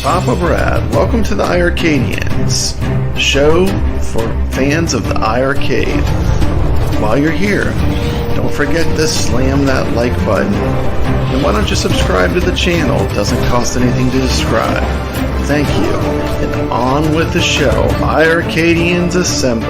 Papa Brad. Welcome to the iiRcadians, the show for fans of the iiRcade. While you're here, don't forget to slam that like button. And why don't you subscribe to the channel? It doesn't cost anything to subscribe. Thank you. And on with the show. iiRcadians assemble.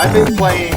I've been playing.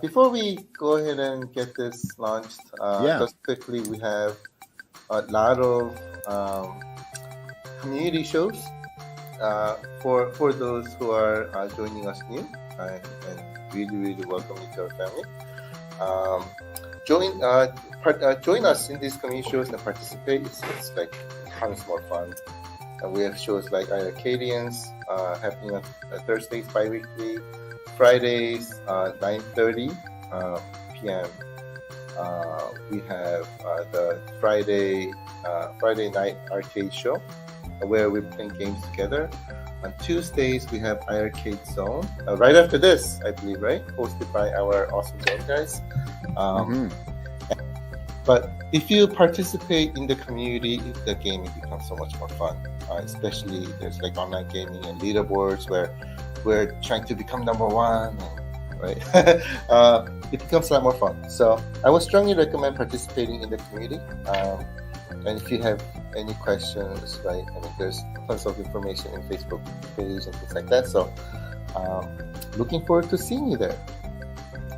Before we go ahead and get this launched, just quickly, we have a lot of community shows for those who are joining us new, and really welcome you to our family. Join us in these community shows and participate. It's like tons more fun. And we have shows like iiRcadians happening on Thursdays bi-weekly. Fridays, 9:30 p.m. We have the Friday night arcade show where we're playing games together. On Tuesdays, we have iiRcade Zone. Right after this, I believe, right? Hosted by our awesome Zone guys. But if you participate in the community, the gaming becomes so much more fun. Especially there's like online gaming and leaderboards where we're trying to become number one, right? It becomes a lot more fun. So I would strongly recommend participating in the community. And if you have any questions, right? I mean, there's tons of information in Facebook page and things like that. So looking forward to seeing you there.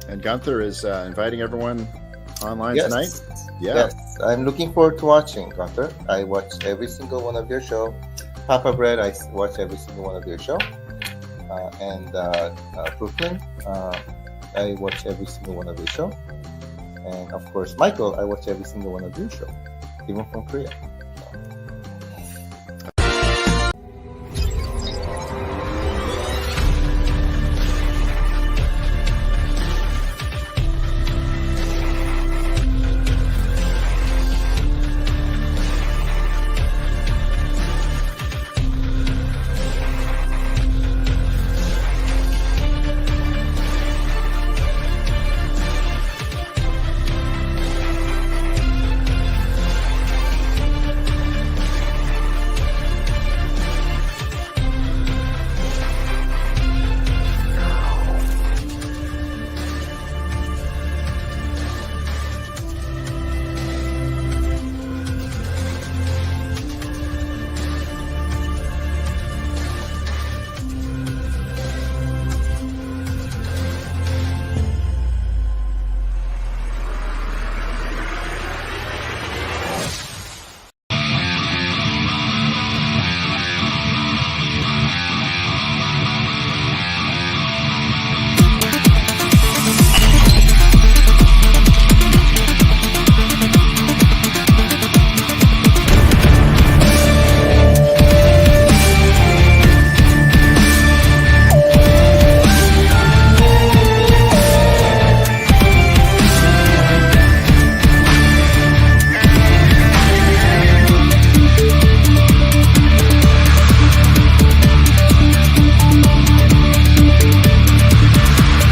And Gunther is inviting everyone online tonight. Yes, I'm looking forward to watching, Gunther. I watch every single one of your show. Papa Bread, I watch every single one of your show. and Brooklyn. I watch every single one of your show. And of course, Michael, I watch every single one of your show, even from Korea.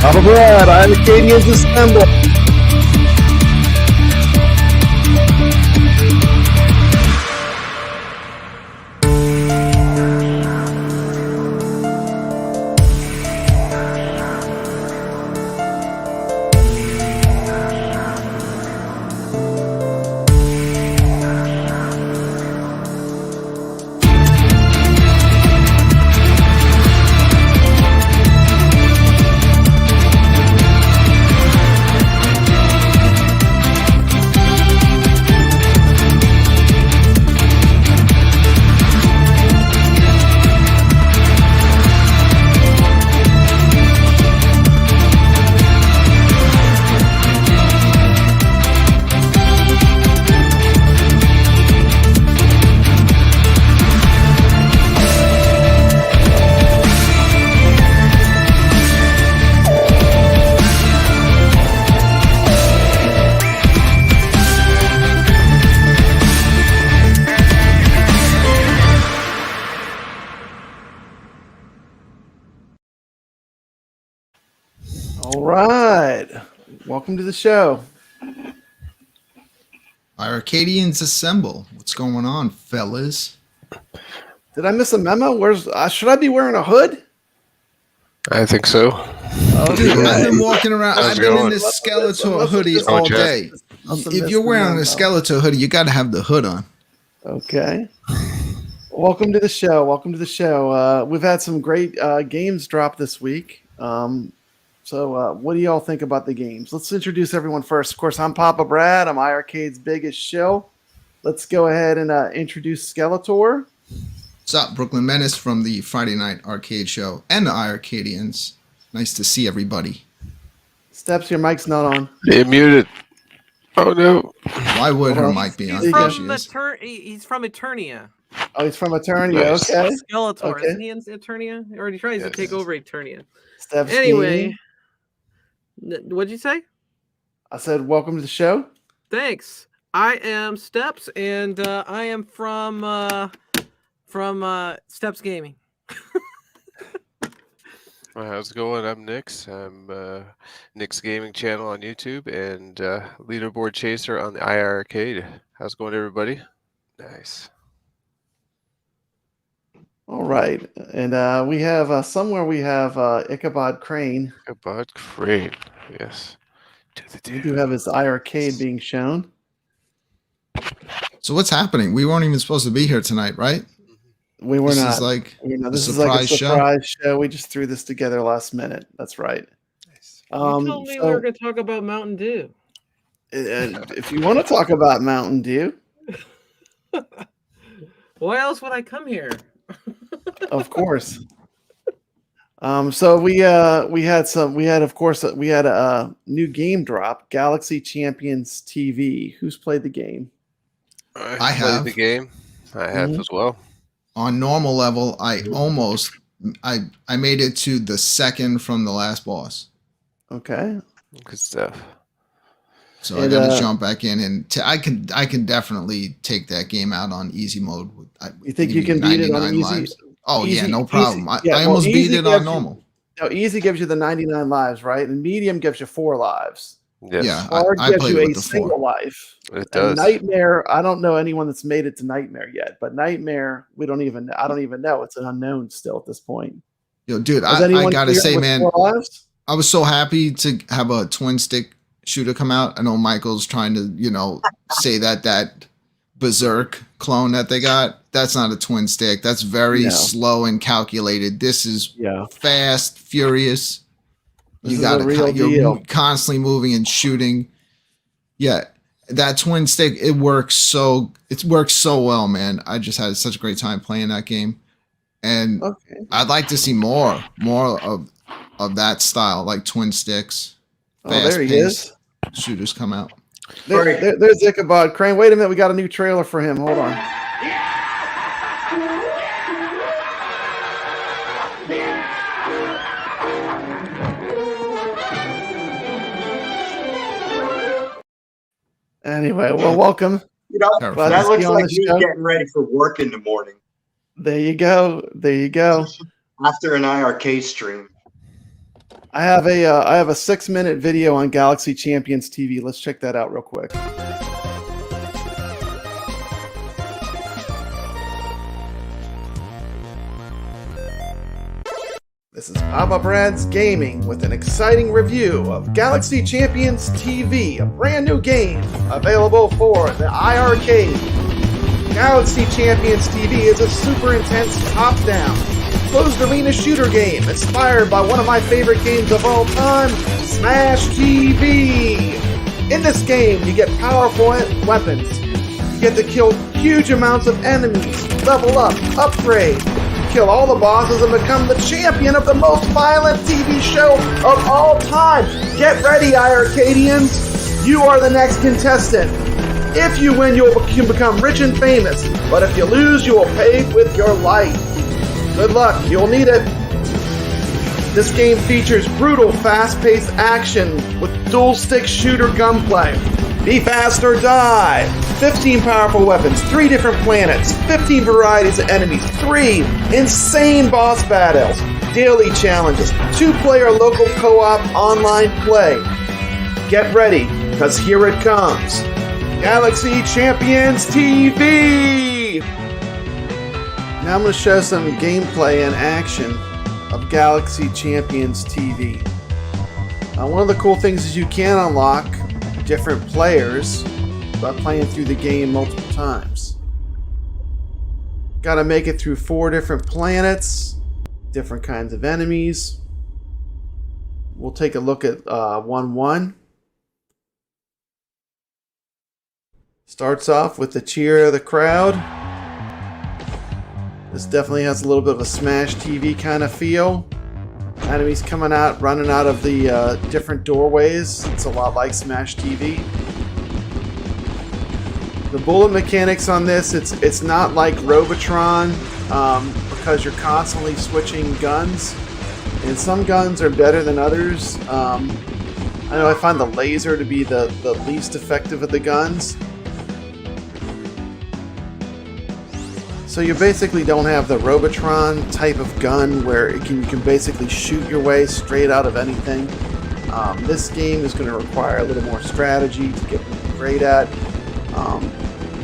All right, iiRcadians assemble. All right, welcome to the show. iiRcadians assemble. What's going on, fellas? Did I miss a memo? Where's should I be wearing a hood? I think so. Dude, Okay. I've been walking around. How's I've it been in going? this Skeletor Let's- hoodie let's- all Jeff. day. Must have If missed you're the wearing a memo. Skeletor hoodie, you got to have the hood on. Okay. Welcome to the show. Welcome to the show. We've had some great games drop this week. So what do y'all think about the games? Let's introduce everyone first. Of course, I'm Papa Brad. I'm iiRcade's biggest show. Let's go ahead and introduce Skeletor. What's up, Brooklyn Menace from the Friday Night Arcade Show and the iiRcadians. Nice to see everybody. Steps, your mic's not on. They muted. Oh no. Why would her Well, mic be on? he's There from she is. He's from Eternia. Oh, he's from Eternia. Nice. Okay. Skeletor, Okay. isn't he in Eternia? Or he tries to Yes. take over Eternia. Steps. Anyway, what'd you say? I said, welcome to the show. Thanks. I am Steps, and I am from Steps Gaming. How's it going? I'm Nix. I'm Nick's Gaming Channel on YouTube and leaderboard chaser on the iiRcade. How's it going, everybody? Nice. All right. And we have somewhere we have iiCkabodcrane. KevGret. Yes. To the We dude. do have his iiRcade being shown. So what's happening? We weren't even supposed to be here tonight, right? We were This not. is like This a is like a surprise show? surprise show. We just threw this together last minute. That's right. Nice. You told me we were going to talk about Mountain Dew. If you want to talk about Mountain Dew, Why else would I come here? of course. So we had a new game drop, Galaxy Champions TV. Who's played the game? I I played have. the game. I have Mhm. as well. On normal level, I made it to the second from the last boss. Okay. Good stuff. So And, I got to jump back in, and I can definitely take that game out on easy mode. You think you can beat it on 99 easy? lives. Oh yeah, easy- no problem. easy- yeah, I well, almost beat easy it on gives you- normal. No, easy gives you the 99 lives, right? And medium gives you 4 lives. Yes, Yeah, Hard I gives played you a with the 4. single life. it And does. Nightmare, I don't know anyone that's made it to Nightmare yet, but Nightmare, I don't even know. It's an unknown still at this point. Yo, dude, Has I anyone gotta cleared say, with man, 4 lives? I was so happy to have a twin stick shooter come out. I know Michael's trying to, say that Berserk clone that they got, that's not a twin stick. That's very No. slow and calculated. This is Yeah. fast, furious. This is a real deal. Constantly moving and shooting. Yeah, that twin stick, it works so well, man. I just had such a great time playing that game. And Okay. I'd like to see more of that style, like twin sticks. Oh, there he is. Shooters come out. There's iiCkabodcrane. Wait a minute, we got a new trailer for him. Hold on. Anyway, well, welcome. Terrifying. Glad to That see looks you on like the me show. getting ready for work in the morning There you go. There you go. after an iiRcade stream. I have a 6-minute video on Galaxy Champions TV. Let's check that out real quick. This is Papa Brad's Gaming with an exciting review of Galaxy Champions TV, a brand new game available for the iiRcade. Galaxy Champions TV is a super intense top-down, closed arena shooter game inspired by one of my favorite games of all time, Smash TV. In this game, you get powerful weapons. You get to kill huge amounts of enemies, level up, upgrade, kill all the bosses, and become the champion of the most violent TV show of all time. Get ready, iiRcadians. You are the next contestant. If you win, you can become rich and famous, but if you lose, you will pay with your life. Good luck, you'll need it. This game features brutal, fast-paced action with dual-stick shooter gunplay. Be fast or die. 15 powerful weapons, 3 different planets, 15 varieties of enemies, 3 insane boss battles, daily challenges, 2-player local co-op online play. Get ready, because here it comes. Galaxy Champions TV! Now I'm going to show some gameplay and action of Galaxy Champions TV. One of the cool things is you can unlock different players by playing through the game multiple times. Got to make it through 4 different planets, different kinds of enemies. We'll take a look at 1-1. Starts off with the cheer of the crowd. This definitely has a little bit of a Smash TV kind of feel. Enemies coming out, running out of the different doorways. It's a lot like Smash TV. The bullet mechanics on this, it's not like Robotron because you're constantly switching guns. And some guns are better than others. I know I find the laser to be the least effective of the guns. So you basically don't have the Robotron type of gun where you can basically shoot your way straight out of anything. This game is going to require a little more strategy to get great at.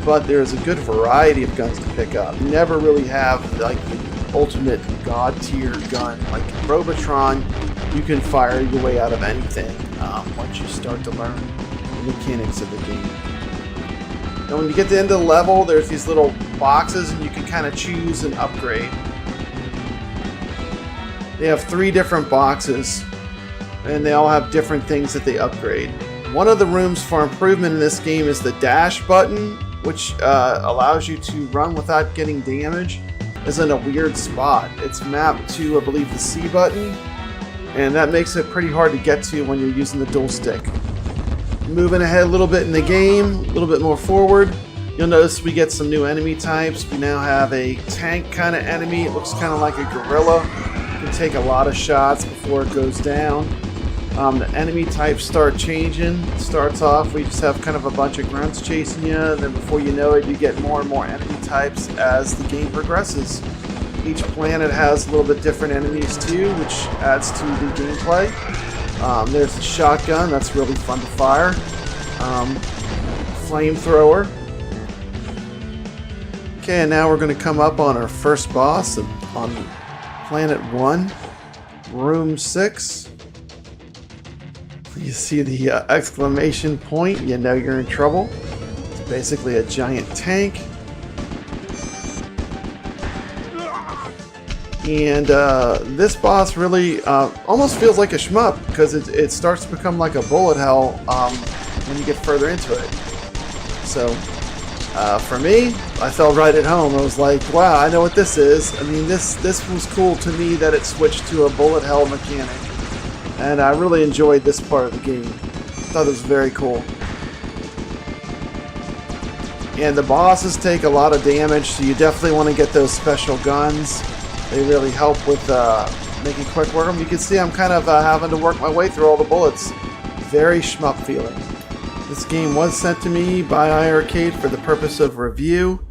But there's a good variety of guns to pick up. You never really have like the ultimate god tier gun. Like Robotron, you can fire your way out of anything once you start to learn the mechanics of the game. Now when you get to the end of the level, there's these little boxes and you can kind of choose an upgrade. They have 3 different boxes and they all have different things that they upgrade. One of the rooms for improvement in this game is the dash button, which allows you to run without getting damage. is in a weird spot. It's mapped to, I believe, the C button, and that makes it pretty hard to get to when you're using the dual stick. Moving ahead a little bit in the game, a little bit more forward, you'll notice we get some new enemy types. We now have a tank kind of enemy. It looks kind of like a gorilla. It can take a lot of shots before it goes down. The enemy types start changing. It starts off, we just have kind of a bunch of grunts chasing you. Then before you know it, you get more and more enemy types as the game progresses. Each planet has a little bit different enemies too, which adds to the gameplay. There's a shotgun, that's really fun to fire. Flamethrower. Okay, and now we're going to come up on our first boss on Planet 1, Room 6. You see the exclamation point, you know you're in trouble. It's basically a giant tank. And this boss really almost feels like a shmup because it starts to become like a bullet hell when you get further into it. So for me, I felt right at home. I was like, wow, I know what this is. I mean, this was cool to me that it switched to a bullet hell mechanic. And I really enjoyed this part of the game. I thought it was very cool. And the bosses take a lot of damage, so you definitely want to get those special guns. They really help with making quick work of them. You can see I'm kind of having to work my way through all the bullets. Very shmup feeling. This game was sent to me by iiRcade for the purpose of review.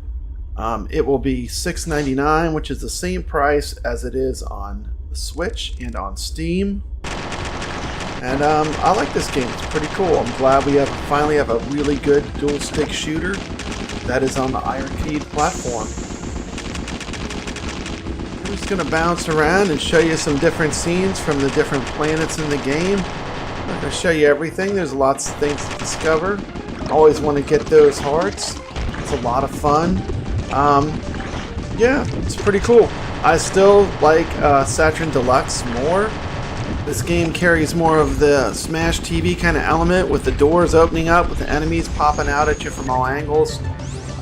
It will be $6.99, which is the same price as it is on the Switch and on Steam. And I like this game. It's pretty cool. I'm glad we finally have a really good dual stick shooter that is on the iiRcade platform. I'm just going to bounce around and show you some different scenes from the different planets in the game. I'm not going to show you everything. There's lots of things to discover. Always want to get those hearts. It's a lot of fun. Yeah, it's pretty cool. I still like Saturn Deluxe more. This game carries more of the Smash TV kind of element with the doors opening up, with the enemies popping out at you from all angles.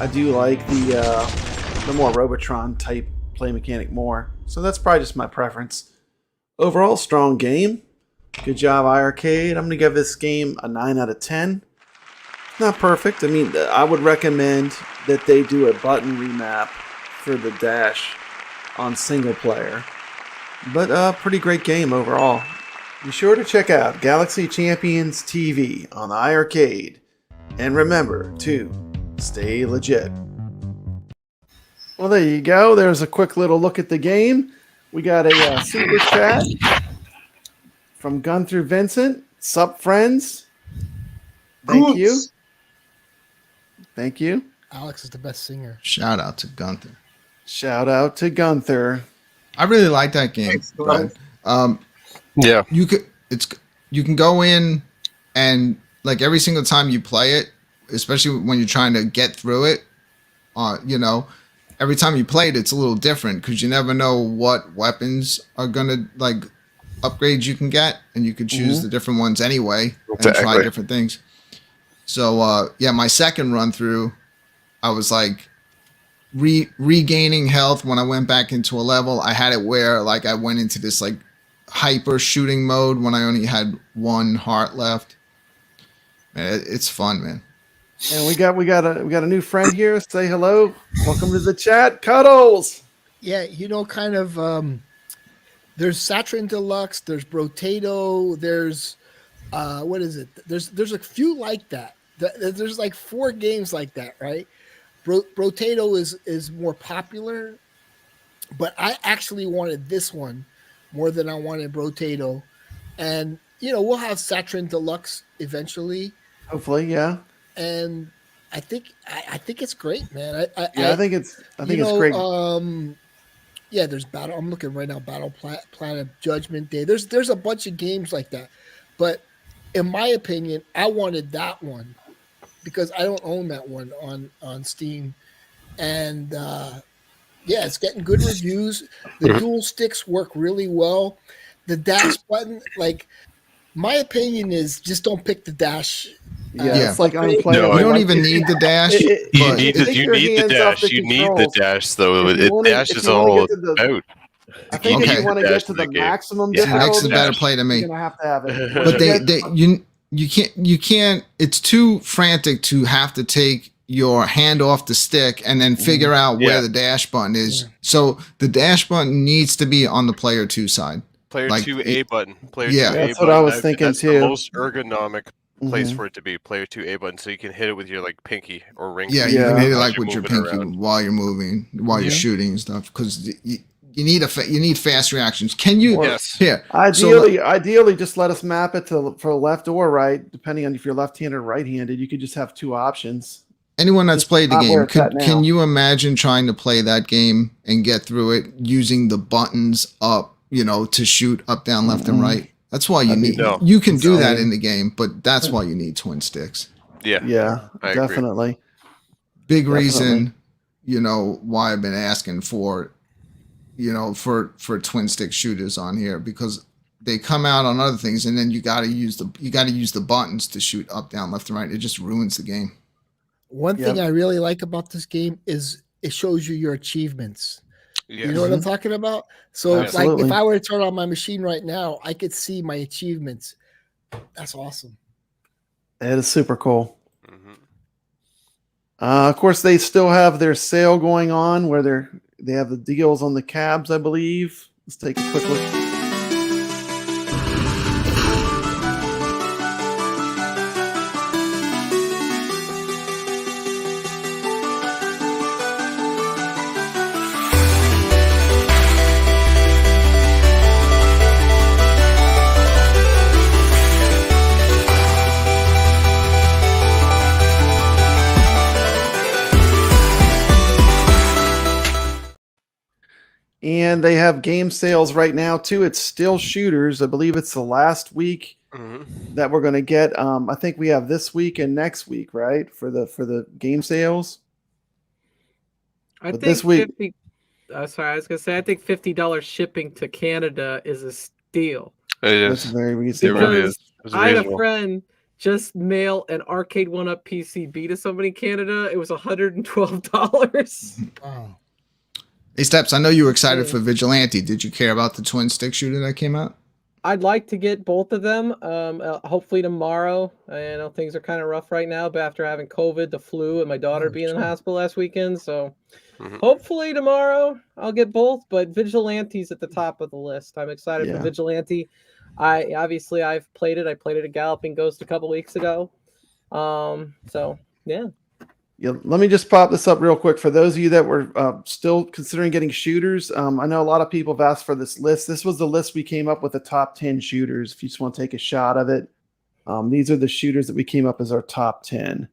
I do like the more Robotron type play mechanic more. So that's probably just my preference. Overall, strong game. Good job, iiRcade. I'm going to give this game a 9 out of 10. Not perfect. I mean, I would recommend that they do a button remap for the dash on single player. But pretty great game overall. Be sure to check out Galaxy Champions TV on the iiRcade. And remember to stay legit. Well, there you go. There's a quick little look at the game. We got a super chat from Gunther Vincent. Sup, friends? Thank you. Thank you. Alex is the best singer. Shout out to Gunther. Shout out to Gunther. I really like that game. Yeah. You can go in and like every single time you play it, especially when you're trying to get through it, you know, every time you play it, it's a little different because you never know what weapons are gonna like upgrades you can get, and you could choose the different ones anyway and try different things. So yeah, my second run through, I was like regaining health when I went back into a level. I had it where like I went into this like hyper shooting mode when I only had one heart left. Man, it's fun, man. And we got a new friend here. Say hello. Welcome to the chat, Cuddles. Yeah, you know, kind of. There's Saturn Deluxe. There's Brotato. There's what is it? There's a few like that. There's like 4 games like that, right? Brotato is more popular, but I actually wanted this one more than I wanted Brotato, and you know we'll have Saturn Deluxe eventually. Hopefully, yeah. And I think it's great, man. I think it's great. Yeah, there's Battle. I'm looking right now. Battle Planet Judgment Day. There's a bunch of games like that, but in my opinion, I wanted that one because I don't own that one on Steam, and yeah, it's getting good reviews. The dual sticks work really well. The dash button, like My opinion is just don't pick the dash. Yeah, it's like No, unplayable. You don't Like, even need the dash. You but need take your the hands off dash. the You need the controls. dash, though. If you wanna- Dash if is you wanna all get to the- about. I think if Okay. you want to Dash get to in the the game. maximum Yeah. See, Nick's the better difficulty, play to me. you're gonna have to have it. But you can't. It's too frantic to have to take your hand off the stick and then figure out where Yeah. the dash button is. So the dash button needs to be on the player 2 side. Player Like, 2A button. Player yeah. 2A That's what I button. was thinking, That's too. the most ergonomic place Mhm. for it to be. Player 2A button, so you can hit it with your like pinky or ring. Yeah, finger you can hit it as like you're with your moving pinky around. while you're moving, while you're Mhm. shooting and stuff, because you need fast reactions. Can you? Yes. Here. Ideally, just let us map it for left or right, depending on if you're left-handed or right-handed. You could just have two options. Anyone that's played the not where game, it's at now. can you imagine trying to play that game and get through it using the buttons up, to shoot up, down, left, and right? That's why you need. No. You can do that Insane. in the game, but that's why you need twin sticks. Yeah. Yeah, I agree. definitely. Big Definitely. reason, why I've been asking for, for twin stick shooters on here, because they come out on other things, and then you got to use the buttons to shoot up, down, left, and right. It just ruins the game. One Yep. thing I really like about this game is it shows you your achievements. Yes. You know what I'm talking about? So like Absolutely. if I were to turn on my machine right now, I could see my achievements. That's awesome. It is super cool. Mhm. Of course, they still have their sale going on where they have the deals on the cabs, I believe. Let's take a quick look. And they have game sales right now too. It's still shooters. I believe it's the last week Mhm. that we're going to get. I think we have this week and next week, right, for the game sales. I But think this week- 50. Sorry, I was gonna say I think $50 shipping to Canada is a steal. It That's is. very It reasonable. really Because is. It's I had a reasonable. friend just mail an Arcade 1-Up PCB to somebody in Canada. It was $112. Wow. Hey, Steps, I know you were excited Yeah. for Vigilante. Did you care about the twin stick shooter that came out? I'd like to get both of them. Hopefully tomorrow. I know things are kind of rough right now, but after having COVID, the flu, and my daughter being in the hospital last weekend, so Mhm. hopefully tomorrow I'll get both. But Vigilante's at the top of the list. I'm excited Yeah. for Vigilante. I've played it. I played it at Galloping Ghost a couple weeks ago. So yeah. Yeah, let me just pop this up real quick for those of you that were still considering getting shooters. I know a lot of people have asked for this list. This was the list we came up with, the top 10 shooters. If you just want to take a shot of it, these are the shooters that we came up as our top 10.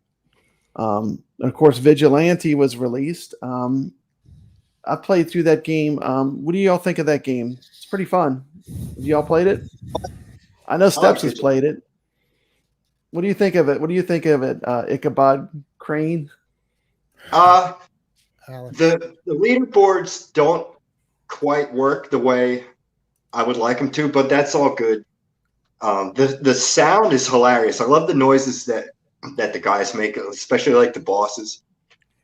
Of course, Vigilante was released. I played through that game. What do y'all think of that game? It's pretty fun. Have y'all played it? I know Steps has played it. What do you think of it? What do you think of it, iiCkabodcrane? The leaderboards don't quite work the way I would like them to, but that's all good. The sound is hilarious. I love the noises that the guys make, especially like the bosses.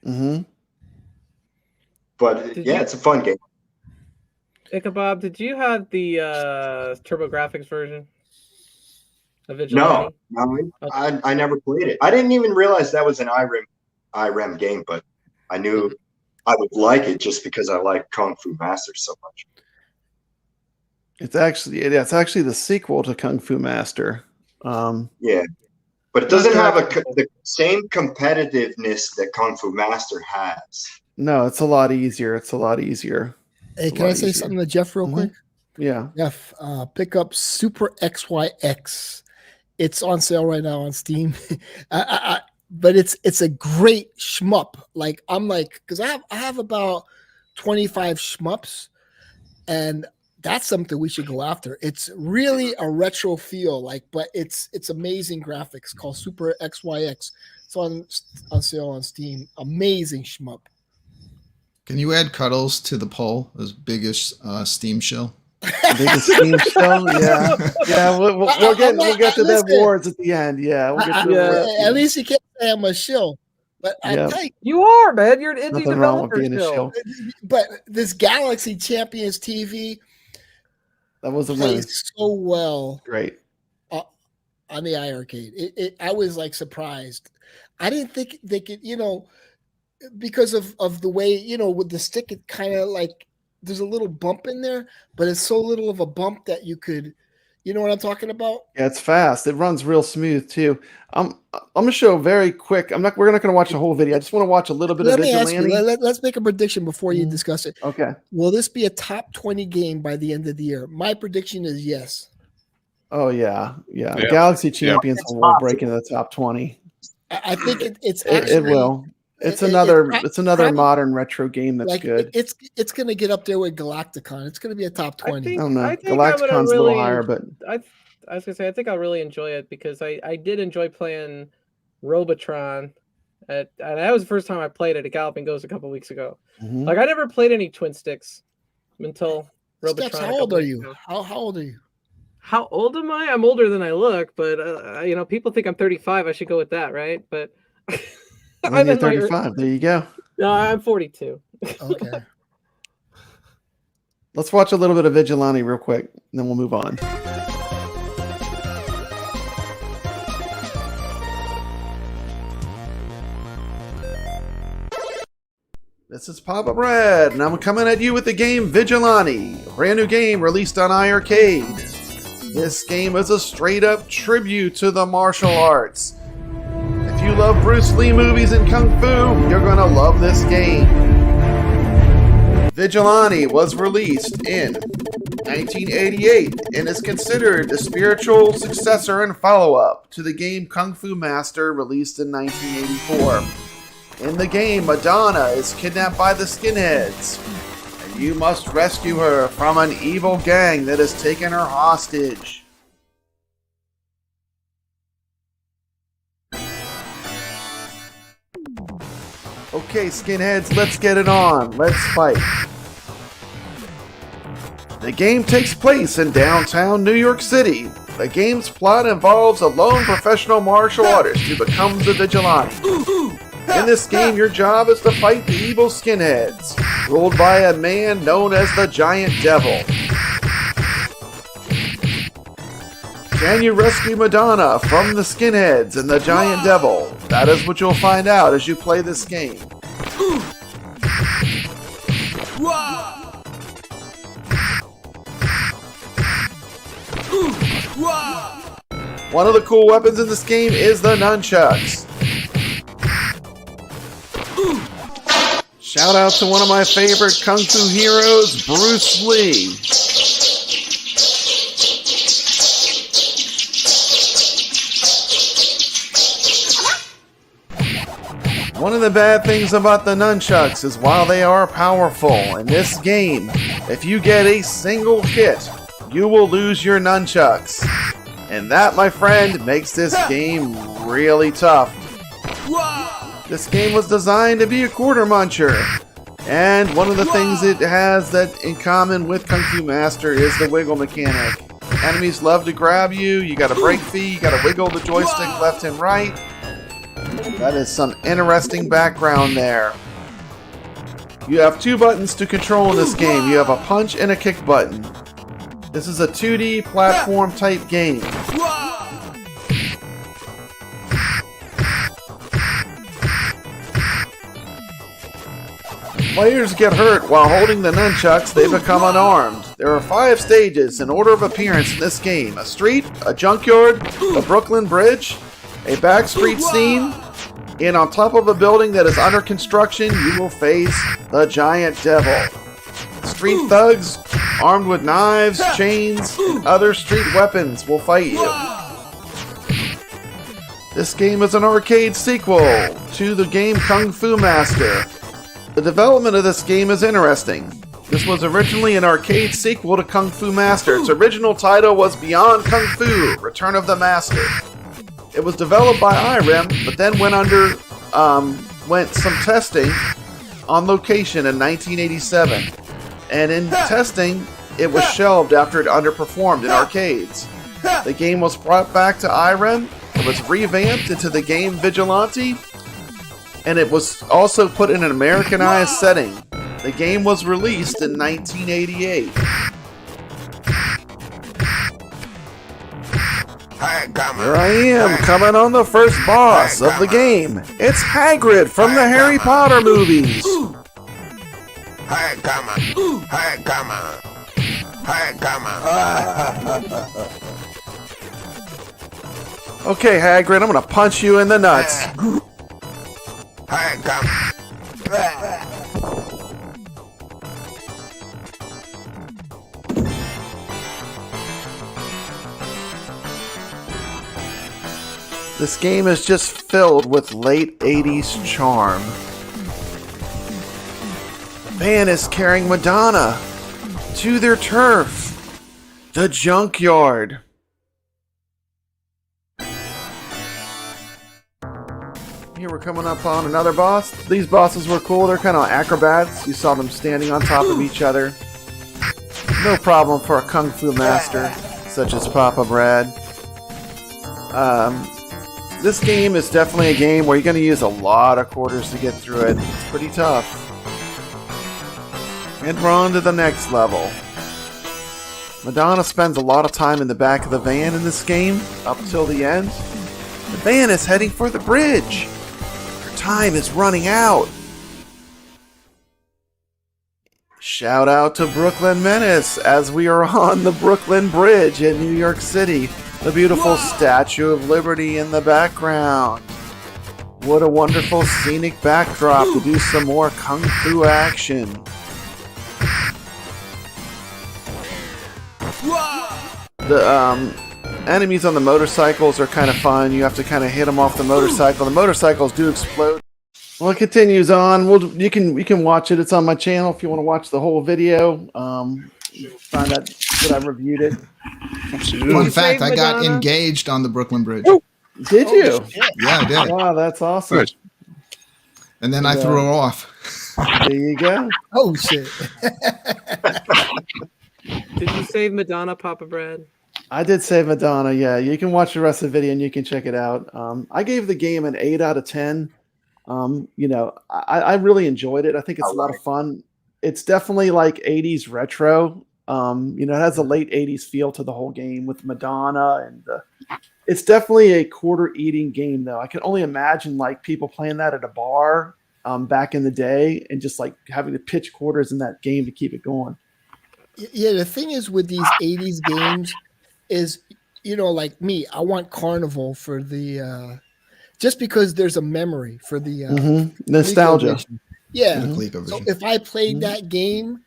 Mm-hmm. But yeah, it's a fun game. Ickabob, did you have the TurboGrafx version of Vigilante? No, I never played it. I didn't even realize that was an IREM game, but I knew I would like it just because I like Kung Fu Master so much. It's actually the sequel to Kung Fu Master. Yeah, but it doesn't have the same competitiveness that Kung Fu Master has. No, it's a lot easier. It's a lot easier. Hey, can I say something to Jeff real quick? Yeah. Jeff, pick up Super XYX. It's on sale right now on Steam. But it's a great shmup. Because I have about 25 shmups, and that's something we should go after. It's really a retro feel, but it's amazing graphics. Called Super XYX. It's on sale on Steam. Amazing shmup. Can you add Cuddles to the poll as big as Steam Shill? Biggest game show? Yeah. We'll get to the awards at the end. Yeah, we'll get to the awards. At least you can't say I'm a shill. But I tell you are, man. You're an indie Nothing wrong with developer being a still. shill. But this Galaxy Champions TV That was a win. plays so well Great. on the iiRcade. I was like surprised. I didn't think they could, because of the way, with the stick, it kind of like there's a little bump in there, but it's so little of a bump that you could, you know what I'm talking about? Yeah, it's fast. It runs real smooth too. I'm gonna show very quick. We're not gonna watch the whole video. I just want to watch a little bit of Vigilante. Let's make a prediction before you discuss it. Okay. Will this be a top 20 game by the end of the year? My prediction is yes. Oh yeah. Galaxy Champions will break into the top 20. I think it's actually, it will. It's another modern retro game that's good. It's going to get up there with Galacticon. It's going to be a top 20. I don't know. Galacticon's a little higher, but I was gonna say I think I'll really enjoy it because I did enjoy playing Robotron, and that was the first time I played it at Galloping Ghost a couple weeks ago. Mhm. Like I never played any twin sticks until Robotron. Steps, how old are you? How old are you? How old am I? I'm older than I look, but people think I'm 35. I should go with that, right? But I'm 35. There you go. No, I'm 42. Okay. Let's watch a little bit of Vigilante real quick, and then we'll move on. This is Papa Red, and I'm coming at you with the game Vigilante, a brand new game released on iiRcade. This game is a straight-up tribute to the martial arts. If you love Bruce Lee movies and Kung Fu, you're gonna love this game. Vigilante was released in 1988 and is considered the spiritual successor and follow-up to the game Kung Fu Master released in 1984. In the game, Madonna is kidnapped by the skinheads, and you must rescue her from an evil gang that has taken her hostage. Okay, skinheads, let's get it on. Let's fight. The game takes place in downtown New York City. The game's plot involves a lone professional martial artist who becomes a vigilante. In this game, your job is to fight the evil skinheads, ruled by a man known as the Giant Devil. Can you rescue Madonna from the skinheads and the Giant Devil? That is what you'll find out as you play this game. One of the cool weapons in this game is the nunchucks. Shout out to one of my favorite Kung Fu heroes, Bruce Lee. One of the bad things about the nunchucks is while they are powerful, in this game, if you get a single hit, you will lose your nunchucks. And that, my friend, makes this game really tough. This game was designed to be a quarter muncher. And one of the things it has that in common with Kung Fu Master is the wiggle mechanic. Enemies love to grab you, you gotta break free, you gotta wiggle the joystick left and right. That is some interesting background there. You have two buttons to control in this game. You have a punch and a kick button. This is a 2D platform type game. Players get hurt while holding the nunchucks, they become unarmed. There are 5 stages in order of appearance in this game. A street, a junkyard, the Brooklyn Bridge, a backstreet scene, and on top of a building that is under construction, you will face the Giant Devil. Street thugs, armed with knives, chains, and other street weapons will fight you. This game is an arcade sequel to the game Kung Fu Master. The development of this game is interesting. This was originally an arcade sequel to Kung Fu Master. Its original title was Beyond Kung Fu, Return of the Master. It was developed by IREM, but then went some testing on location in 1987. And in testing, it was shelved after it underperformed in arcades. The game was brought back to iRem, it was revamped into the game Vigilante, and it was also put in an Americanized setting. The game was released in 1988. Here I am, coming on the first boss of the game. It's Hagrid from the Harry Potter movies. Okay, Hagrid, I'm gonna punch you in the nuts. This game is just filled with late 80s charm. Van is carrying Madonna to their turf, the junkyard. Here we're coming up on another boss. These bosses were cool. They're kind of acrobats. You saw them standing on top of each other. No problem for a kung fu master such as Papa Brad. This game is definitely a game where you're going to use a lot of quarters to get through it. It's pretty tough. And we're on to the next level. Madonna spends a lot of time in the back of the van in this game, up till the end. The van is heading for the bridge. Her time is running out. Shout out to Brooklyn Menace as we are on the Brooklyn Bridge in New York City. The beautiful Statue of Liberty in the background. What a wonderful scenic backdrop to do some more kung fu action. The enemies on the motorcycles are kind of fun. You have to kind of hit them off the motorcycle. The motorcycles do explode. Well, it continues on. You can watch it. It's on my channel if you want to watch the whole video. Find out that I reviewed it. Fun fact, I got engaged on the Brooklyn Bridge. Did you? Yeah, I did. Wow, that's awesome. Good. And then I threw her off. There you go. Oh shit! Did you save Madonna, Papa Brad? I did save Madonna, yeah. You can watch the rest of the video and you can check it out. I gave the game an 8 out of 10. I really enjoyed it. I think it's a lot of fun. It's definitely like 80s retro. It has a late 80s feel to the whole game with Madonna, and it's definitely a quarter eating game though. I can only imagine like people playing that at a bar back in the day and just like having to pitch quarters in that game to keep it going. Yeah, the thing is with these 80s games is, like me, I want Carnival for the just because there's a memory for the nostalgia. Yeah. ColecoVision. So if I played that game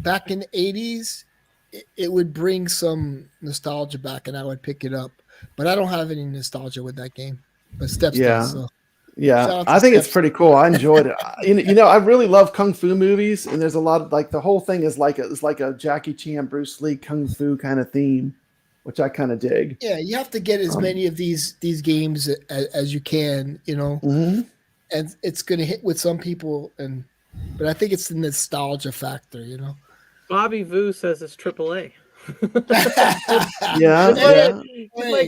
back in the 80s, it would bring some nostalgia back and I would pick it up. But I don't have any nostalgia with that game. But Steps does, so. Yeah, I think it's pretty cool. I enjoyed it. I really love kung fu movies, and there's a lot of like the whole thing is like a Jackie Chan, Bruce Lee kung fu kind of theme, which I kind of dig. Yeah, you have to get as many of these games as you can, and it's going to hit with some people, but I think it's the nostalgia factor, Bobby Vu says it's AAA.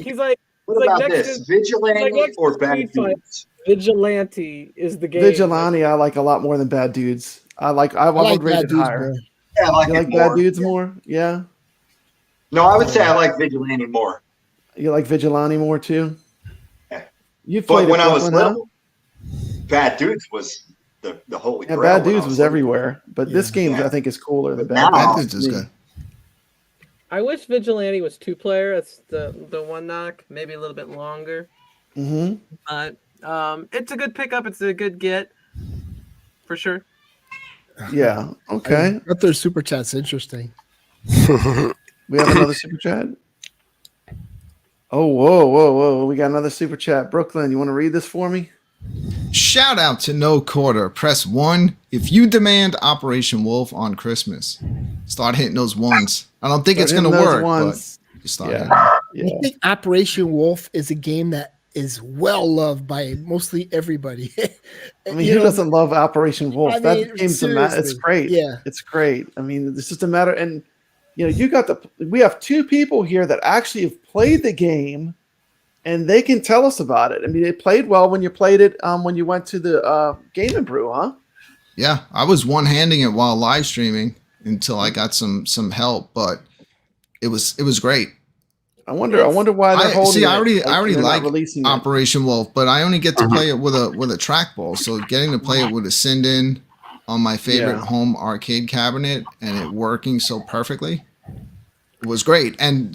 He's like, what about this? Vigilante or Bad Dudes? Vigilante is the game. Vigilante, I like a lot more than Bad Dudes. I would rate it higher. Yeah, I like you it like more. Bad Dudes more? Yeah. No, I would say I like Vigilante more. You like Vigilante more too? Yeah. You played when I was Brooklyn, little, Bad Dudes was the holy Yeah, grail Bad when I Dudes was everywhere, but this game I think is cooler than Bad Now- Dudes. Bad Dudes is good. I wish Vigilante was 2-player. That's the one knock. Maybe a little bit longer. Mm-hmm. But it's a good pickup. It's a good get for sure. Yeah. Okay. But their super chat's interesting. We have another super chat. Oh, whoa. We got another super chat. Brooklyn, you want to read this for me? Shout out to No Quarter. Press 1 if you demand Operation Wolf on Christmas. Start hitting those ones. I don't think it's going to work, but you start hitting them. I think Operation Wolf is a game that is well loved by mostly everybody. I mean, who doesn't love Operation Wolf? That game's seriously, it's great. Yeah. It's great. I mean, it's just a matter, and you know, we have two people here that actually have played the game, and they can tell us about it. I mean, it played well when you played it when you went to the Game and Brew, huh? Yeah, I was one-handing it while live streaming until I got some help, but it was great. I wonder why they're holding it. I already like releasing Operation Wolf, but I only get to play it with a trackball. So getting to play it with a send-in on my favorite home arcade cabinet and it working so perfectly, it was great. And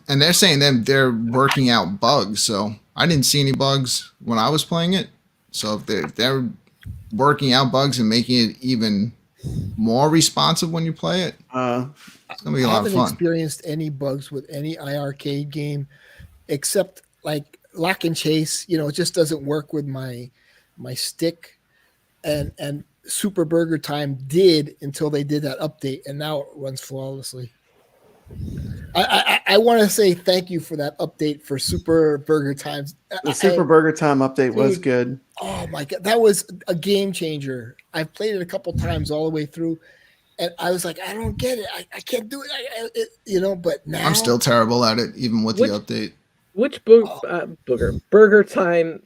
they're saying they're working out bugs. So I didn't see any bugs when I was playing it. So if they're working out bugs and making it even more responsive when you play it, it's gonna be a lot of fun. I haven't experienced any bugs with any iiRcade game, except like Lock and Chase. You know, it just doesn't work with my stick, and Super Burger Time did until they did that update, and now it runs flawlessly. I want to say thank you for that update for Super Burger Times. The Super Burger Time update was good. Oh my god, that was a game changer. I've played it a couple times all the way through, and I was like, I don't get it. I can't do it. But now I'm still terrible at it, even with the update. Which Burger Time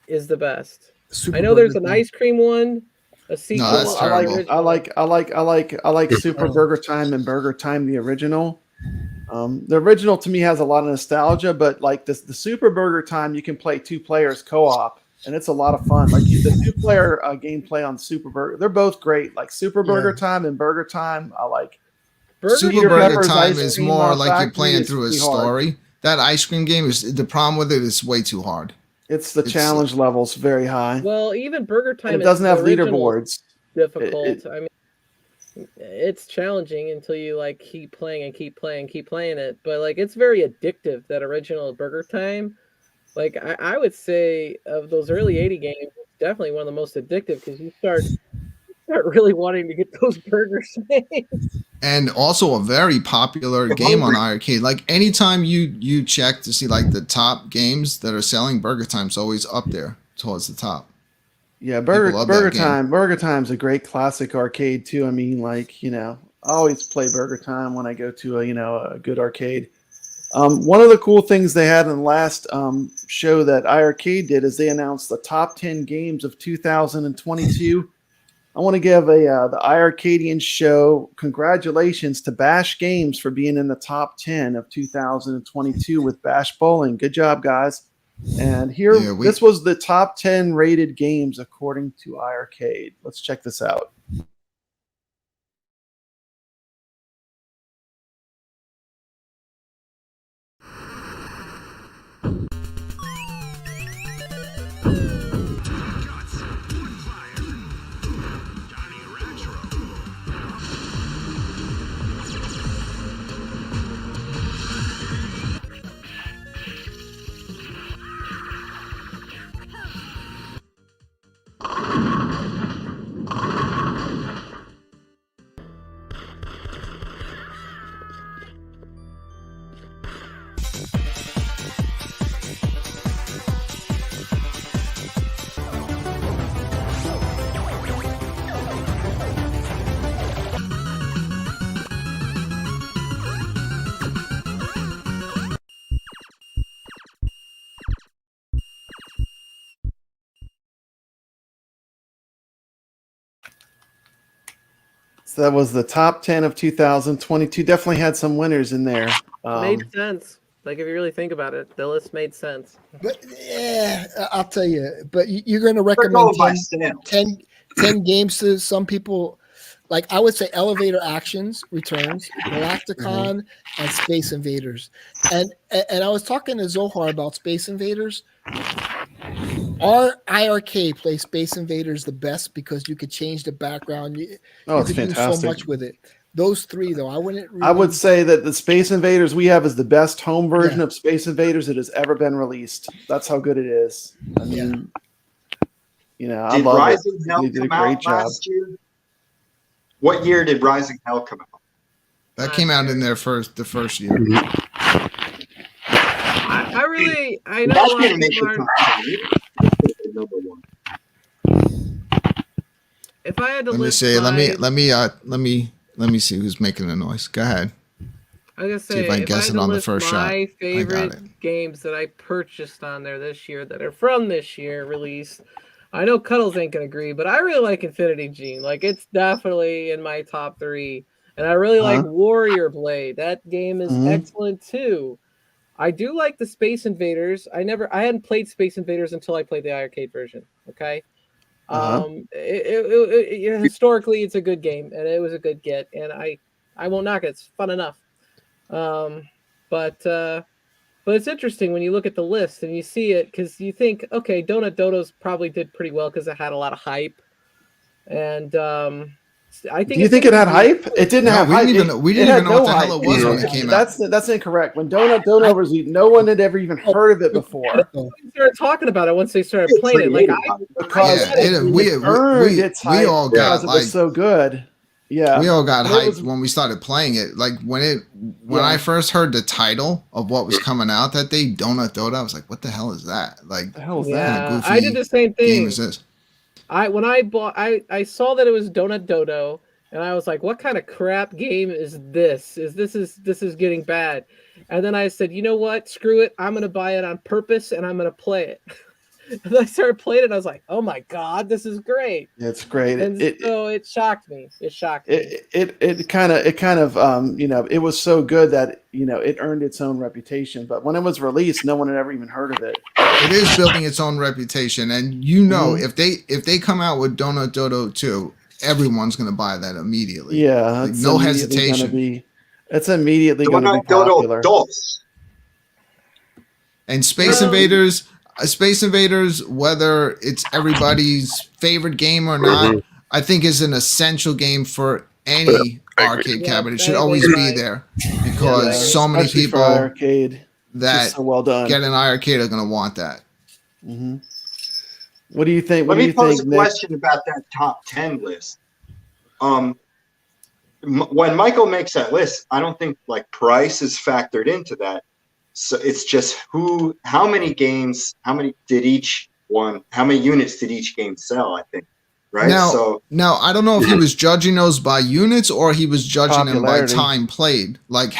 is the best? I know there's an ice cream one. A sequel. No, that's terrible. I like Super Burger Time and Burger Time the original. The original to me has a lot of nostalgia, but like the Super Burger Time, you can play 2 players co-op, and it's a lot of fun. Like the 2-player gameplay on Super Burger, they're both great. Like Super Burger Time and Burger Time, I like. Super Burger Time is more like you're playing through a story. That ice cream game is the problem with it is way too hard. It's challenge level's very high. Well, even Burger Time, and it doesn't have leaderboards. Difficult. I mean, it's challenging until you like keep playing it. But like, it's very addictive. That original Burger Time. Like, I would say of those early '80 games, it's definitely one of the most addictive because you start really wanting to get those burgers made. And also a very popular game on iiRcade. Like anytime you check to see like the top games that are selling, Burger Time's always up there towards the top. Yeah, Burger Time's a great classic arcade too. I mean, like, I always play Burger Time when I go to a good arcade. One of the cool things they had in the last show that iiRcade did is they announced the top 10 games of 2022. I want to give the iiRcadians show congratulations to Bash Games for being in the top 10 of 2022 with Bash Bowling. Good job, guys. And this was the top 10 rated games according to iiRcade. Let's check this out. So that was the top 10 of 2022. Definitely had some winners in there. Made sense. Like, if you really think about it, the list made sense. But yeah, I'll tell you. But you're going to recommend 10 games to some people. Like, I would say Elevator Actions Returns, Galacticon, and Space Invaders. And I was talking to Zohar about Space Invaders. Our iiRcade plays Space Invaders the best because you could change the background. You it's could fantastic. do so much with it. Those 3, though, I wouldn't. Really... I would say that the Space Invaders we have is the best home version of Space Invaders that has ever been released. That's how good it is. I mean, I love Rising it. Hell They did a come great out job. last year? What year did Rising Hell come out? That came out in the first year. I know. That's gonna make it number one. If I had to let me see. Let me see who's making the noise. Go ahead. I was gonna See if say, I can if I guess had it to on the list first shot. my I got favorite it. games that I purchased on there this year that are from this year release, I know Cuddles ain't gonna agree, but I really like Infinity Gene. Like it's definitely in my top 3, and I really like Warrior Blade. That game is excellent too. I do like the Space Invaders. I hadn't played Space Invaders until I played the iiRcade version. Okay. Historically, it's a good game, and it was a good get, and I won't knock it. It's fun enough. But it's interesting when you look at the list and you see it, because you think, okay, Donut Dodos probably did pretty well because it had a lot of hype, and I think. Do you think it had hype? It didn't have hype. We didn't even know what the hell it was when it came out. That's incorrect. When Donut was, no one had ever even heard of it before. We started talking about it once they started playing it. Like we all got it was so good. Yeah, we all got hyped when we started playing it. Like when I first heard the title of what was coming out that day, Donut Dodo, I was like, "What the hell is that? Like, the hell is that?" I did the same thing. Game is this? When I bought, I saw that it was Donut Dodo, and I was like, "What kind of crap game is this? This is getting bad." And then I said, "You know what? Screw it. I'm gonna buy it on purpose, and I'm gonna play it." And I started playing it. And I was like, "Oh my god, this is great!" It's great. And so it shocked me. It shocked me. It kind of it was so good that it earned its own reputation. But when it was released, no one had ever even heard of it. It is building its own reputation, and if they come out with Donut Dodo 2, everyone's gonna buy that immediately. Yeah, like, no hesitation. It's immediately going to be popular. And Space Invaders, whether it's everybody's favorite game or not, I think is an essential game for any arcade cabinet. It should always be there because so many people that so well done. Get an iiRcade are going to want that. What do you think? Let me pose a question about that top 10 list. When Michael makes that list, I don't think like price is factored into that. So it's just how many units did each game sell, I think. Right. Now, I don't know if he was judging those by units or he was judging them by time played. Like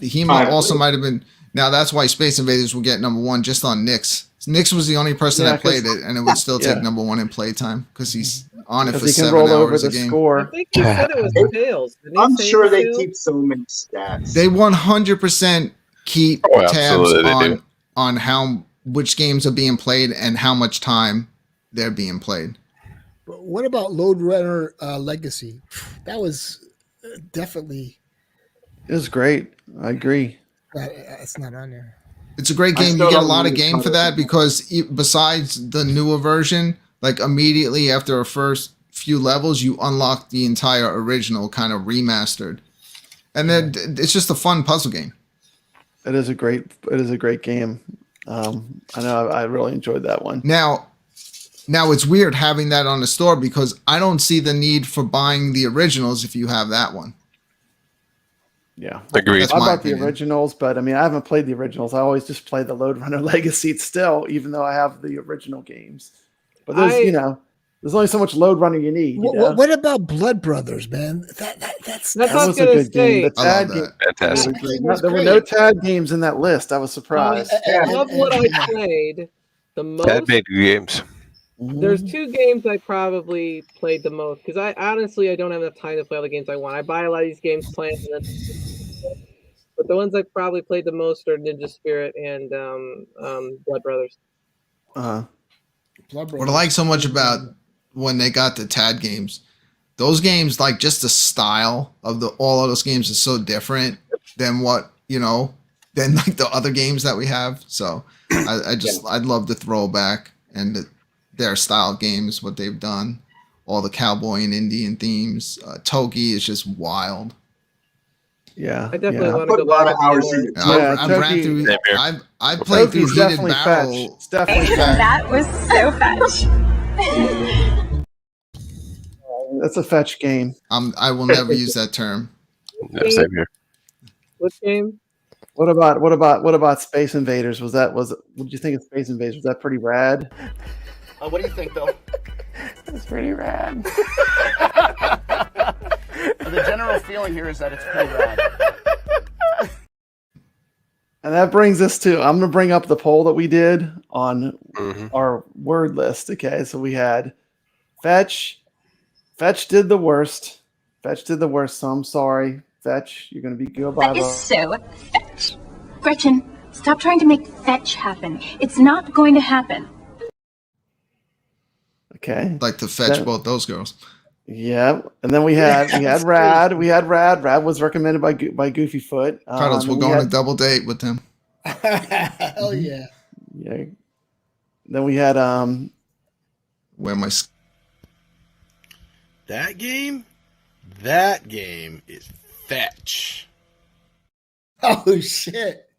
he might have been. Now that's why Space Invaders will get number 1 just on Nick's. Nick's was the only person that played it, and it would still take number 1 in playtime because he's on it for 7 hours a game. I think you said it was Tails. I'm sure they keep so many stats. They 100% keep tabs on which games are being played and how much time they're being played. But what about Lode Runner Legacy? That was definitely. It was great. I agree. It's not on there. It's a great game. You get a lot of game for that because besides the newer version, like immediately after the first few levels, you unlock the entire original kind of remastered. And then it's just a fun puzzle game. It is a great game. I know I really enjoyed that one. Now it's weird having that on the store because I don't see the need for buying the originals if you have that one. Yeah, agreed. I bought the originals, but I mean, I haven't played the originals. I always just play the Lode Runner Legacy still, even though I have the original games. But there's only so much Lode Runner you need. What about Blood Brothers, man? That was a good game. The I TAD love game. Fantastic. There were no TAD games in that list. I was surprised. Of what I played the most. That made good games. There's 2 games I probably played the most because I don't have enough time to play all the games I want. I buy a lot of these games planned, but the ones I probably played the most are Ninja Spirit and Blood Brothers. What I like so much about when they got the TAD games, those games, like just the style of all of those games is so different than than like the other games that we have. So I'd love to throw back and their style games, what they've done, all the cowboy and Indian themes. Toki is just wild. Yeah, I definitely want to put a lot of hours in. I've played through Heated Battle. It's definitely fetch. That was so fetch. That's a fetch game. I will never use that term. No, same here. What game? What about Space Invaders? What did you think of Space Invaders? Was that pretty rad? What do you think, Bill? It's pretty rad. The general feeling here is that it's pretty rad. And that brings us to, I'm going to bring up the poll that we did on our word list. Okay, so we had Fetch. Fetch did the worst. Fetch did the worst, so I'm sorry. Fetch, you're going to be goodbye. That is so fetch. Gretchen, stop trying to make fetch happen. It's not going to happen. Okay. Like to fetch both those girls. Yeah, and then we had Rad. We had Rad. Rad was recommended by Goofyfoot. Carlos, we'll go on a double date with him. Hell yeah. Yeah. Then we had Where my That game is fetch. Oh shit.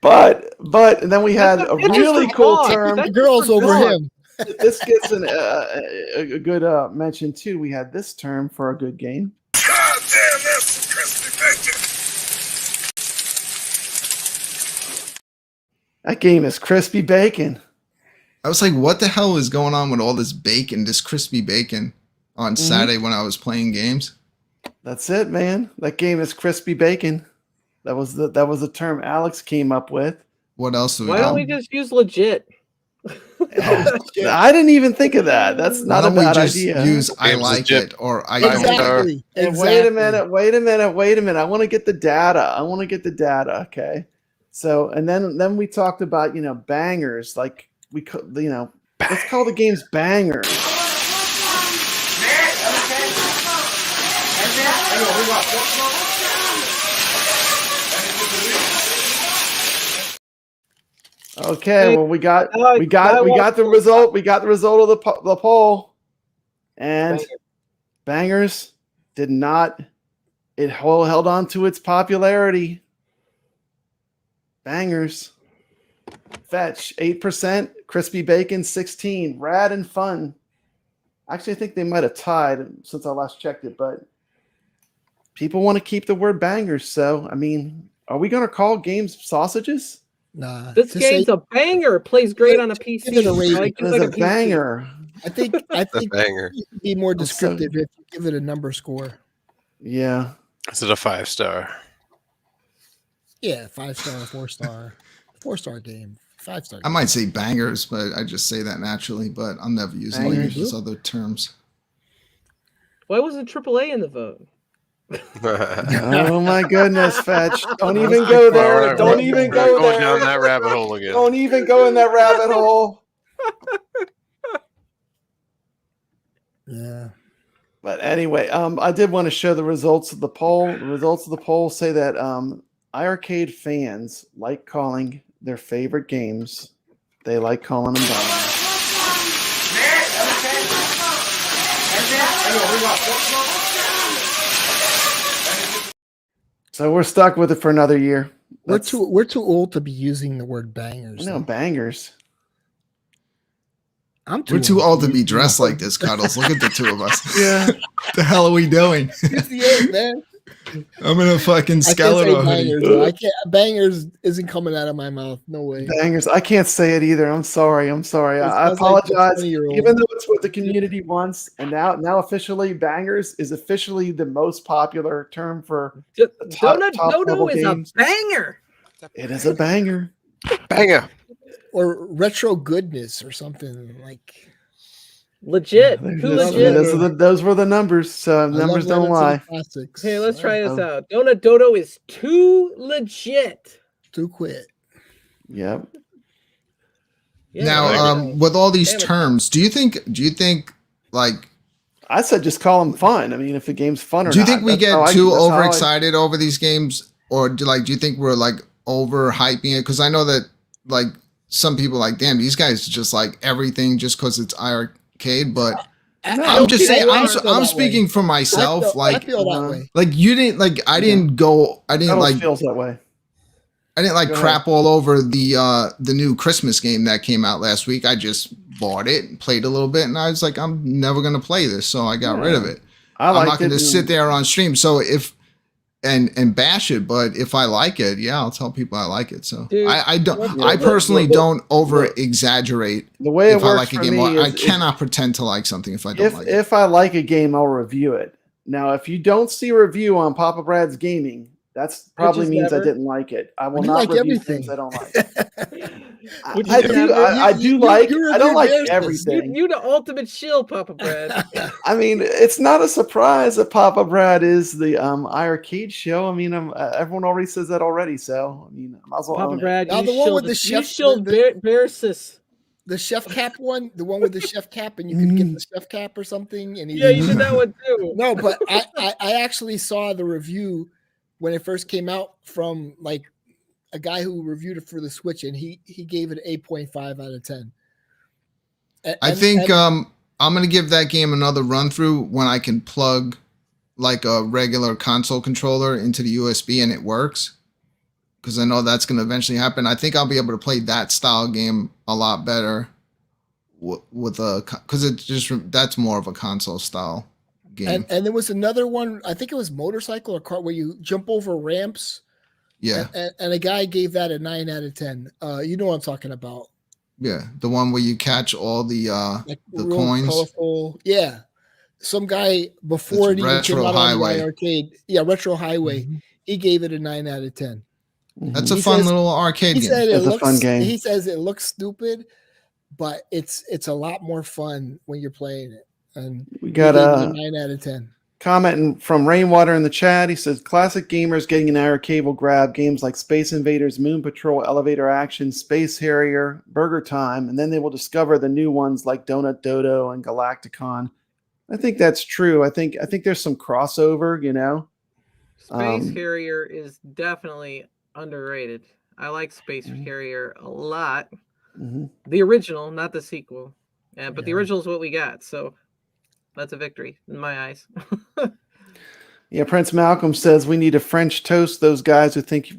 But and then we had a really cool term. The girls over him. This gets a good mention too. We had this term for a good game. God damn, that's crispy bacon. That game is crispy bacon. I was like, what the hell is going on with all this bacon, this crispy bacon on Saturday when I was playing games? That's it, man. That game is crispy bacon. That was the term Alex came up with. What else do we Why have? don't we just use legit? I didn't even think of that. That's not a bad idea. Use I like it or I don't. Exactly. And wait a minute. I want to get the data. Okay. So, and then we talked about, bangers. Like we could, let's call the games bangers. Okay, well we got the result. We got the result of the poll, and bangers did not. It held on to its popularity. Bangers, Fetch 8%, Crispy Bacon 16, Rad and Fun. Actually, I think they might have tied since I last checked it, but people want to keep the word bangers. So, I mean, are we going to call games sausages? Nah, This game's a banger. It plays great on a PC. Give it a rating. It's a banger. I think banger. you could be more descriptive if you give it a number score. Yeah. Is it a 5-star? Yeah, 5-star, 4-star, 4-star game, 5-star. I might say bangers, but I just say that naturally. But I'll never use any of those other terms. Why wasn't AAA in the vote? Oh my goodness, Fetch! Don't even go there. Don't even go there. Down that rabbit hole again. Don't even go in that rabbit hole. Yeah. But anyway, I did want to show the results of the poll. The results of the poll say that iiRcade fans like calling their favorite games. They like calling them bangers. So we're stuck with it for another year. We're too old to be using the word bangers. No, bangers. We're too old to be dressed like this, Cuddles. Look at the two of us. Yeah. What the hell are we doing? 58, man. I'm in a fucking skeleton. I can't. Bangers isn't coming out of my mouth. No way. Bangers. I can't say it either. I'm sorry. I apologize. Even though it's what the community wants, and now officially, bangers is officially the most popular term for Dono is a banger. It is a banger. Banger. Or retro goodness or something like. Legit. Those were the numbers. So numbers don't lie. Hey, let's try this out. Dono is too legit. To quit. Yep. Yeah, now, with all these terms, do you think like I said just call them fun. I mean, if the game's fun or not. Do you think we get too overexcited over these games, or do you think we're like overhyping it? Because I know that like some people like, damn, these guys just like everything just because it's iiRcade, but I'm just saying, I'm speaking for myself. I feel that way. Like you didn't like, I didn't like feels that way. I didn't like crap all over the new Christmas game that came out last week. I just bought it and played a little bit, and I was like, I'm never gonna play this, so I got rid of it. I'm not gonna sit there on stream. So if and bash it, but if I like it, yeah, I'll tell people I like it. So dude, I personally don't over exaggerate. The way if it works I like a game, I cannot pretend to like something if I don't like it. If I like a game, I'll review it. Now, if you don't see a review on Papa Brad's Gaming, That's probably is means I never. didn't like it. I will You not like review everything. things I don't like. Which I is do. never. I do like. I don't like reviewed everything. You the ultimate shill, Papa Brad. I mean, it's not a surprise that Papa Brad is the iiRcade show. I mean, everyone already says that already. So I mean, I might as well Papa own it. Brad, Now you the one shilled with the you chef- shilled the- Bearsis. The chef cap one, the one with the chef cap, and you could get the chef cap or something. And Yeah, you did that one too. No, but I actually saw the review when it first came out from like a guy who reviewed it for the Switch, and he gave it 8.5 out of 10. I think I'm gonna give that game another run through when I can plug like a regular console controller into the USB and it works. Because I know that's gonna eventually happen. I think I'll be able to play that style game a lot better with a because it's just that's more of a console style game. And there was another one, I think it was motorcycle or car, where you jump over ramps. Yeah, and a guy gave that a 9 out of 10. You know what I'm talking about? yeah, the one where you catch all the real coins. Colorful. Yeah, some guy before it even came Retro out Highway. on the iiRcade. Yeah, Retro Highway. He gave it a 9 out of 10. That's a He fun says- little arcade He game. said It's a fun game. He says it looks stupid, but it's a lot more fun when you're playing it. And We got he gave it a a 9 out of 10. commenting from Rainwater in the chat. He says, classic gamers getting an iiRcade will grab games like Space Invaders, Moon Patrol, Elevator Action, Space Harrier, Burger Time, and then they will discover the new ones like Donut Dodo and Galacticon. I think that's true. I think there's some crossover, you know. Space Harrier is definitely underrated. I like Space Harrier a lot. The original, not the sequel. But the original is what we got, so that's a victory in my eyes. Yeah, Prince Malcolm says we need to French toast those guys who think you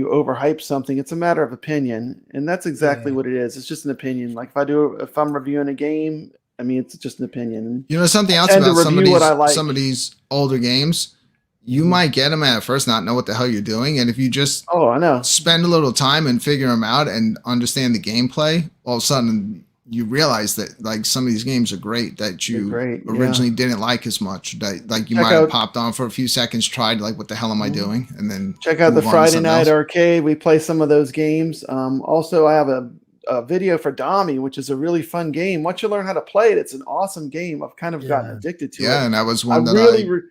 overhype something. It's a matter of opinion, and that's exactly what it is. It's just an opinion. Like if I'm reviewing a game, I mean, it's just an opinion. You know something else tend to about review what I like. some of these older games? You might get them at first, not know what the hell you're doing, and if you just I know spend a little time and figure them out and understand the gameplay, all of a sudden you realize that like some of these games are great that you originally didn't like as much. That like you might have popped on for a few seconds, tried like what the hell am I doing, and then check out the move on to Friday something Night else. Arcade. We play some of those games. Also, I have a video for Dommy, which is a really fun game. Once you learn how to play it, it's an awesome game. I've kind of gotten addicted to it. Yeah, and that was one that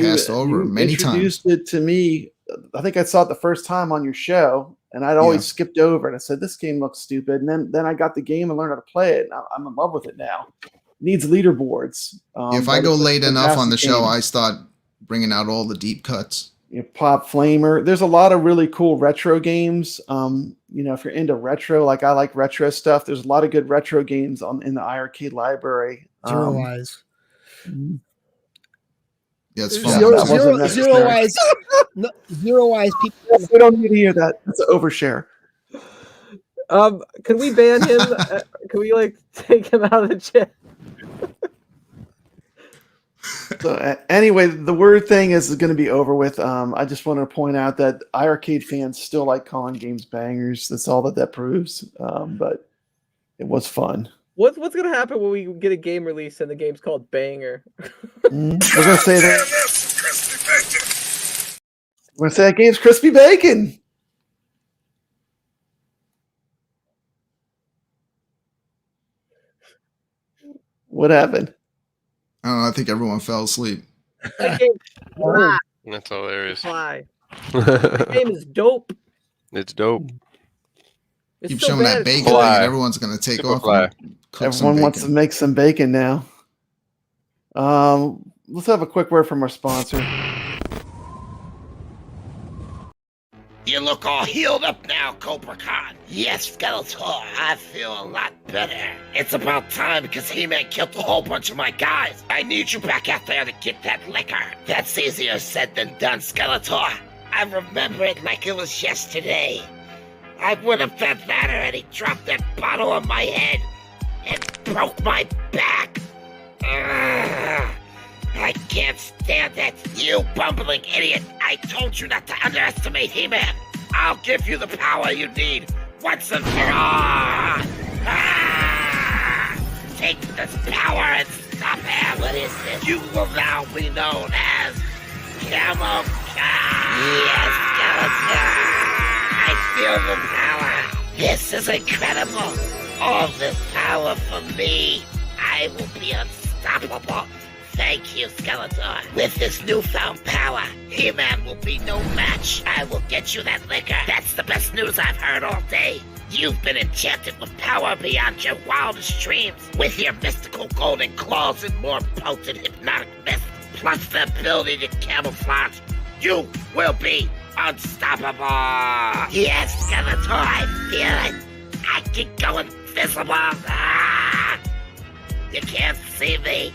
passed over many times. You introduced it to me. I think I saw it the first time on your show, and I'd always skipped over it. I said, this game looks stupid. And then I got the game and learned how to play it. And I'm in love with it now. It needs leaderboards. If I go it's a late enough on the fantastic show, game. I start bringing out all the deep cuts. Pop Flamer. There's a lot of really cool retro games. If you're into retro, like I like retro stuff, there's a lot of good retro games in the iiRcade library. Zero Eyes. Yeah, it's fun. Zero Eyes. No, Zero Eyes. People. We don't need to hear that. That's an overshare. Can we ban him? Can we like take him out of the chat? So anyway, the word thing is going to be over with. I just wanted to point out that iiRcade fans still like calling games bangers. That's all that proves. But it was fun. What's gonna happen when we get a game release and the game's called Banger? We're gonna say that. We're gonna say that game's crispy bacon. What happened? I don't know. I think everyone fell asleep. That game's fly. That's hilarious. Fly. That game is dope. It's dope. It's Keep so showing bad that it's bacon good. thing, and everyone's going to take Super off. fly. And cook some Everyone wants to bacon. make some bacon now. Let's have a quick word from our sponsor. You look all healed up now, CobraCon. Yes, Skeletor, I feel a lot better. It's about time because He-Man killed a whole bunch of my guys. I need you back out there to get that liquor. That's easier said than done, Skeletor. I remember it like it was yesterday. I went up that ladder and he dropped that bottle on my head and broke my back. Ugh. I can't stand it. You bumbling idiot. I told you not to underestimate He-Man. I'll give you the power you need once and for all. Ah! Take this power and stop him. What is this? You will now be known as Camel Yes, Feel the power. This is incredible. All this power for me. I will be unstoppable. Thank you, Skeletor. With this newfound power, He-Man will be no match. I will get you that liquor. That's the best news I've heard all day. You've been enchanted with power beyond your wildest dreams. With your mystical golden claws and more potent hypnotic mist, plus the ability to camouflage, you will be unstoppable. Yes, Skeletor, I feel it. I can go invisible. Ah! You can't see me.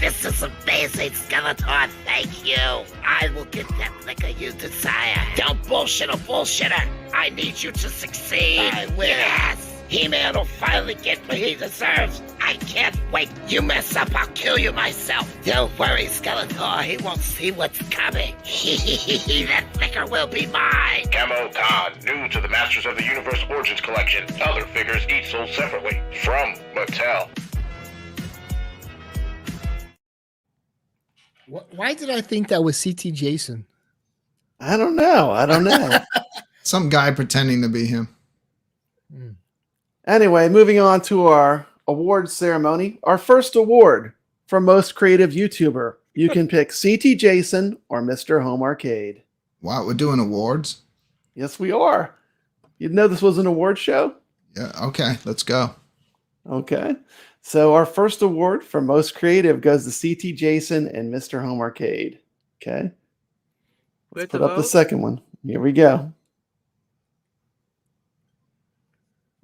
This is amazing, Skeletor. Thank you. I will get that liquor you desire. Don't bullshit a bullshitter. I need you to succeed. I will. Yes. He-Man will finally get what he deserves. I can't wait. You mess up, I'll kill you myself. Don't worry, Skeletor. He won't see what's coming. That liquor will be mine. Camo Khan, new to the Masters of the Universe Origins Collection. Other figures each sold separately. From Mattel. Why did I think that was CT Jason? I don't know. Some guy pretending to be him. Anyway, moving on to our awards ceremony. Our first award for most creative YouTuber. You can pick CT Jason or Mr. Home Arcade. Wow, we're doing awards? Yes, we are. You'd know this was an award show? Yeah, okay, let's go. Okay. So our first award for most creative goes to CT Jason and Mr. Home Arcade. Okay. Let's put up the second one. Here we go.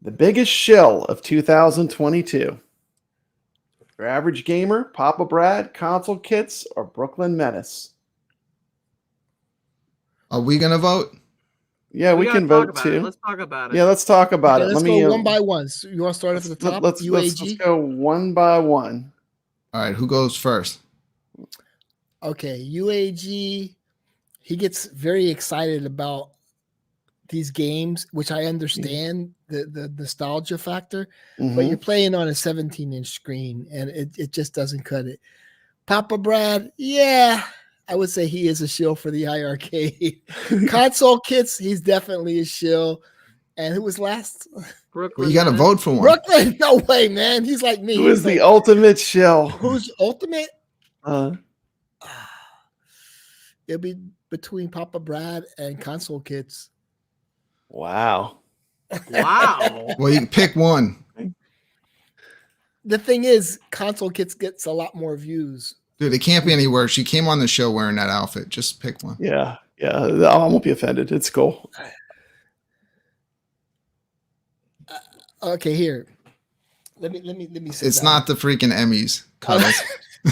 The biggest shill of 2022. Your average gamer, Papa Brad, Console Kits, or Brooklyn Menace. Are we going to vote? Yeah, we can vote too. Let's talk about it. Yeah, let's talk about it. Let's go one by one. So you want to start off at the top? Let's go one by one. All right, who goes first? Okay, UAG. He gets very excited about these games, which I understand the nostalgia factor, but you're playing on a 17-inch screen, and it just doesn't cut it. Papa Brad, yeah. I would say he is a shill for the iiRcade. Console Kits, he's definitely a shill. And who was last? Brooklyn. Well, you got to vote for one. Brooklyn, no way, man. He's like me. Who is the ultimate shill? Who's ultimate? It'll be between Papa Brad and Console Kits. Wow. Well, you can pick one. The thing is, Console Kits gets a lot more views. Dude, it can't be any worse. She came on the show wearing that outfit. Just pick one. Yeah. I won't be offended. It's cool. Okay, here. Let me say it's not the freaking Emmys.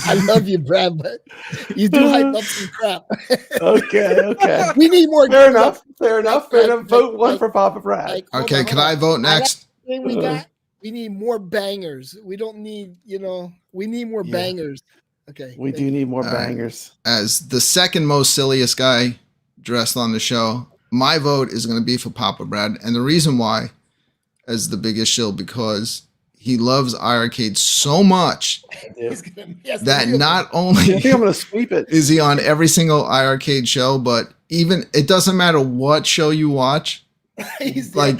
I love you, Brad, but you do hype up some crap. Okay. We need more. Fair enough. Vote one for Papa Brad. Okay, can I vote next? We need more bangers. We don't need, we need more bangers. Okay. We do need more bangers. As the second most silliest guy dressed on the show, my vote is going to be for Papa Brad. And the reason why is the biggest shill, because he loves iiRcade so much that not only I think I'm going to sweep it. Is he on every single iiRcade show, but even it doesn't matter what show you watch. Like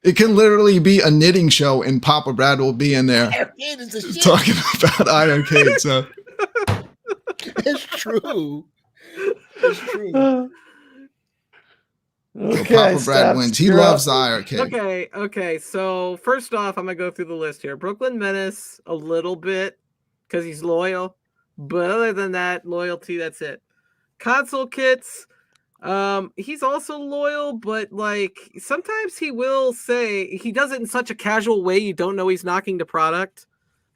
it can literally be a knitting show and Papa Brad will be in there talking about iiRcade. So it's true. It's true. Okay, Papa Brad wins. He loves the iiRcade. Okay. So first off, I'm gonna go through the list here. Brooklyn Menace a little bit because he's loyal, but other than that, loyalty. That's it. Console Kits. He's also loyal, but like sometimes he will say he does it in such a casual way you don't know he's knocking the product.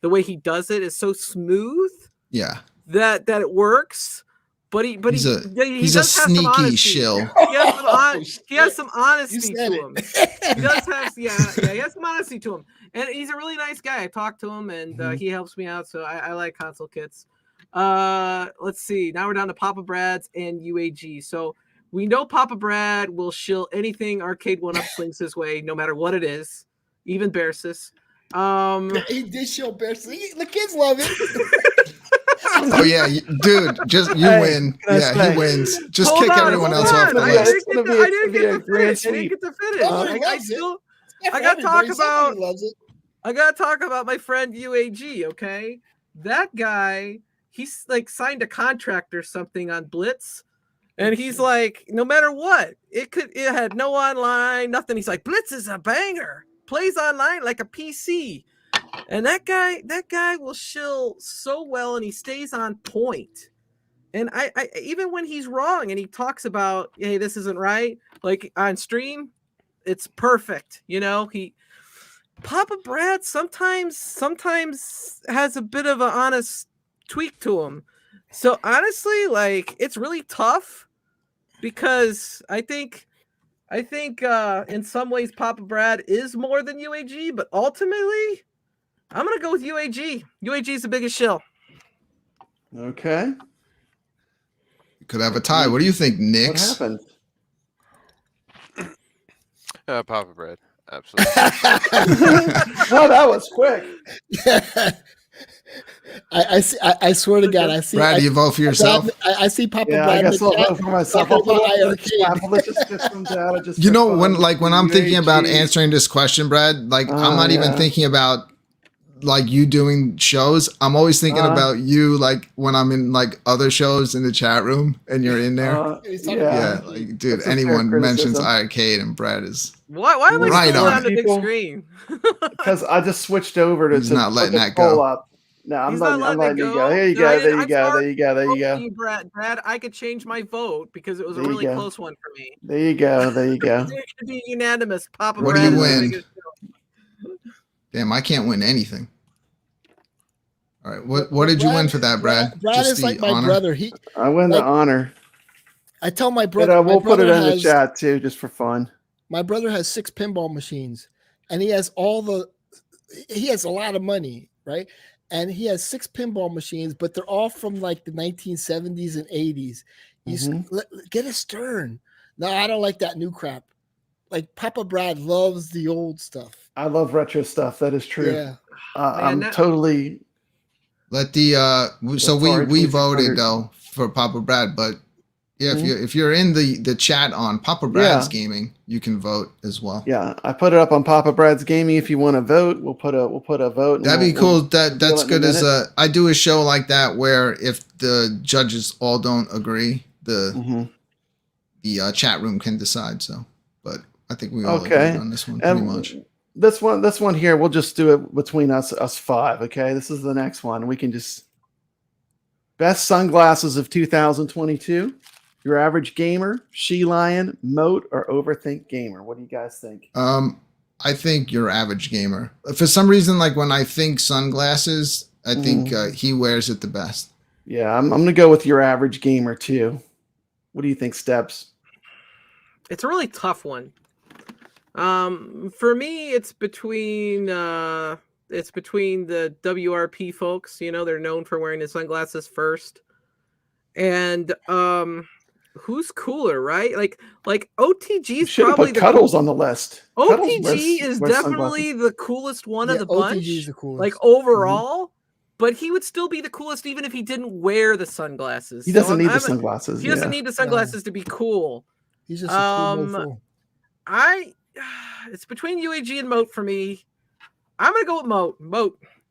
The way he does it is so smooth. Yeah. That it works. But he's a sneaky shill. He has some honesty to him. He does have he has some honesty to him. And he's a really nice guy. I talked to him and he helps me out. So I like Console Kits. Let's see. Now we're down to Papa Brad's and UAG. So we know Papa Brad will shill anything Arcade 1-Up slings his way, no matter what it is, even Bearsis. He did show Bearsis. The kids love it. Oh yeah, dude, just you win. can I Yeah, say- he wins. Just Hold kick on, everyone hold else off on. the I list. didn't get to finish. I didn't get to finish. Everybody I loves it. still, Not I for gotta talk everybody. Somebody about. loves it. I gotta talk about my friend UAG. Okay, that guy, he's like signed a contract or something on Blitz, and he's like, no matter what, it had no online, nothing. He's like, Blitz is a banger, plays online like a PC, and that guy will shill so well, and he stays on point. And I even when he's wrong and he talks about, hey, this isn't right, like on stream, it's perfect. Papa Brad sometimes has a bit of an honest tweak to him. So honestly, like, it's really tough because I think in some ways Papa Brad is more than UAG, but ultimately I'm gonna go with UAG. UAG is the biggest shill. Okay. Could have a tie. What do you think, What Nix? happened? Papa Bread. Absolutely. Well, that was quick. I swear to God, I see. Brad, do you vote for yourself? I see Papa Yeah, Brad. I in the guess I'll chat vote for myself. talking I'll put about up the iiRcade. Appalachian systems out. Just You for know, fun. when I'm thinking about UAG. answering this question, Brad, like I'm not even yeah. thinking about like you doing shows. I'm always thinking about you, like when I'm in like other shows in the chat room and you're in there. Yeah, like dude, That's a fair anyone mentions criticism. iiRcade and Brad is Why am I Right still on. on the big People- screen? Because I just switched over to He's not put letting the that poll go. up. No, I'm He's letting, not I'm letting letting it you go. go. There you No, go. I- There you I'm go. There sorry. you go. There you go. You, Brad, I could change my vote because it was a There you really go. close one for me. There you go. There you go. It could be unanimous. Papa What do Brad you is the win? biggest shill. Damn, I can't win anything. All right, what did you win for that, Brad? Brad Just is the like my honor? brother. He, I win like, the honor. I tell my But brother. we'll my put it brother in the has- chat too, just for fun. My brother has 6 pinball machines, and he has he has a lot of money, right? And he has 6 pinball machines, but they're all from like the 1970s and 80s. He's get a Stern. No, I don't like that new crap. Like Papa Brad loves the old stuff. I love retro stuff. That is true. Yeah. I'm totally. Let the so Sorry, we 2600. voted though for Papa Brad, but yeah, if you're in the chat on Papa Brad's gaming, you can vote as well. Yeah, I put it up on Papa Brad's Gaming. If you want to vote, we'll put a vote. and That'd be we'll- cool. we'll That's reveal it in good a as minute. I do a show like that where if the judges all don't agree, the chat room can decide. So, but I think we all Okay. agreed on this one pretty And much. This one here, we'll just do it between us 5. Okay, this is the next one. We can just best sunglasses of 2022. Your average gamer, She Lion, Moat, or Overthink Gamer. What do you guys think? I think your average gamer. For some reason, like when I think sunglasses, I think he wears it the best. Yeah, I'm gonna go with your average gamer too. What do you think, Steps? It's a really tough one. For me, it's between the WRP folks. They're known for wearing the sunglasses first, and who's cooler, right? Like OTG is Should have probably put Cuddles on the list. Cuddles OTG is wears definitely sunglasses. the coolest one of the bunch. OTG is the coolest. Like overall, but he would still be the coolest even if he didn't wear the sunglasses. He doesn't need the I'm- sunglasses. He doesn't yeah. need the sunglasses to be cool. He's just a cool mofo. It's between UAG and Moat for me. I'm gonna go with Moat.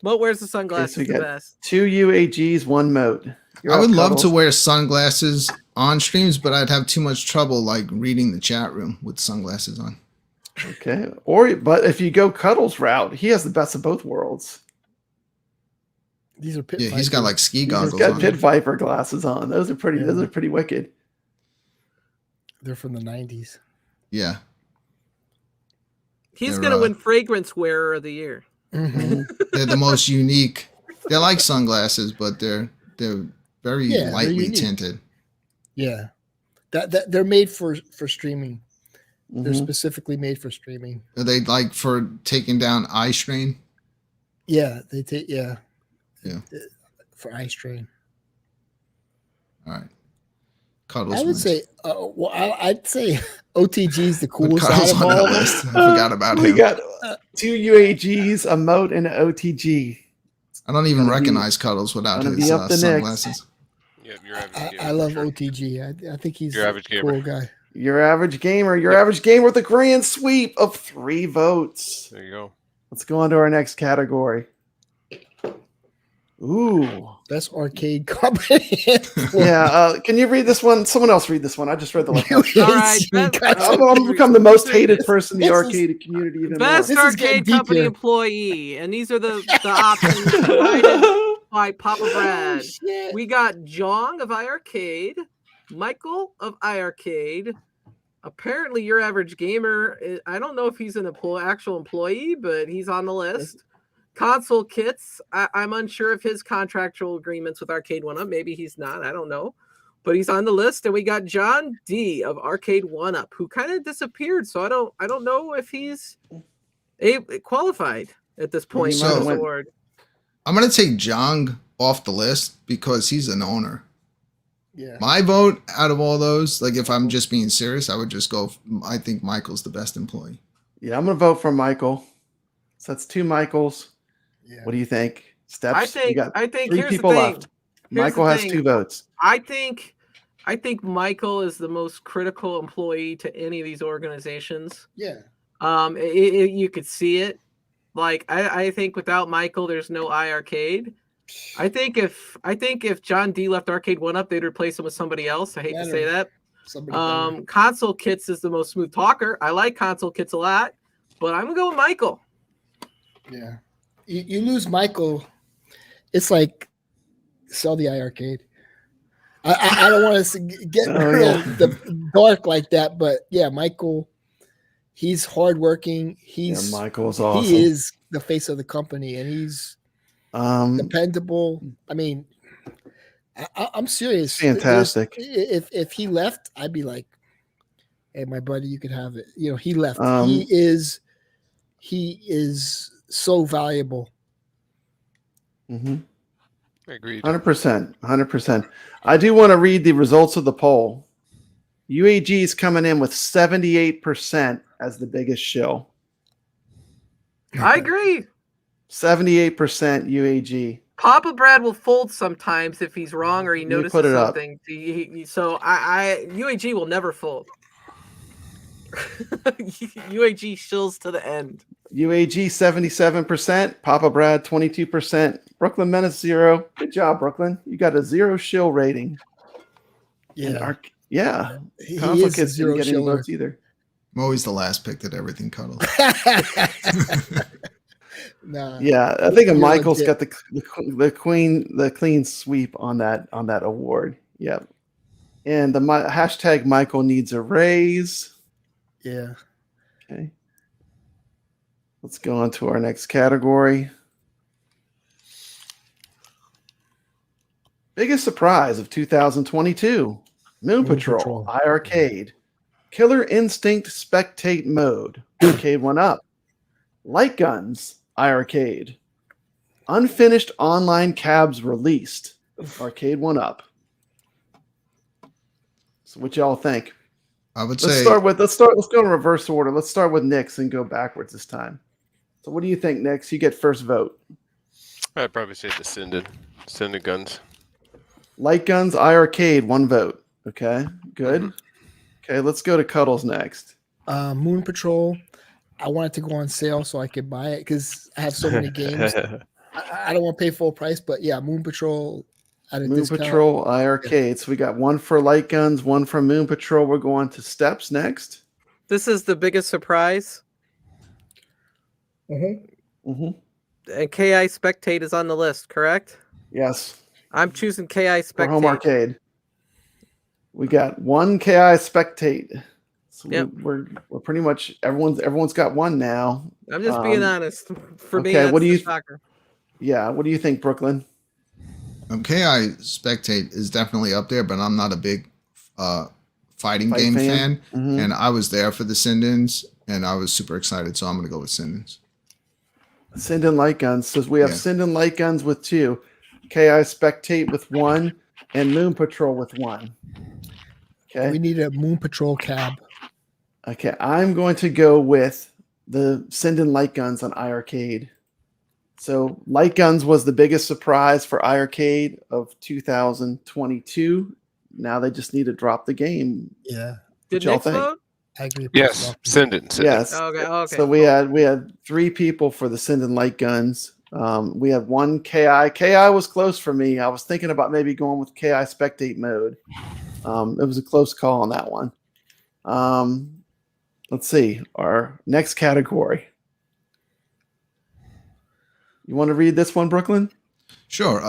Moat wears the Okay, sunglasses so we the got best. 2 UAGs, 1 Moat. You're I would up, love to Cuddles. wear sunglasses on streams, but I'd have too much trouble like reading the chat room with sunglasses on. Okay. But if you go Cuddles route, he has the best of both worlds. These are pit Yeah, he's got vipers. like ski He's goggles got on. Pit Viper glasses on. Those are pretty. Yeah. Those are pretty wicked. They're from the 90s. Yeah. He's They're, gonna win Fragrance Wearer of the Year. Mm-hmm. They're the most unique. They're like sunglasses, but they're very Yeah, they're lightly unique. tinted. Yeah, that they're made for streaming. They're Mhm. specifically made for streaming. Are they like for taking down eye strain? Yeah, they take Yeah. for eye strain. All right. Cuddles. I would wins. say, I'd say OTG is the Put coolest out Cuddles of on all that of them. list. I forgot about We him. got 2 UAGs, a Moat, and an OTG. I don't even recognize Cuddles without his sunglasses. Yep, your average gamer. I love OTG. I think he's your average a cool gamer. guy. Your average gamer. Your average gamer with a grand sweep of 3 votes. There you go. Let's go on to our next category. Ooh. Best arcade company. Yeah. Can you read this one? Someone else read this one. I just read the last one. All right, I'm going to become the most hated person in the arcade community. Even Best more. arcade company employee, and these are the options provided by Papa Brad. We got Jong of iiRcade, Michael of iiRcade. Apparently, your average gamer. I don't know if he's an actual employee, but he's on the list. Console Kits. I'm unsure of his contractual agreements with Arcade 1-Up. Maybe he's not. I don't know. But he's on the list. And we got John D of Arcade 1-Up, who kind of disappeared. So I don't know if he's qualified at this point. So, award. I'm going to take Jong off the list because he's an owner. Yeah. My vote out of all those, like if I'm just being serious, I would just go. I think Michael's the best employee. Yeah, I'm going to vote for Michael. So that's 2 Michaels. Yeah. What do you think? Steps? I think 3 here's people the thing. left. Michael has 2 votes. I think Michael is the most critical employee to any of these organizations. Yeah. You could see it. Like I think without Michael, there's no iiRcade. I think if John D left Arcade 1-Up, they'd replace him with somebody else. I hate to say that. Console Kits is the most smooth talker. I like Console Kits a lot, but I'm gonna go with Michael. Yeah. You lose Michael, it's like sell the iiRcade. I don't want to get the dark like that, but yeah, Michael, he's hardworking. Michael's awesome. He is the face of the company, and he's dependable. I mean, I'm serious. Fantastic. If he left, I'd be like, "Hey, my buddy, you could have it." You know, he left. He is so valuable. Mm-hmm. Agreed. 100%. 100%. I do want to read the results of the poll. UAG is coming in with 78% as the biggest shill. I agree. 78% UAG. Papa Brad will fold sometimes if he's wrong or he notices put it up. something. So UAG will never fold. UAG shills to the end. UAG 77%. Papa Brad 22%. Brooklyn Menace 0. Good job, Brooklyn. You got a 0 shill rating. Yeah. Yeah. He Console is a Kits didn't zero get any shiller. votes either. I'm always the last pick at everything Cuddle. Nah, Yeah, I think you're Michael's legit. got the clean sweep on that award. Yep. And the hashtag Michael needs a raise. Yeah. Okay. Let's go on to our next category. Biggest surprise of 2022. Moon Patrol, iiRcade. Killer Instinct Spectate Mode, Arcade 1-Up. Light Guns, iiRcade. Unfinished online cabs released, Arcade 1-Up. So what y'all think? I would Let's say let's go in reverse order. Let's start with Nix and go backwards this time. So what do you think, Nix? You get first vote. I'd probably say the Sinded Guns. Light Guns, iiRcade, 1 vote. Okay, good. Okay, let's go to Cuddles next. Moon Patrol. I wanted to go on sale so I could buy it because I have so many games. I don't want to pay full price, but yeah, Moon Patrol at a Moon discount. Patrol, iiRcade. Yeah. So we got 1 for Light Guns, 1 for Moon Patrol. We're going to Steps next. This is the biggest surprise. Mm-hmm. Mm-hmm. And KI Spectate is on the list, correct? Yes. I'm choosing KI Spectate. For Home Arcade. We got 1 KI Spectate. So yep. we're pretty much everyone's got 1 now. I'm just being honest. For me, what do you soccer. Yeah, what do you think, Brooklyn? KI Spectate is definitely up there, but I'm not a big fighting game fan. Mm-hmm. And I was there for the Sindens, and I was super excited, so I'm going to go with Sindens. Sinden Light Guns. So we have Sinden Light Guns with 2, KI Spectate with 1, and Moon Patrol with 1. Okay. We need a Moon Patrol cab. Okay, I'm going to go with the Sinden Light Guns on iiRcade. So light guns was the biggest surprise for iiRcade of 2022. Now they just need to drop the game. Yeah. Did y'all Nick think? vote? I agree. Yes, send it. Send Yes. Okay. So we had 3 people for the Sinden light guns. We had 1 KI. KI was close for me. I was thinking about maybe going with KI spectate mode. It was a close call on that one. Let's see. Our next category. You want to read this one, Brooklyn? Sure.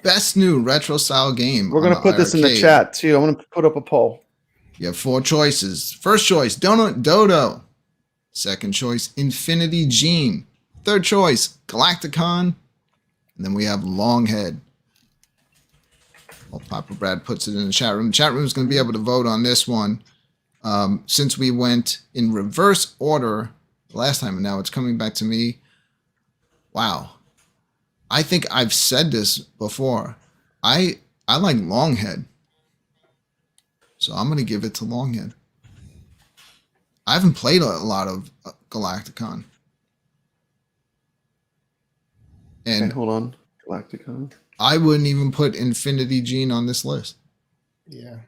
Best new retro style game. We're going to put this in the chat too. I'm going to put up a poll. You have 4 choices. First choice, Donut Dodo. Second choice, Infinity Gene. Third choice, Galacticon. And then we have Longhead. Well, Papa Brad puts it in the chat room. The chat room is going to be able to vote on this one. Since we went in reverse order last time, and now it's coming back to me. Wow. I think I've said this before. I like Longhead. So I'm going to give it to Longhead. I haven't played a lot of Galacticon. And okay, hold on. Galacticon. I wouldn't even put Infinity Gene on this list. Yeah.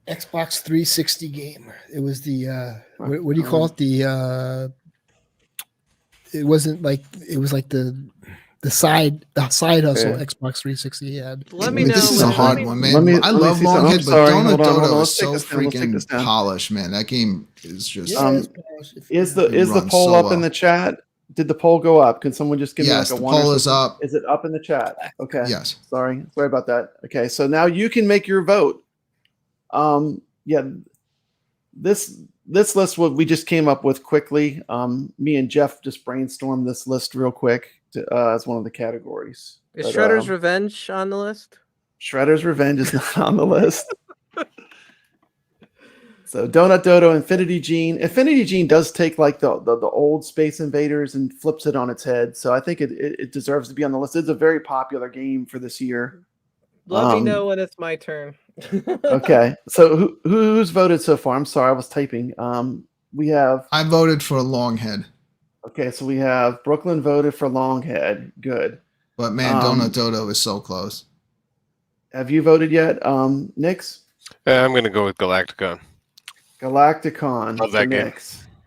Xbox 360 game. It was the what do you call it? It wasn't like it was like the side hustle Xbox 360 had. Let me know. This is a hard one, man. I love Longhead, but Donut Dodo is so freaking polished, man. That game is just is the poll up in the chat? Did the poll go up? Can someone just give me like a one? Yes, the poll is up. Is it up in the chat? Okay. Yes. Sorry about that. Okay, so now you can make your vote. This list what we just came up with quickly. Me and Jeff just brainstormed this list real quick as one of the categories. Is Shredder's Revenge on the list? Shredder's Revenge is not on the list. So Donut Dodo, Infinity Gene. Infinity Gene does take like the old Space Invaders and flips it on its head. So I think it deserves to be on the list. It's a very popular game for this year. Let me know when it's my turn. Okay. So who's voted so far? I'm sorry, I was typing. I voted for Longhead. Okay, so we have Brooklyn voted for Longhead. Good. But man, Donut Dodo is so close. Have you voted yet, Nix? I'm going to go with Galacticon. Galacticon. Love that game.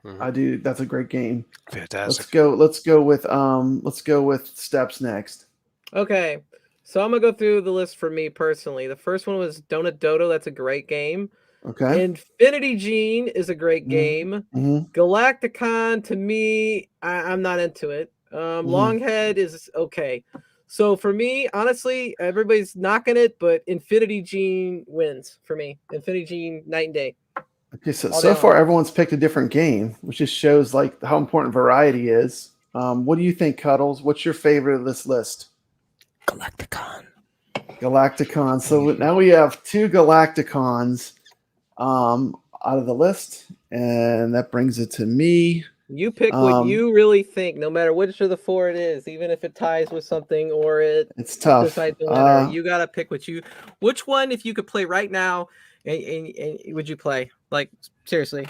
Mm-hmm. I do. That's a great game. Fantastic. Let's go with Steps next. Okay. So I'm gonna go through the list for me personally. The first one was Donut Dodo. That's a great game. Okay. Infinity Gene is a great game. Mm-hmm. Galacticon, to me, I'm not into it. Longhead is okay. So for me, honestly, everybody's knocking it, but Infinity Gene wins for me. Infinity Gene, night and day. Okay, so far everyone's picked a different game, which just shows like how important variety is. What do you think, Cuddles? What's your favorite of this list? Galacticon. So now we have 2 Galacticons out of the list, and that brings it to me. You pick what you really think, no matter which of the 4 it is, even if it ties with something or it's tough. You gotta pick which one, if you could play right now, and would you play? Like seriously.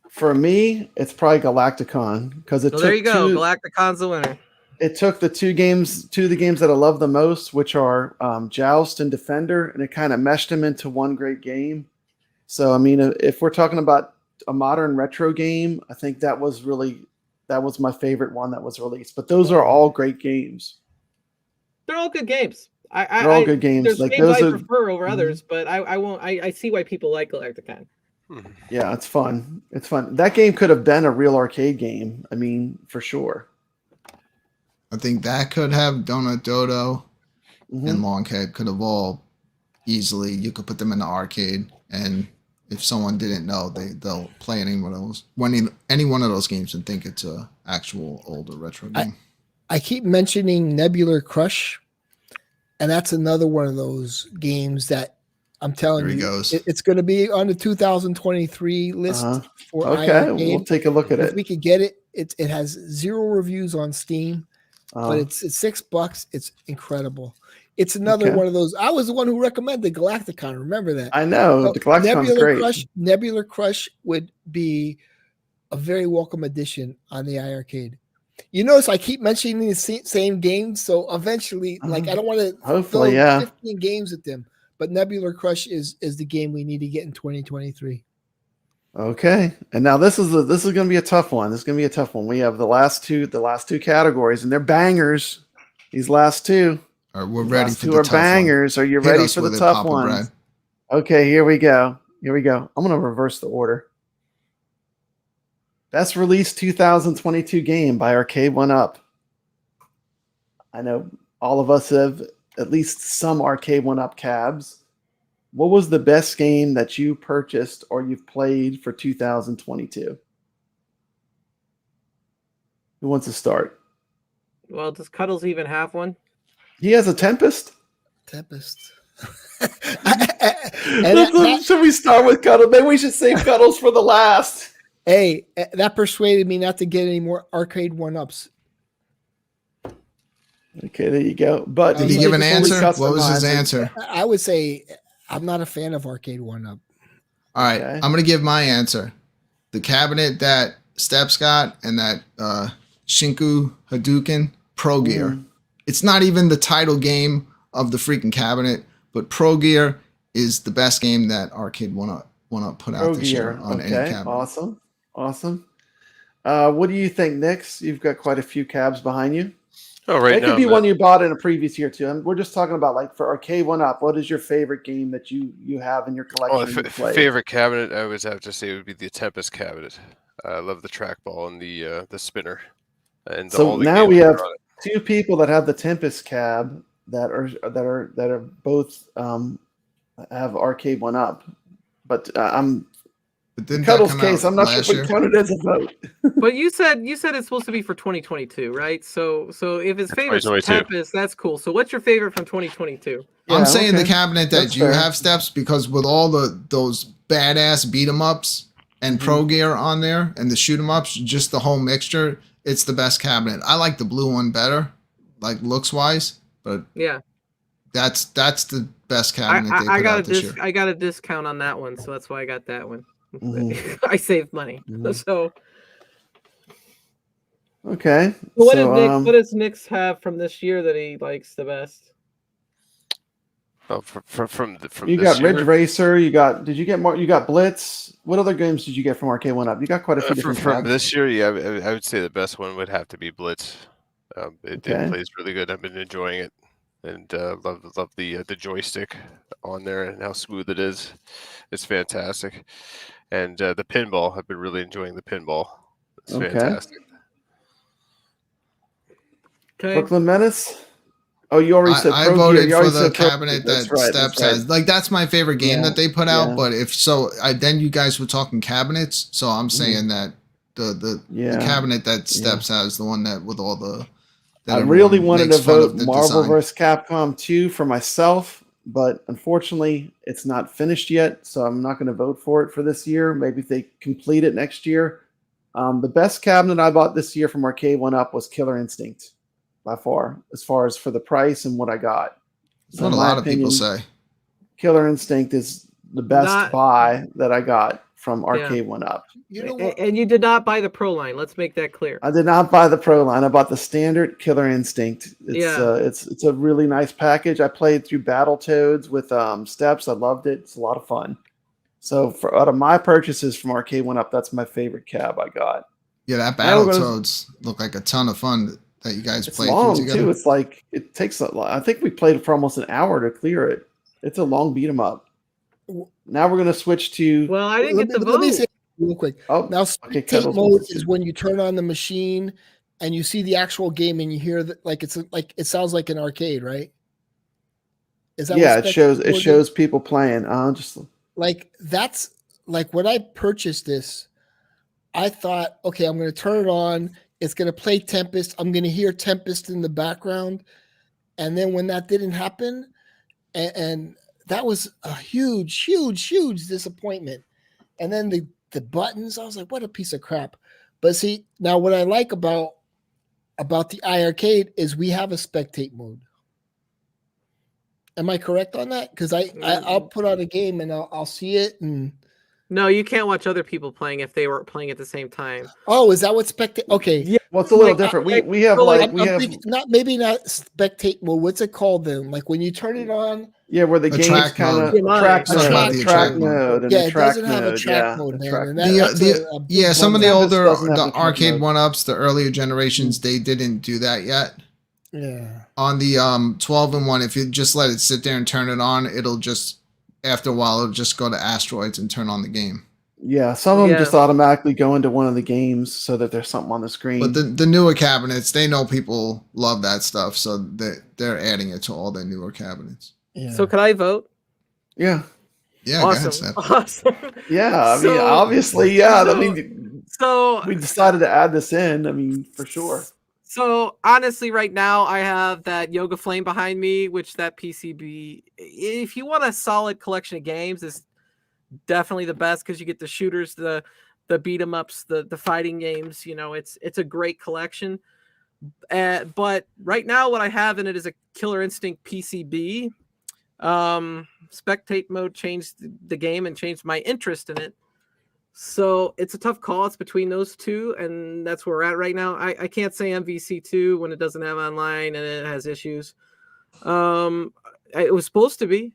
For me, it's probably Galacticon because it took there you go. Galacticon's the winner. It took the 2 of the games that I love the most, which are Joust and Defender, and it kind of meshed them into one great game. So, I mean, if we're talking about a modern retro game, I think that was my favorite one that was released. But those are all great games. They're all good games. They're all good games. There's like games those I are, prefer over others, but I won't. I see why people like Galacticon. Yeah, it's fun. It's fun. That game could have been a real arcade game. I mean, for sure. I think that could have Donut Dodo and Longhead could have all easily. You could put them in the arcade, and if someone didn't know, they'll play any one of those games and think it's a actual older retro game. I keep mentioning Nebular Crush, and that's another one of those games that I'm telling you, it's going to be on the 2023 list for iiRcade. We'll take a look at it. If we could get it, it has 0 reviews on Steam. But it's $6. It's incredible. It's another one of those. I was the one who recommended Galacticon. Remember that? I know. The Galacticon's great. Nebular Crush would be a very welcome addition on the iiRcade. You notice I keep mentioning the same games, so eventually, like I don't want to Hopefully, fill yeah. 15 games with them, but Nebular Crush is the game we need to get in 2023. Okay, and now this is going to be a tough one. This is going to be a tough one. We have the last two categories, and they're bangers. These last two. All right, we're ready for two the are tough bangers. one. Are you Hit ready us for the with it, tough Papa ones? Brad. Okay, here we go. I'm going to reverse the order. Best released 2022 game by Arcade 1-Up. I know all of us have at least some Arcade 1-Up cabs. What was the best game that you purchased or you've played for 2022? Who wants to start? Well, does Cuddles even have one? He has a Tempest? Tempest. Should we start with Cuddles? Maybe we should save Cuddles for the last. Hey, that persuaded me not to get any more Arcade 1-Ups. Okay, there you go. But did he give an answer? What was his answer? I would say I'm not a fan of Arcade 1-Up. All right, Okay. I'm going to give my answer. The cabinet that Steps got and that Shinku Hadouken Pro Gear. It's not even the title game of the freaking cabinet, but Pro Gear is the best game that Arcade 1-Up put out this year on any cabinet. Awesome. What do you think, Nix? You've got quite a few cabs behind you. Oh, right it now, could be one you bought in a previous year too. And we're just talking about like for Arcade 1-Up. What is your favorite game that you have in your collection? Favorite cabinet, I always have to say, would be the Tempest cabinet. I love the trackball and the spinner. And so all the now we games have are on it. two people that have the Tempest cab that are both have Arcade 1-Up. But in Cuddles' case, I'm not sure if we count it as a vote. But you said it's supposed to be for 2022, right? So if his favorite is Tempest, that's cool. So what's your favorite from 2022? I'm saying the cabinet that you have, Steps, because with all those badass beat 'em ups and Pro Gear on there and the shoot 'em ups, just the whole mixture, it's the best cabinet. I like the blue one better, like looks wise, but yeah, that's the best cabinet they put out this year. I got a discount on that one, so that's why I got that one. I saved money. So okay. What does Nix have from this year that he likes the best? Oh, from you got Ridge Racer. Did you get more? You got Blitz. What other games did you get from Arcade 1-Up? You got quite a few different from this year. Yeah, I would say the best one would have to be Blitz. It plays really good. I've been enjoying it, and love the joystick on there and how smooth it is. It's fantastic. And the pinball, I've been really enjoying the pinball. It's fantastic. Okay. Brooklyn Menace. Oh, you already said I voted for the cabinet that Steps has. Like that's my favorite game that they put out. But if so, then you guys were talking cabinets. So I'm saying that the cabinet that Steps has, the one that with all the. I really wanted to vote Marvel vs. Capcom 2 for myself, but unfortunately, it's not finished yet. So I'm not going to vote for it for this year. Maybe if they complete it next year. The best cabinet I bought this year from Arcade 1-Up was Killer Instinct. By far as for the price and what I got. So what a lot of people say. Killer Instinct is the best buy that I got from Arcade 1-Up. You know and you did not buy the Pro line. Let's make that clear. I did not buy the Pro line. I bought the standard Killer Instinct. It's a really nice package. I played through Battletoads with Steps. I loved it. It's a lot of fun. So out of my purchases from Arcade 1-Up, that's my favorite cab I got. Yeah, that Battletoads looked like a ton of fun. That you guys play together. Too. It's like it takes a lot. I think we played for almost an hour to clear it. It's a long beat 'em up. Now we're gonna switch to. Well, I didn't get the vote. Let me say real quick. Now, spectate mode is when you turn on the machine and you see the actual game and you hear that it sounds like an arcade, right? Is that it shows people playing. Just like that's like when I purchased this, I thought, okay, I'm gonna turn it on. It's going to play Tempest. I'm going to hear Tempest in the background. And then when that didn't happen, and that was a huge disappointment. And then the buttons, I was like, what a piece of crap. But see, now what I like about the iiRcade is we have a spectate mode. Am I correct on that? Because I'll put out a game and I'll see it and No, you can't watch other people playing if they were playing at the same time. Oh, is that what spectate? Okay. Yeah. Well, it's a little different. We have like we have not maybe not spectate mode. What's it called then? Like when you turn it on. Yeah, where the game's track kind of mode. track It's not mode, the track track mode. mode, and Yeah, the it track doesn't have a mode. track Yeah, mode, the man. track And mode. that's a big Yeah, some of the Tempest older, doesn't have the the track arcade mode. one-ups, the earlier generations, they didn't do that yet. Yeah. On the 12-in-1, if you just let it sit there and turn it on, it'll just, after a while, it'll just go to asteroids and turn on the game. Yeah, some of them Yeah. just automatically go into one of the games so that there's something on the screen. But the newer cabinets, they know people love that stuff, so they're adding it to all their newer cabinets. Yeah. So could I vote? Yeah. Yeah, go ahead, Awesome. Steph. Awesome. Yeah, I mean, So- obviously, yeah. so- I mean, So we decided to add this in. I mean, for sure. So honestly, right now I have that Yoga Flame behind me, which that PCB. If you want a solid collection of games, is definitely the best because you get the shooters, the beat 'em ups, the fighting games. You know, it's a great collection. But right now, what I have in it is a Killer Instinct PCB. Spectate mode changed the game and changed my interest in it. So it's a tough call. It's between those two, and that's where we're at right now. I can't say MVC2 when it doesn't have online and it has issues. It was supposed to be,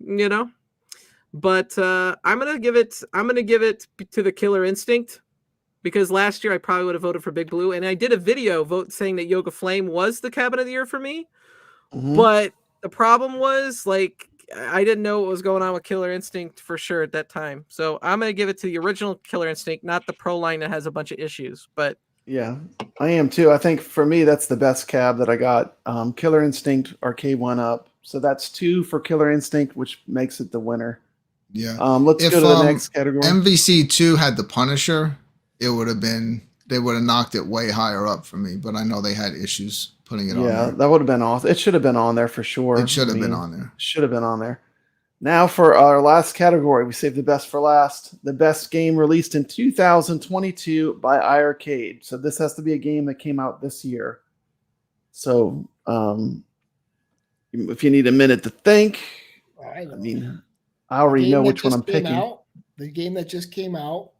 you know, but I'm gonna give it to the Killer Instinct because last year I probably would have voted for Big Blue, and I did a video saying that Yoga Flame was the Cabinet of the Year for me. But the problem was like I didn't know what was going on with Killer Instinct for sure at that time. So I'm gonna give it to the original Killer Instinct, not the Pro line that has a bunch of issues. But Yeah, I am too. I think for me, that's the best cab that I got. Killer Instinct Arcade 1-Up. So that's 2 for Killer Instinct, which makes it the winner. Yeah. Let's go to the next category. MVC2 had the Punisher, they would have knocked it way higher up for me, but I know they had issues putting it on Yeah, there. that would have been awesome. It should have been on there for sure. It should have been on there. Should have been on there. Now for our last category, we saved the best for last. The best game released in 2022 by iiRcade. So this has to be a game that came out this year. So if you need a minute to think, I mean, I already know which one I'm picking. The game that just came out,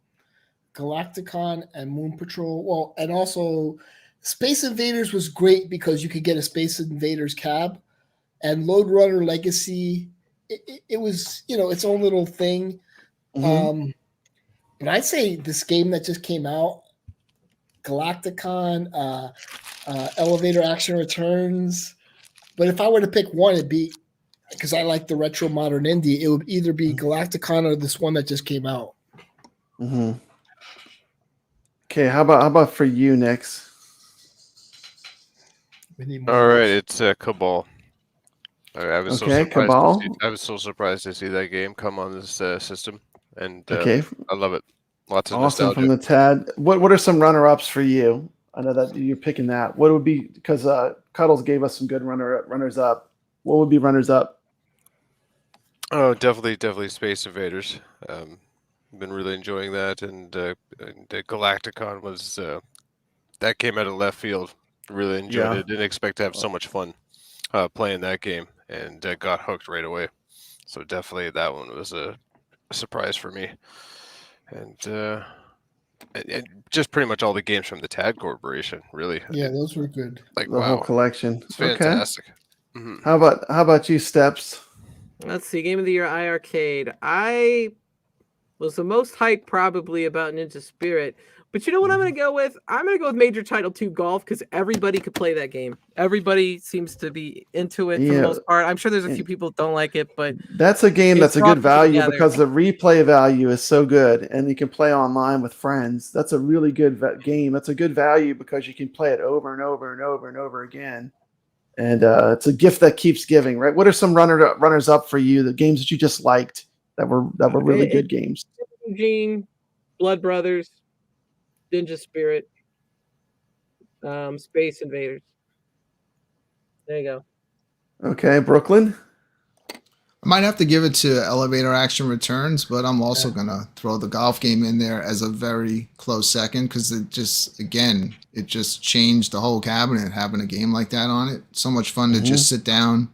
Galacticon and Moon Patrol. Well, and also Space Invaders was great because you could get a Space Invaders cab, and Lode Runner Legacy. It was, you know, its own little thing. But I'd say this game that just came out, Galacticon, Elevator Action Returns. But if I were to pick one, it'd be, because I like the retro modern indie, it would either be Galacticon or this one that just came out. Okay, how about for you, Nix? All right, it's Cabal. I was Cabal. I was so surprised to see that game come on this system, and Okay. I love it. Lots of Awesome nostalgia. from the TAD. What are some runner-ups for you? I know that you're picking that. What would be, because Cuddles gave us some good runners up. What would be runners up? Oh, definitely Space Invaders. Been really enjoying that, and Galacticon was that came out of left field. Really enjoyed it. Didn't expect to have so much fun playing that game, and got hooked right away. So definitely that one was a surprise for me, and just pretty much all the games from the TAD Corporation. Really, Yeah, those were good. like The whole collection. it's fantastic. Okay. How about you, Steps? let's see, Game of the Year iiRcade. I was the most hyped probably about Ninja Spirit. But you know what I'm going to go with? I'm going to go with Major Title 2 Golf because everybody could play that game. Everybody seems to be into it for the most part. I'm sure there's a few people that don't like it, but That's a game that's a good value together. because the replay value is so good and you can play online with friends. That's a really good game. That's a good value because you can play it over and over and over and over again. And it's a gift that keeps giving, right? What are some runners up for you? The games that you just liked that were really good games. Gene, Blood Brothers, Ninja Spirit, Space Invaders. There you go. Okay, Brooklyn. I might have to give it to Elevator Action Returns, but I'm also going to throw the golf game in there as a very close second because it just changed the whole cabinet having a game like that on it. So much fun to just sit down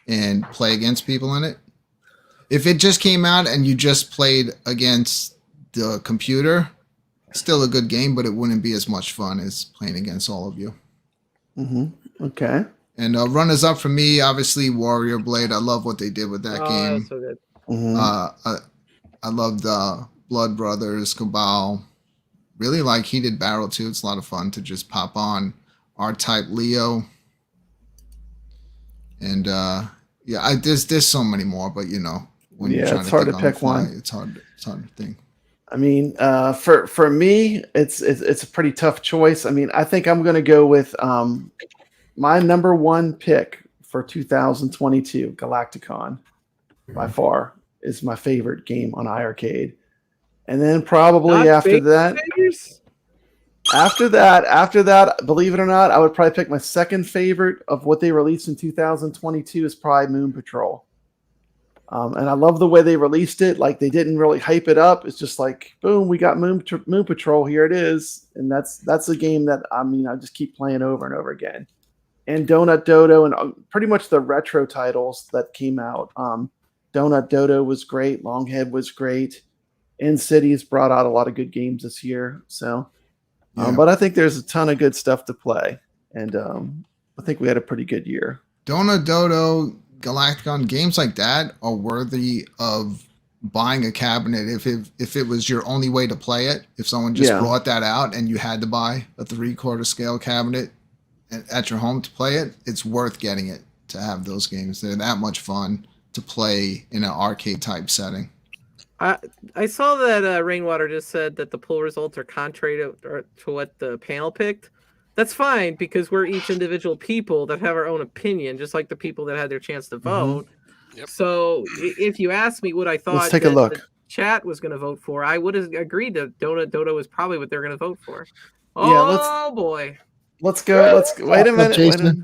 and play against people in it. If it just came out and you just played against the computer, still a good game, but it wouldn't be as much fun as playing against all of you. Okay. And runners up for me, obviously Warrior Blade. I love what they did with that game. That's so good. I loved Blood Brothers, Cabal. Really like Heated Barrel too. It's a lot of fun to just pop on R-Type Leo. And there's so many more, but you know, when you're trying it's to hard think to on pick the fly, one. it's hard to think. I mean, for me, it's a pretty tough choice. I mean, I think I'm going to go with my number one pick for 2022, Galacticon, by far is my favorite game on iiRcade. And then probably after that, believe it or not, I would probably pick my second favorite of what they released in 2022 is probably Moon Patrol. And I love the way they released it. Like they didn't really hype it up. It's just like, boom, we got Moon Patrol. Here it is. And that's a game that I just keep playing over and over again. And Donut Dodo and pretty much the retro titles that came out. Donut Dodo was great. Longhead was great. In Cities brought out a lot of good games this year. So, but I think there's a ton of good stuff to play. And I think we had a pretty good year. Donut Dodo, Galacticon, games like that are worthy of buying a cabinet if it was your only way to play it. If someone just brought that out and you had to buy a 3/4 scale cabinet at your home to play it, it's worth getting it to have those games. They're that much fun to play in an arcade type setting. I saw that Rainwater just said that the poll results are contrary to what the panel picked. That's fine because we're each individual people that have our own opinion, just like the people that had their chance to vote. Yep. So if you ask me what I thought the chat was going to vote for, I would have agreed that Donut Dodo was probably what they're going to vote for. Oh, boy. Let's go. Wait a minute.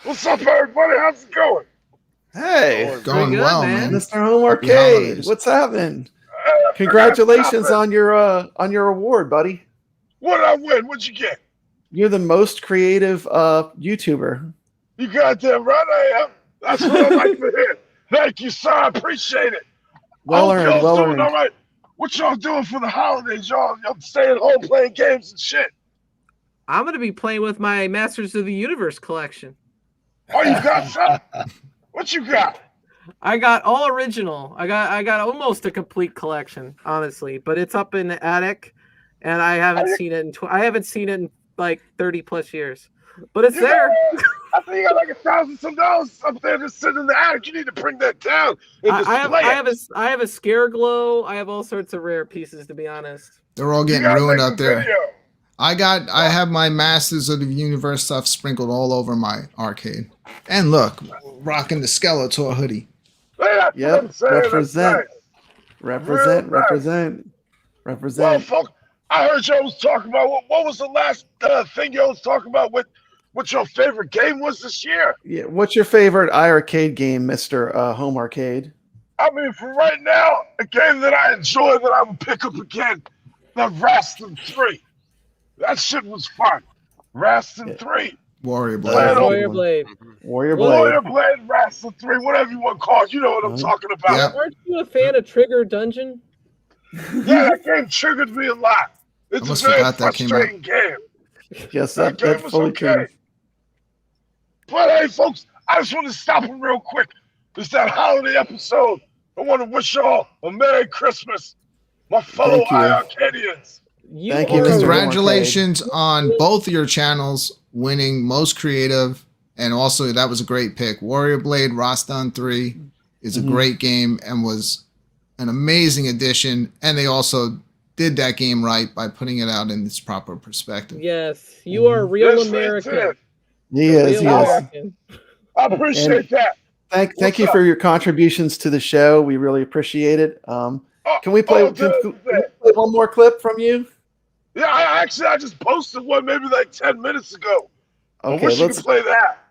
What's up, everybody? How's it going? Hey, going good, well, man. Mr. Home Arcade. What's happening? Congratulations on your award, buddy. What did I win? What'd you get? You're the most creative YouTuber. You goddamn right I am. That's what I like to hear. Thank you, sir. I appreciate it. Well earned. All right. What y'all doing for the holidays? Y'all staying home playing games and shit. I'm going to be playing with my Masters of the Universe collection. Oh, you got something? What you got? I got all original. I got almost a complete collection, honestly, but it's up in the attic, and I haven't seen it in like 30 plus years. But it's there. I think you got like $1,000 some up there just sitting in the attic. You need to bring that down. I have a Scare Glow. I have all sorts of rare pieces, to be honest. They're all getting ruined out there. I have my Masters of the Universe stuff sprinkled all over my arcade. And look, rocking the Skeletor hoodie. Yep. Represent. Well, folks, I heard y'all was talking about what was the last thing y'all was talking about with what your favorite game was this year? Yeah. What's your favorite iiRcade game, Mr. Home Arcade? I mean, for right now, a game that I enjoy that I will pick up again, the Rastin 3. That shit was fun. Rastin 3. Warrior Blade. Warrior Blade, Rastin 3, whatever you want to call it. You know what I'm talking about. Yep. Aren't you a fan of Trigger Dungeon? Yeah, that game triggered me a lot. It's a very frustrating game. Yes, that game was okay. But hey, folks, I just want to stop it real quick. It's that holiday episode. I want to wish y'all a Merry Christmas, my fellow iiRcadians. Thank you, Mr. Congratulations on both your channels winning most creative, and also that was a great pick. Warrior Blade Rastan 3 is a great game and was an amazing addition, and they also did that game right by putting it out in its proper perspective. Yes, you are a real American. He is. I appreciate that. Thank you for your contributions to the show. We really appreciate it. Can we play one more clip from you? Yeah, I just posted one maybe like 10 minutes ago. Okay, I wish you could play that.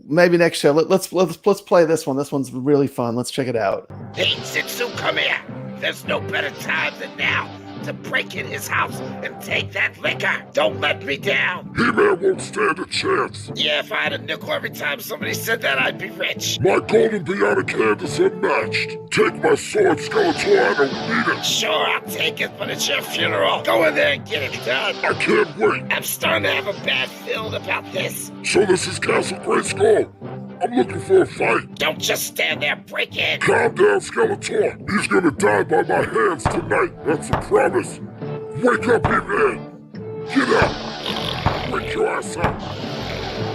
Maybe next show. Let's play this one. This one's really fun. Let's check it out. Hey, Zitsu, come here. There's no better time than now. to break in his house and take that liquor. Don't let me down. He-Man won't stand a chance. Yeah, if I had a nickel every time somebody said that, I'd be rich. My golden bionic hand is unmatched. Take my sword, Skeletor, I don't need it. Sure, I'll take it, but it's your funeral. Go in there and get it done. I can't wait. I'm starting to have a bad feeling about this. So this is Castle Grayskull. I'm looking for a fight. Don't just stand there, break in. Calm down, Skeletor. He's gonna die by my hands tonight. That's a promise. Wake up, He-Man. Get up. Wake your ass up.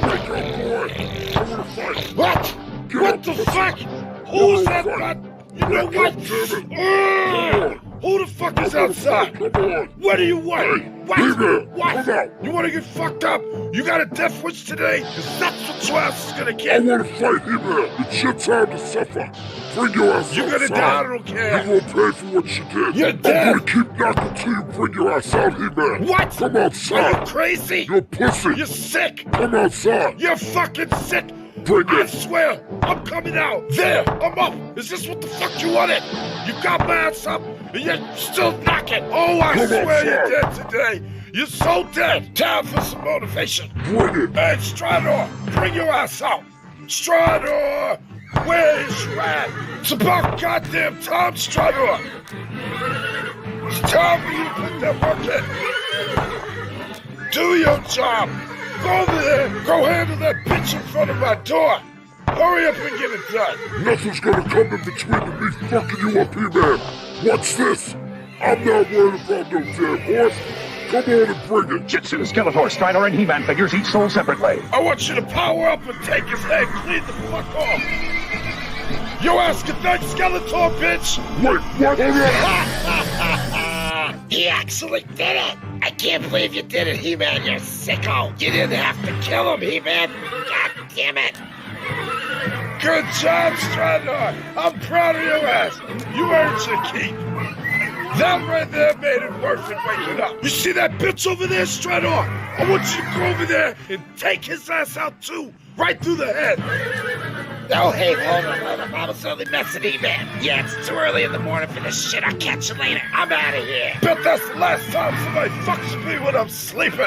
Wake up, boy. I wanna fight. What? Get What up, the let's fuck? go. Who's I that? wanna fight. You know Wake what? up, damn it. Come on. Who the fuck is I wanna outside? fight. Come on. What do you want? Hey, What? He-Man, What? come out. You want to get fucked up? You got a death wish today? 'Cause that's what your ass is gonna I get. wanna fight, He-Man. It's your time to suffer. Bring your ass You're gonna outside. die, I don't care. You will pay for what you did. You're dead. I'm gonna keep knocking till you bring your ass out, He-Man. What? Come Are outside. you crazy? You're pussy. You're sick. Come outside. You're fucking sick. Bring I it. swear, I'm coming out. There, I'm up. Is this what the fuck you wanted? You got my ass up, and you're still knocking. Oh, I Come swear you're outside. dead today. You're so dead. Time for some motivation. Bring it. Hey, Strador, bring your ass out. Strador, where is you at? It's about goddamn time, Strador. It's time for you to put that work in. Do your job. Go over there. Go handle that bitch in front of my door. Hurry up and get it done. Nothing's gonna come in between me fucking you up, He-Man. Watch this. I'm not worried about no damn horse. Come on and bring it. Jitsu, Skeletor, Strider, and He-Man figures each sold separately. I want you to power up and take his head clean the fuck off. Your ass good night, Skeletor, bitch. Wait, what? He actually did it. I can't believe you did it, He-Man. You're sicko. You didn't have to kill him, He-Man. God damn it. Good job, Strador. I'm proud of your ass. You earned your keep. That right there made it worth it waking up. You see that bitch over there, Strador? I want you to go over there and take his ass out too. Right through the head. Oh, hey, hold on. I was only messing, He-Man. Yeah, it's too early in the morning for this shit. I'll catch you later. I'm out of here. Bet that's the last time somebody fucks me when I'm sleeping.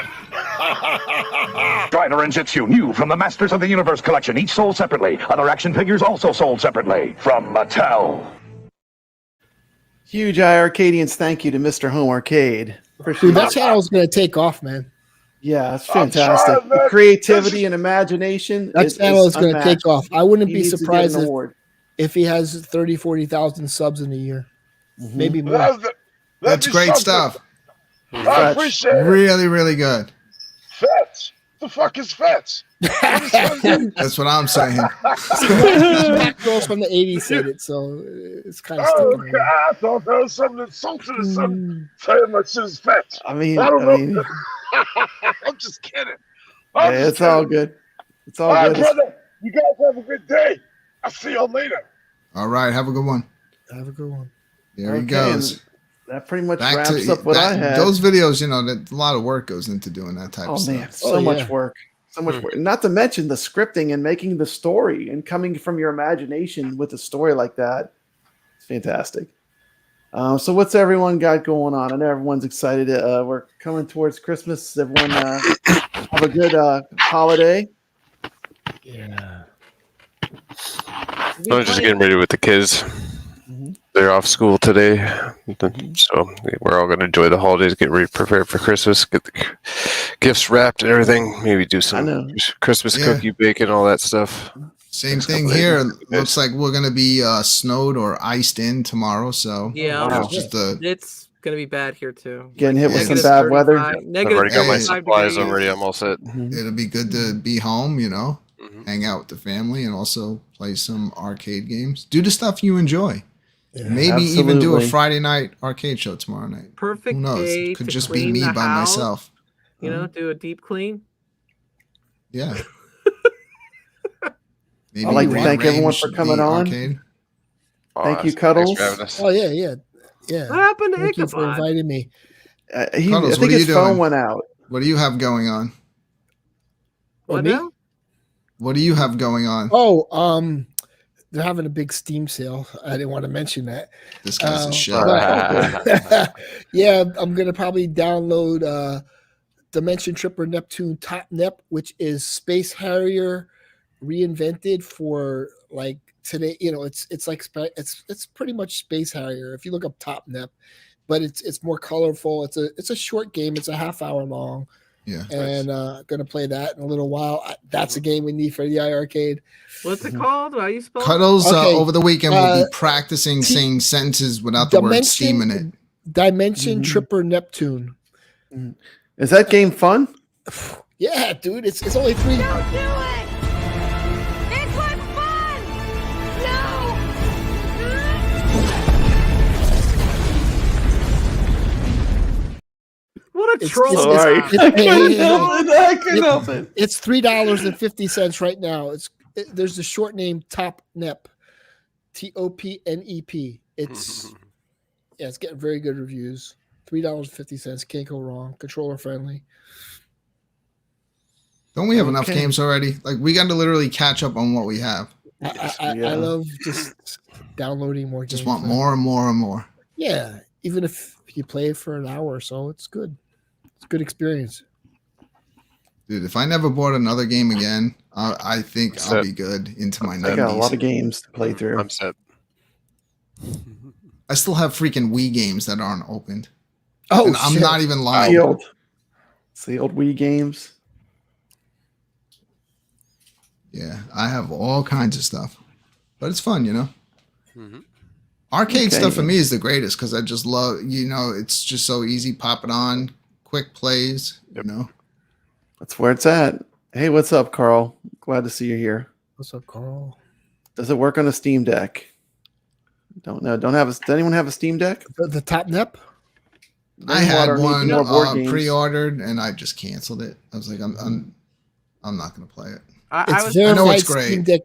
Strider and Jitsu, new from the Masters of the Universe collection, each sold separately. Other action figures also sold separately. From Mattel. Huge iiRcadians thank you to Mr. Home Arcade. Dude, that channel's gonna take off, man. Yeah, it's fantastic. trying, man. The creativity and imagination. That channel is going to take off. I wouldn't He be needs to get surprised an award. if he has 30, 40,000 subs in a year. Maybe more. That's great stuff. I appreciate it. Really, really good. Fetch. The fuck is Fetch? That's what I'm saying. Girls from the 80s said it, so it's kind of Oh, sticking. okay. I thought that was something insulting or something. Saying my shit is Fetch. I mean, I don't know. I'm just kidding. I'm yeah, just it's all kidding. good. It's all All right, good. brother. You guys have a good day. I'll see y'all later. All right, have a good one. Have a good one. There he Okay, goes. and that pretty much Back wraps to up what I had. those videos. You know, that a lot of work goes into doing that type Oh of stuff. man, so much work. So much work. Not to mention the scripting and making the story and coming from your imagination with a story like that. It's fantastic. So what's everyone got going on? I know everyone's excited. We're coming towards Christmas. Everyone have a good holiday. Yeah. I'm just getting ready with the kids. They're off school today, so we're all going to enjoy the holidays, get ready, prepared for Christmas, get the gifts wrapped and everything. Maybe do some Christmas cookie baking, all that stuff. Same thing here. Looks like we're gonna be snowed or iced in tomorrow. So Yeah, it's just a it's gonna be bad here too. Getting hit with some Negative bad weather. 35 I've negative already got my 35 supplies degrees. already. I'm all set. it'll be good to be home, you know, hang out with the family, and also play some arcade games. Do the stuff you enjoy. Maybe even do a absolutely. Friday night arcade show tomorrow night. Perfect Who knows? day It could to just be clean me the by house. myself. You know, do a deep clean. Yeah. Maybe I'd like to thank everyone rearrange for coming the on. arcade. Thank you, Cuddles. Oh yeah, yeah, yeah. What happened to Thank you for Ichabod? inviting me. I Cuddles, what think are his you phone doing? went out. What do you have going on? What me? now? What do you have going on? Oh, they're having a big Steam sale. I didn't want to mention that. This guy's a shit. Yeah, I'm gonna probably download Dimension Tripper Neptune Top Nep, which is Space Harrier reinvented for like today. You know, it's like it's pretty much Space Harrier if you look up Top Nep, but it's more colorful. It's a short game. It's a half-hour long. Yeah, and gonna play that in a little while. That's a game we need for the iiRcade. What's it called? How you spell it? Cuddles over the weekend will be practicing saying sentences without the word Steam in it. Dimension Tripper Neptune. Is that game fun? Yeah, dude. It's only 3. Don't do it! It was fun! No! What a troll! Sorry. I couldn't help it. It's $3.50 right now. There's the short name Top Nep, TOPNEP. It's getting very good reviews. $3.50, can't go wrong. Controller friendly. Don't we have enough games already? Like we got to literally catch up on what we have. I love just downloading more games. Just want more and more and more. Yeah, even if you play it for an hour or so, it's good. It's a good experience. Dude, if I never bought another game again, I think I'll be good into my 90s. I got a lot of games to play through. I'm set. I still have freaking Wii games that aren't opened. Oh, and I'm not even lying. It's the old Wii games. Yeah, I have all kinds of stuff, but it's fun, you know. Arcade stuff for me is the greatest because I just love, it's just so easy. Pop it on, quick plays, you know. That's where it's at. Hey, what's up, Carl? Glad to see you here. What's up, Carl? Does it work on a Steam Deck? Don't know. Does anyone have a Steam Deck? The Top Nep? I had one pre-ordered and I just canceled it. I was like, I'm not going to play it. I know it's great. Steam Deck,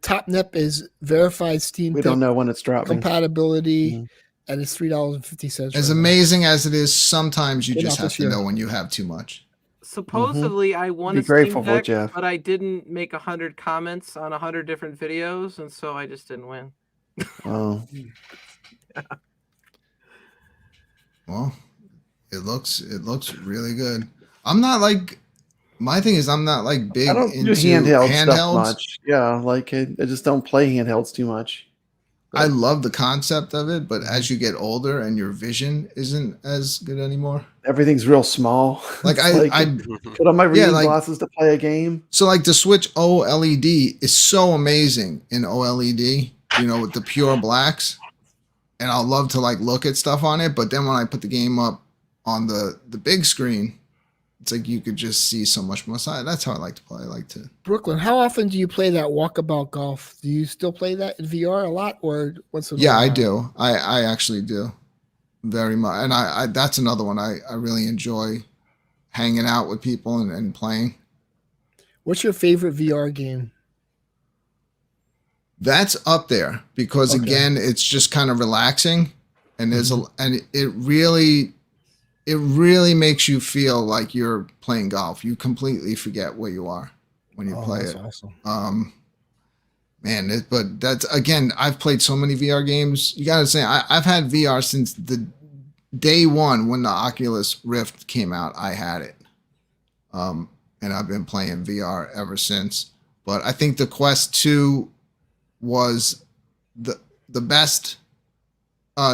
Top Nep is verified Steam Deck. We don't know when it's dropping. Compatibility, and it's $3.50. As amazing as it is, sometimes you just have to know when you have too much. Supposedly, I won a Steam Deck, but I didn't make 100 comments on 100 different videos, and so I just didn't win. Oh. Well, it looks really good. I'm not like. My thing is, I'm not like big into handheld stuff much. Yeah, like I just don't play handhelds too much. I love the concept of it, but as you get older and your vision isn't as good anymore, everything's real small. Like I put on my reading glasses to play a game. So like the Switch OLED is so amazing in OLED, with the pure blacks, and I'll love to like look at stuff on it. But then when I put the game up on the big screen. It's like you could just see so much more side. That's how I like to play. I like to. Brooklyn, how often do you play that walkabout golf? Do you still play that in VR a lot, or once in a while? Yeah, I do. I actually do, very much. And I that's another one I really enjoy, hanging out with people and playing. What's your favorite VR game? That's up there because again, it's just kind of relaxing, and it really makes you feel like you're playing golf. You completely forget where you are when you play it. Awesome. But that's again, I've played so many VR games. You gotta say, I've had VR since the day one when the Oculus Rift came out. I had it, and I've been playing VR ever since. But I think the Quest 2 was the best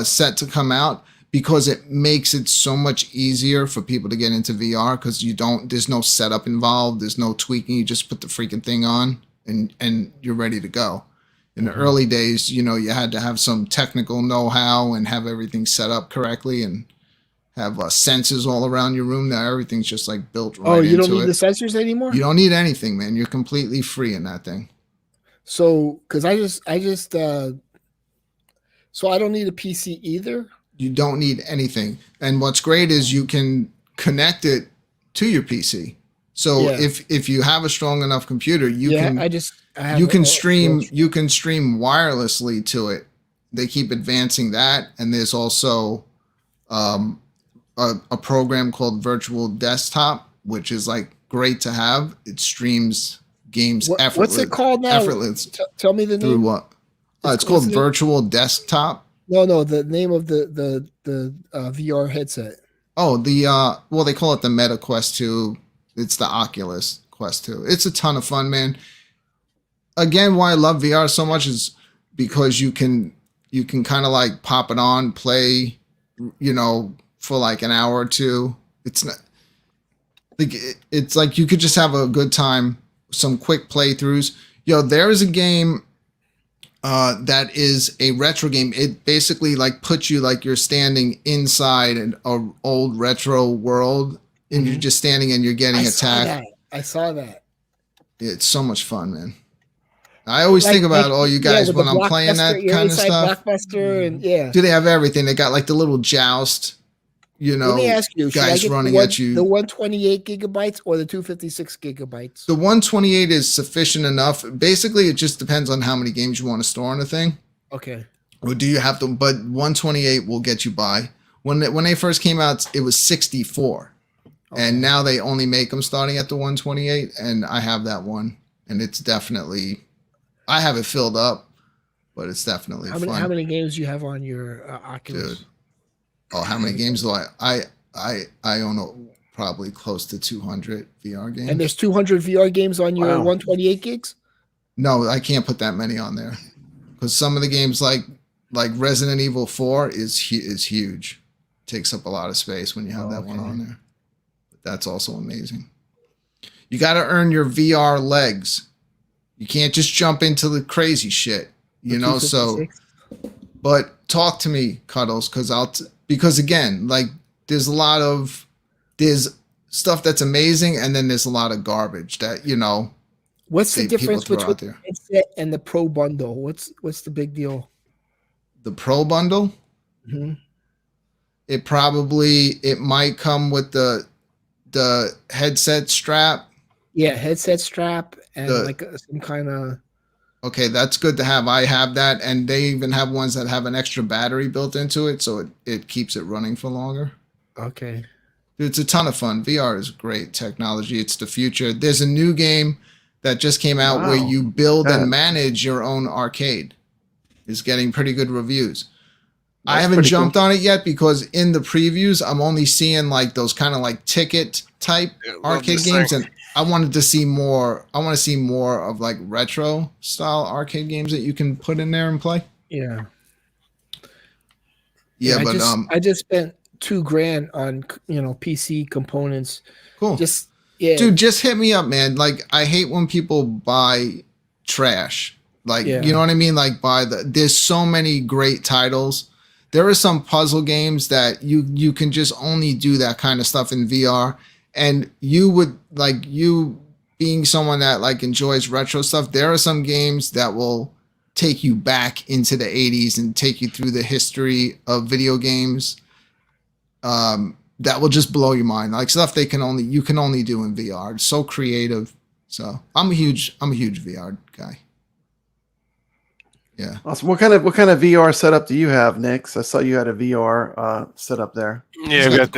set to come out. Because it makes it so much easier for people to get into VR because there's no setup involved, there's no tweaking. You just put the freaking thing on and you're ready to go. In the early days, you had to have some technical know-how and have everything set up correctly and have sensors all around your room. Now everything's just like built right into it. Oh, you don't need the sensors anymore? You don't need anything, man. You're completely free in that thing. So, because so I don't need a PC either. You don't need anything. And what's great is you can connect it to your PC. So if you have a strong enough computer, you can stream wirelessly to it. They keep advancing that, and there's also a program called Virtual Desktop, which is like great to have. It streams games effortless. What's it called now? Effortless. Tell me the name. Through what? It's called Virtual Desktop. No, the name of the VR headset. Oh, well, they call it the Meta Quest 2. It's the Oculus Quest 2. It's a ton of fun, man. Again, why I love VR so much is because you can kind of like pop it on, play, for like an hour or two. It's not like it's like you could just have a good time, some quick playthroughs. There is a game that is a retro game. It basically like puts you like you're standing inside an old retro world, and you're just standing and you're getting attacked. I saw that. It's so much fun, man. I always think about all you guys when I'm playing that kind of stuff. Blockbuster and Do they have everything? They got like the little joust, Let me ask you, guys running at you. The 128 gigabytes or the 256 gigabytes? The 128 is sufficient enough. Basically, it just depends on how many games you want to store in a thing. Okay. Or do you have to? But 128 will get you by. When they first came out, it was 64. And now they only make them starting at the 128. And I have that one. And it's definitely... I have it filled up, but it's definitely fun. How many games do you have on your Oculus? Dude. Oh, how many games do I own probably close to 200 VR games. And there's 200 VR games on your 128 gigs? No, I can't put that many on there. Because some of the games like Resident Evil 4 is huge. Takes up a lot of space when you have that one on there. But that's also amazing. You got to earn your VR legs. You can't just jump into the crazy shit, so, but talk to me, Cuddles, because again, like there's stuff that's amazing. And then there's a lot of garbage that, what's the difference between the headset and the Pro bundle? What's the big deal? The Pro bundle? Mm-hmm. It might come with the headset strap. Yeah, headset strap and some kind of. Okay, that's good to have. I have that, and they even have ones that have an extra battery built into it, so it keeps it running for longer. Okay. It's a ton of fun. VR is great technology. It's the future. There's a new game that just came out where you build and manage your own arcade. It's getting pretty good reviews. I haven't jumped on it yet because in the previews, I'm only seeing like those kind of like ticket type arcade games, and I wanted to see more. I want to see more of like retro style arcade games that you can put in there and play. Yeah. Yeah, but I just spent $2,000 on PC components. Cool. Dude, just hit me up, man. Like I hate when people buy trash. Like you know what I mean? Like there's so many great titles. There are some puzzle games that you can just only do that kind of stuff in VR. And you being someone that like enjoys retro stuff, there are some games that will take you back into the 80s and take you through the history of video games. That will just blow your mind. Like stuff you can only do in VR. It's so creative. So I'm a huge VR guy. Yeah. Awesome. What kind of VR setup do you have, Nix? I saw you had a VR setup there. Yeah, I've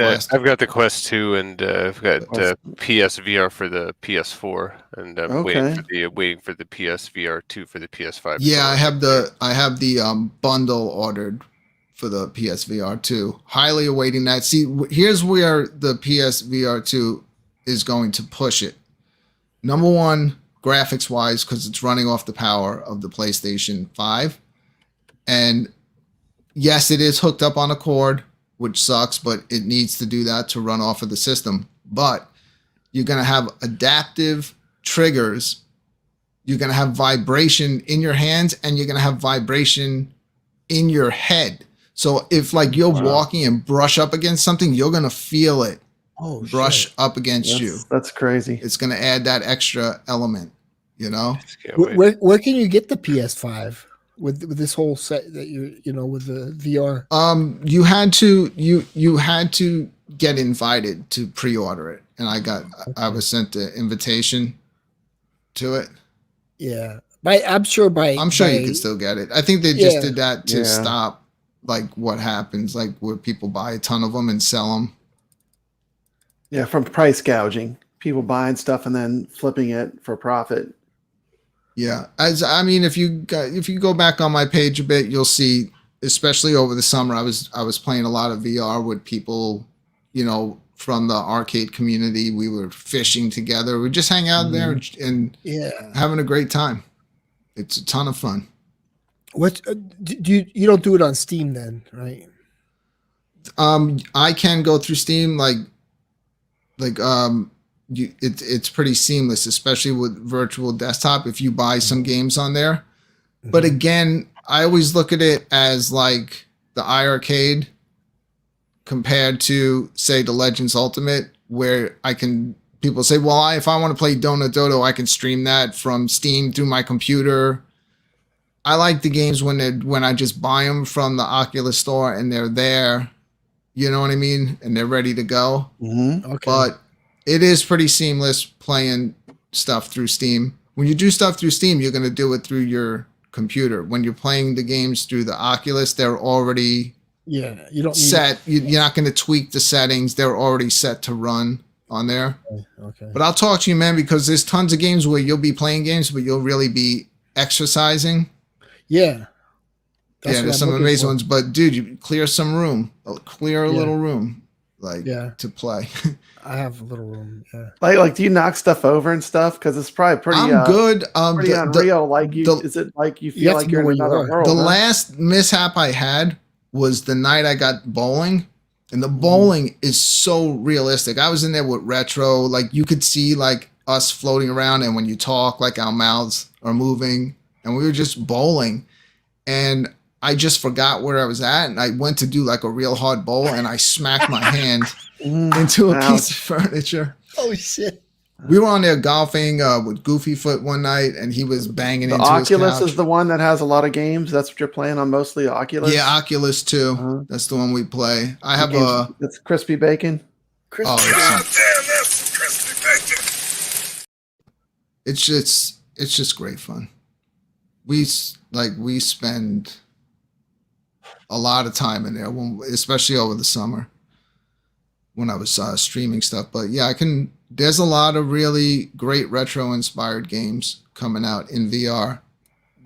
got the Quest 2, and I've got PSVR for the PS4, and I'm waiting for the PSVR 2 for the PS5. Yeah, I have the bundle ordered for the PSVR 2. Highly awaiting that. See, here's where the PSVR 2 is going to push it. Number one, graphics wise, because it's running off the power of the PlayStation 5. And yes, it is hooked up on a cord, which sucks, but it needs to do that to run off of the system. But you're going to have adaptive triggers. You're going to have vibration in your hands, and you're going to have vibration in your head. So if like you're walking and brush up against something, you're going to feel it brush up against you. That's crazy. It's going to add that extra element. Where can you get the PS5 with this whole set that with the VR? You had to get invited to pre-order it, and I was sent the invitation to it. Yeah, I'm sure you can still get it. I think they just did that to stop like what happens, like where people buy a ton of them and sell them. Yeah, from price gouging, people buying stuff and then flipping it for profit. Yeah, if you go back on my page a bit, you'll see, especially over the summer, I was playing a lot of VR with people, from the arcade community. We were fishing together. We just hang out there and having a great time. It's a ton of fun. What you don't do it on Steam then, right? I can go through Steam it's pretty seamless, especially with virtual desktop if you buy some games on there. But again, I always look at it as like the iiRcade compared to, say, the Legends Ultimate, where people say, well, if I want to play Donut Dodo, I can stream that from Steam through my computer. I like the games when I just buy them from the Oculus store and they're there, you know what I mean? And they're ready to go. Okay. But it is pretty seamless playing stuff through Steam. When you do stuff through Steam, you're going to do it through your computer. When you're playing the games through the Oculus, they're already you don't set. You're not going to tweak the settings. They're already set to run on there. Okay. But I'll talk to you, man, because there's tons of games where you'll be playing games, but you'll really be exercising. Yeah. There's some amazing ones. But, dude, you clear some room. Clear a little room, to play. I have a little room. Yeah. Like, do you knock stuff over and stuff? Because it's probably pretty. I'm good. Pretty unreal. Is it like you feel like you're in another world? The last mishap I had was the night I got bowling, and the bowling is so realistic. I was in there with retro, like you could see like us floating around, and when you talk, like our mouths are moving, and we were just bowling, and I just forgot where I was at, and I went to do like a real hard bowl, and I smacked my hand into a piece of furniture. Oh shit! We were on there golfing with Goofy Foot one night, and he was banging into Oculus his couch. is the one that has a lot of games. That's what you're playing on, mostly Oculus. Yeah, Oculus 2. That's the one we play. I have It's crispy bacon. It's just great fun. We spend a lot of time in there, especially over the summer when I was streaming stuff. But yeah, there's a lot of really great retro inspired games coming out in VR.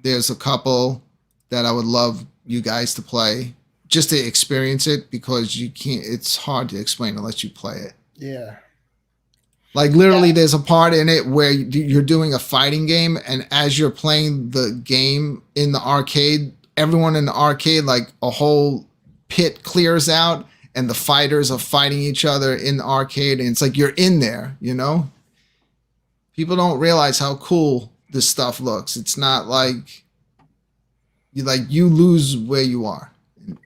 There's a couple that I would love you guys to play just to experience it, because it's hard to explain unless you play it. Yeah. Like literally there's a part in it where you're doing a fighting game, and as you're playing the game in the arcade, everyone in the arcade, like a whole pit clears out, and the fighters are fighting each other in the arcade, and it's like you're in there, People don't realize how cool this stuff looks. It's not like you lose where you are.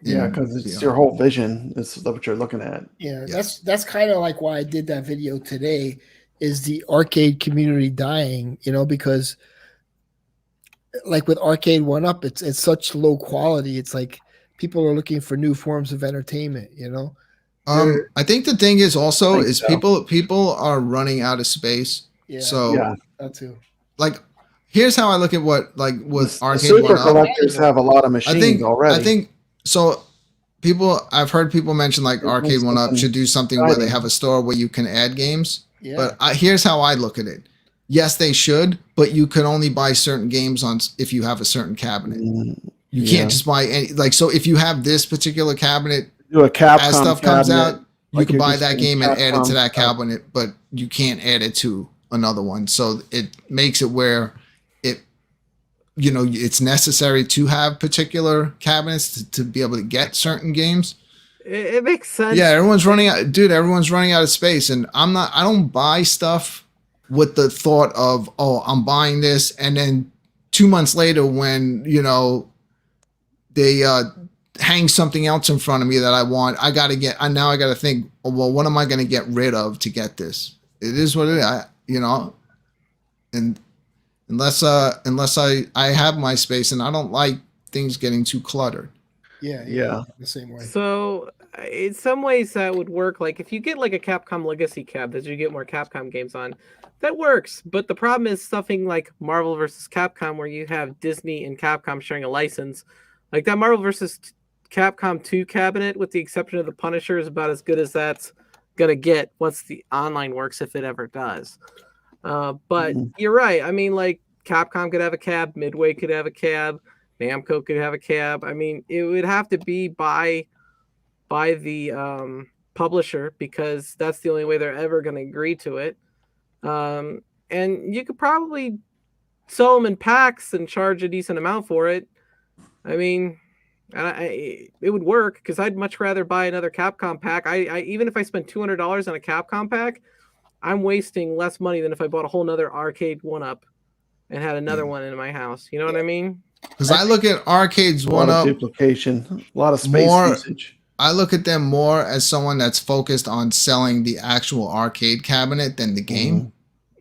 Yeah, because it's your whole vision. It's what you're looking at. Yeah, that's kind of like why I did that video today, is the arcade community dying, because like with Arcade 1-Up, it's such low quality. It's like people are looking for new forms of entertainment, I think the thing is also people are running out of space. Yeah. So that too. Like, here's how I look at what with Arcade Super 1-Up. collectors have a lot of machines already. I think so. I've heard people mention like Arcade 1-Up should do something where they have a store where you can add games. Yeah. But here's how I look at it. Yes, they should, but you can only buy certain games if you have a certain cabinet. You can't just buy any. So if you have this particular cabinet, as stuff comes out, you can buy that game and add it to that cabinet, but you can't add it to another one. So it makes it where it's necessary to have particular cabinets to be able to get certain games. It makes sense. Yeah, everyone's running out. Dude, everyone's running out of space. And I don't buy stuff with the thought of, I'm buying this. And then 2 months later when, they hang something else in front of me that I want, I got to think, well, what am I going to get rid of to get this? It is what it is, and unless I have my space, and I don't like things getting too cluttered. Yeah. The same way. So in some ways that would work. Like if you get like a Capcom Legacy cab that you get more Capcom games on, that works. But the problem is something like Marvel versus Capcom, where you have Disney and Capcom sharing a license. Like that Marvel versus Capcom 2 cabinet, with the exception of the Punisher, is about as good as that's gonna get once the online works, if it ever does. But you're right. I mean, like Capcom could have a cab, Midway could have a cab, Namco could have a cab. I mean, it would have to be by the publisher, because that's the only way they're ever going to agree to it. And you could probably sell them in packs and charge a decent amount for it. I mean, it would work, because I'd much rather buy another Capcom pack. I even if I spend $200 on a Capcom pack, I'm wasting less money than if I bought a whole nother arcade 1-up and had another one in my house. You know what I mean? Because I look at arcades 1-up, duplication, a lot of space usage. I look at them more as someone that's focused on selling the actual arcade cabinet than the game.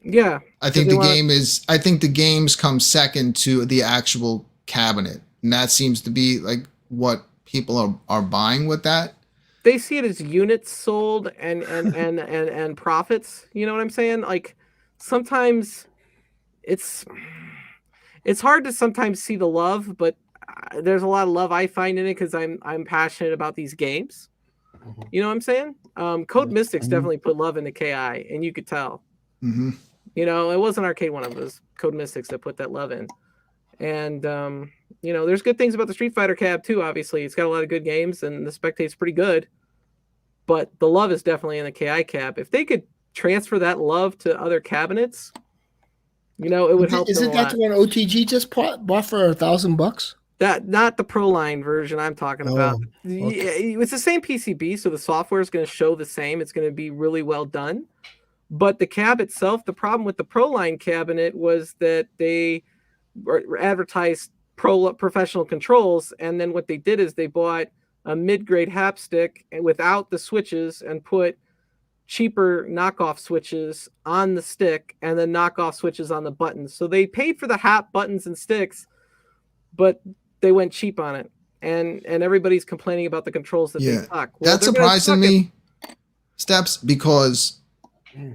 Yeah, I think the games come second to the actual cabinet, and that seems to be like what people are buying with that. They see it as units sold and profits. You know what I'm saying? Like, sometimes it's hard to sometimes see the love, but there's a lot of love I find in it, because I'm passionate about these games. You know what I'm saying? Code Mystics definitely put love into KI, and you could tell. Mm-hmm. You know, it wasn't Arcade 1-Up, it was Code Mystics that put that love in. And you know, there's good things about the Street Fighter cab too. Obviously, it's got a lot of good games, and the spectate's pretty good. But the love is definitely in the KI cab. If they could transfer that love to other cabinets, you know, it would help. Isn't that the one OTG just bought for $1,000? That, not the Pro Line version I'm talking about. Okay. It's the same PCB, so the software is going to show the same. It's going to be really well done. But the cab itself, the problem with the Pro Line cabinet was that they advertised professional controls, and then what they did is they bought a mid-grade hapstick and without the switches, and put cheaper knockoff switches on the stick and then knockoff switches on the buttons. So they paid for the hap buttons and sticks, but they went cheap on it. And everybody's complaining about the controls that they suck. Well, that's surprising me, Steps, because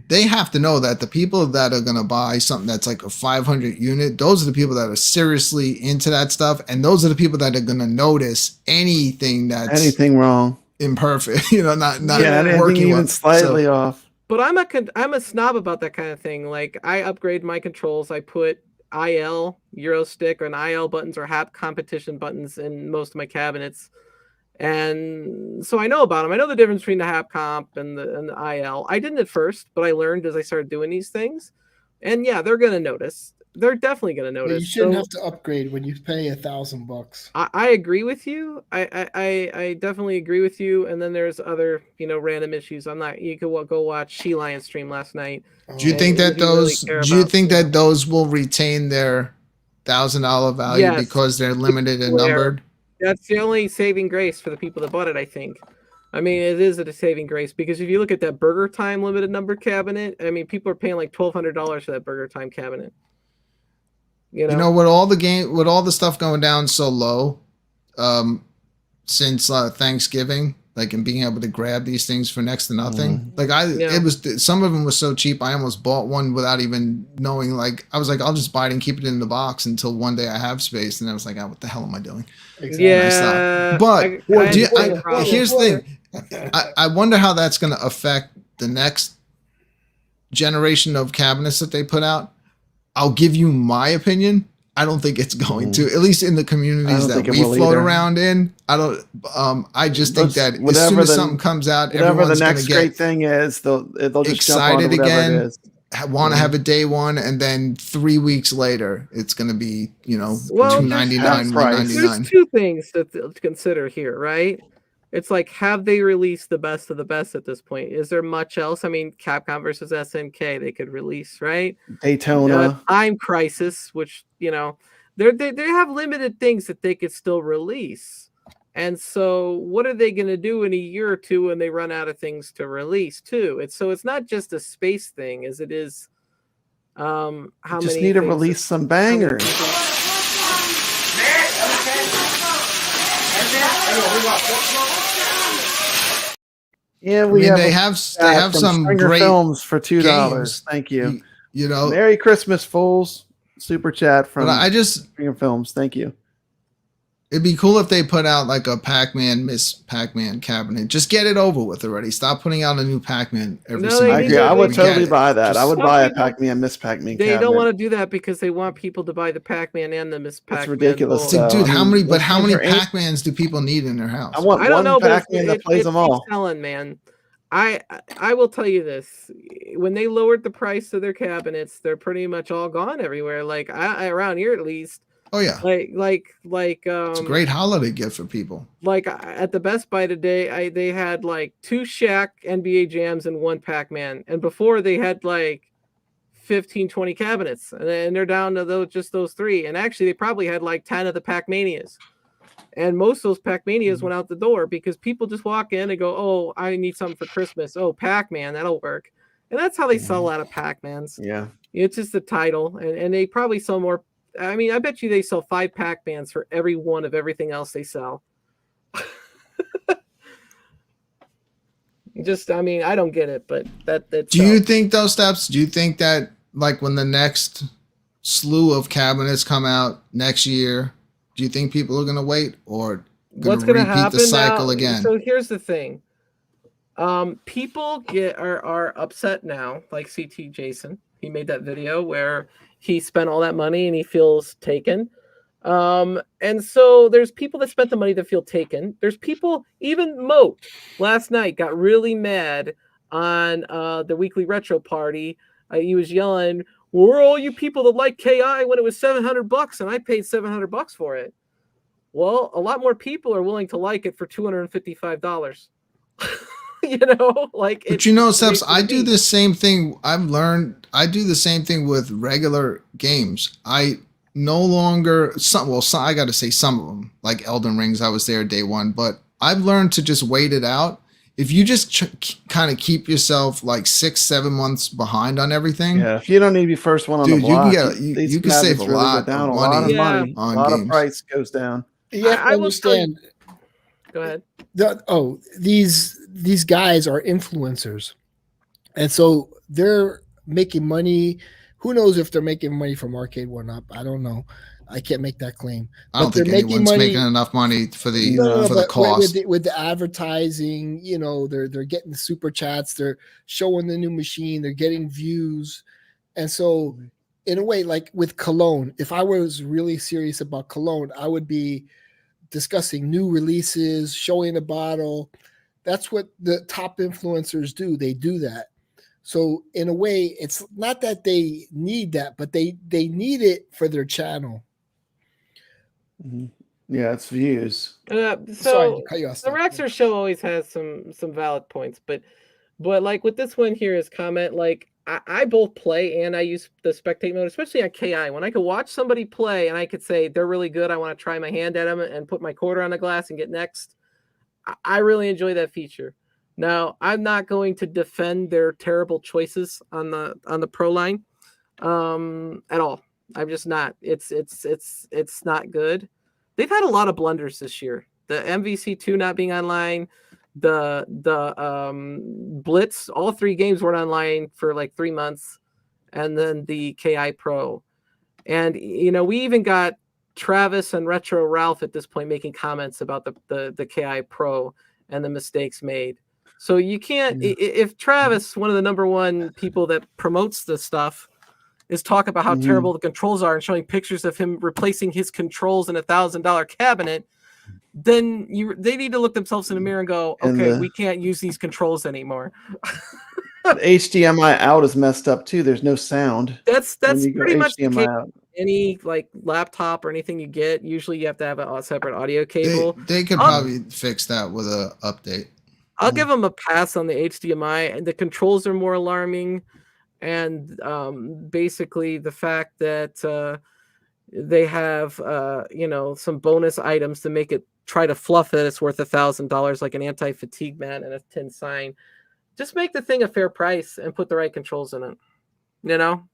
they have to know that the people that are going to buy something that's like a 500 unit, those are the people that are seriously into that stuff. And those are the people that are going to notice anything wrong, imperfect, you know, not working even slightly off. But I'm a snob about that kind of thing. Like, I upgrade my controls. I put IL Euro stick and IL buttons or HAP competition buttons in most of my cabinets. And so I know about them. I know the difference between the HAP comp and the IL. I didn't at first, but I learned as I started doing these things. And yeah, they're going to notice. They're definitely going to notice. You shouldn't have to upgrade when you pay $1,000. I agree with you. I definitely agree with you. And then there's other, you know, random issues. You could go watch She Lion stream last night. Do you think that those will retain their $1,000 value because they're limited and numbered? That's the only saving grace for the people that bought it, I think. I mean, it is a saving grace, because if you look at that Burger Time limited number cabinet, I mean, people are paying like $1,200 for that Burger Time cabinet. You know, with all the stuff going down so low, since Thanksgiving, like, and being able to grab these things for next to nothing. Like, it was, some of them was so cheap, I almost bought one without even knowing. Like, I was like, I'll just buy it and keep it in the box until one day I have space. And I was like, what the hell am I doing? Exactly. Yeah. But here's the thing. I wonder how that's going to affect the next generation of cabinets that they put out. I'll give you my opinion. I don't think it's going to, at least in the communities that we float around in. I don't. I just think that as soon as something comes out, everyone's going to get great thing is they'll just excited again, want to have a day one, and then 3 weeks later, it's going to be, you know, $299, $199. There's two things to consider here, right? It's like, have they released the best of the best at this point? Is there much else? I mean, Capcom versus SNK, they could release, right? Daytona, Time Crisis, which, you know, they have limited things that they could still release. And so what are they going to do in a year or two when they run out of things to release too? It's not just a space thing as it is. How just many need to release some bangers. Yeah, they have some great films for $2. games. Thank you. You know, Merry Christmas, fools! Super chat from Stringer Films. Thank you. It'd be cool if they put out like a Pac-Man, Miss Pac-Man cabinet. Just get it over with already. Stop putting out a new Pac-Man every single I year. agree. I would We get totally it. buy that. I Just- would buy a Pac-Man, Miss Pac-Man They cabinet. don't want to do that because they want people to buy the Pac-Man and the Miss Pac-Man. ridiculous, both. Dude, how many? But those how many things are ain't- Pac-Mans do people need in their house? I want I don't one know, but Pac-Man that plays them all. keeps selling, man. I will tell you this: when they lowered the price of their cabinets, they're pretty much all gone everywhere. Like around here, at least. Oh yeah, it's a great holiday gift for people. Like at the Best Buy today, they had like 2 Shaq NBA Jams and 1 Pac-Man, and before they had like 15, 20 cabinets, and they're down to those 3. And actually, they probably had like 10 of the Pac-Manias. And most of those Pac-Manias went out the door because people just walk in and go, "Oh, I need something for Christmas. Oh, Pac-Man, that'll work." And that's how they sell a lot of Pac-Mans. Yeah. It's just the title, and they probably sell more. I mean, I bet you they sell 5 Pac-Mans for every one of everything else they sell. I mean, I don't get it, but that's. Do you think those steps? Do you think that like when the next slew of cabinets come out next year, do you think people are going to wait or what's going to repeat happen the cycle now, again? So here's the thing. People are upset now, like CT Jason. He made that video where he spent all that money and he feels taken. And so there's people that spent the money that feel taken. There's people, even Moat last night got really mad on the weekly retro party. He was yelling, "Where are all you people that like KI when it was $700 and I paid $700 for it?" Well, a lot more people are willing to like it for $255. You know, like. But you know, Steps, I do the same thing. I've learned I do the same thing with regular games. I no longer I got to say some of them, like Elden Rings. I was there day one, but I've learned to just wait it out. If you just kind of keep yourself like 6-7 months behind on everything, Yeah, if you don't need to be first one on dude, the block, you can save a lot down of a lot of money money. A on lot games. of price goes down. You have to understand. Go ahead. These guys are influencers, and so they're making money. Who knows if they're making money from Arcade One Up? I don't know. I can't make that claim. I don't think anyone's making enough money for the for the cost. With the advertising, you know, they're getting the super chats, they're showing the new machine, they're getting views. And so in a way, like with Cologne, if I was really serious about Cologne, I would be discussing new releases, showing a bottle. That's what the top influencers do. They do that. So in a way, it's not that they need that, but they need it for their channel. Mm-hmm. Yeah, it's views. So Sorry to cut you off. the REXER show always has some valid points, but like with this one here is comment, like I both play and I use the spectate mode, especially on KI. When I could watch somebody play and I could say they're really good, I want to try my hand at them and put my quarter on the glass and get next. I really enjoy that feature. Now, I'm not going to defend their terrible choices on the pro line at all. I'm just not. It's not good. They've had a lot of blunders this year. The MVC2 not being online, the Blitz, all 3 games weren't online for like 3 months, and then the KI Pro. And you know, we even got Travis and Retro Ralph at this point making comments about the KI Pro and the mistakes made. So you can't, if Travis, one of the number one people that promotes this stuff, is talking about how terrible the controls are and showing pictures of him replacing his controls in $1,000 cabinet, then they need to look themselves in the mirror and go, okay, we can't use these controls anymore. The HDMI out is messed up too. There's no sound. That's pretty much the case. out. Any like laptop or anything you get, usually you have to have a separate audio cable. They could probably fix that with an update. I'll give them a pass on the HDMI, and the controls are more alarming. And basically the fact that they have some bonus items to make it try to fluff it, it's worth $1,000, like an anti-fatigue mat and a tin sign. Just make the thing a fair price and put the right controls in it. You know?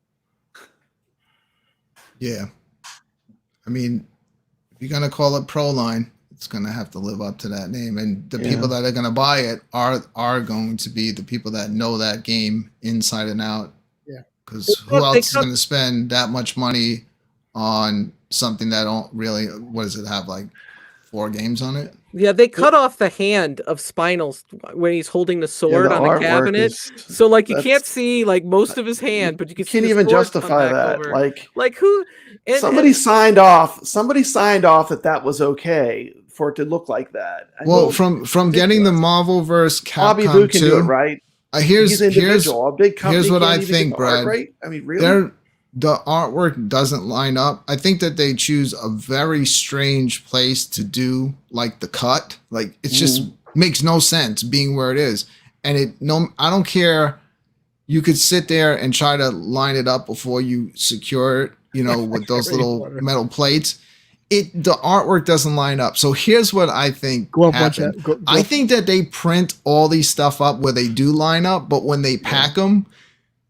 Yeah. I mean, if you're gonna call it Pro Line, it's gonna have to live up to that name. And the people that are gonna buy it are going to be the people that know that game inside and out. Yeah. Because who else is gonna spend that much money on something that don't really, what does it have, like 4 games on it. Yeah, they cut off the hand of Spinal's when he's holding the sword the on the artwork cabinet. is- So like you that's- can't see like most of his hand, but you can see can't the even sword come justify back that. over. Like who? And, somebody signed off that was okay for it to look like that. I Well, mean, from getting the Marvel verse Bobby Capcom Boo can 2, do it right. Here's He's individual. A big company here's what can't I even think, get the art Brad. right? I mean, really? The artwork doesn't line up. I think that they choose a very strange place to do like the cut. Like it just makes no sense being where it is. And I don't care. You could sit there and try to line it up before you secure it, with those little metal plates. The artwork doesn't line up. So here's what I think happened. I think that they print all these stuff up where they do line up, but when they pack them,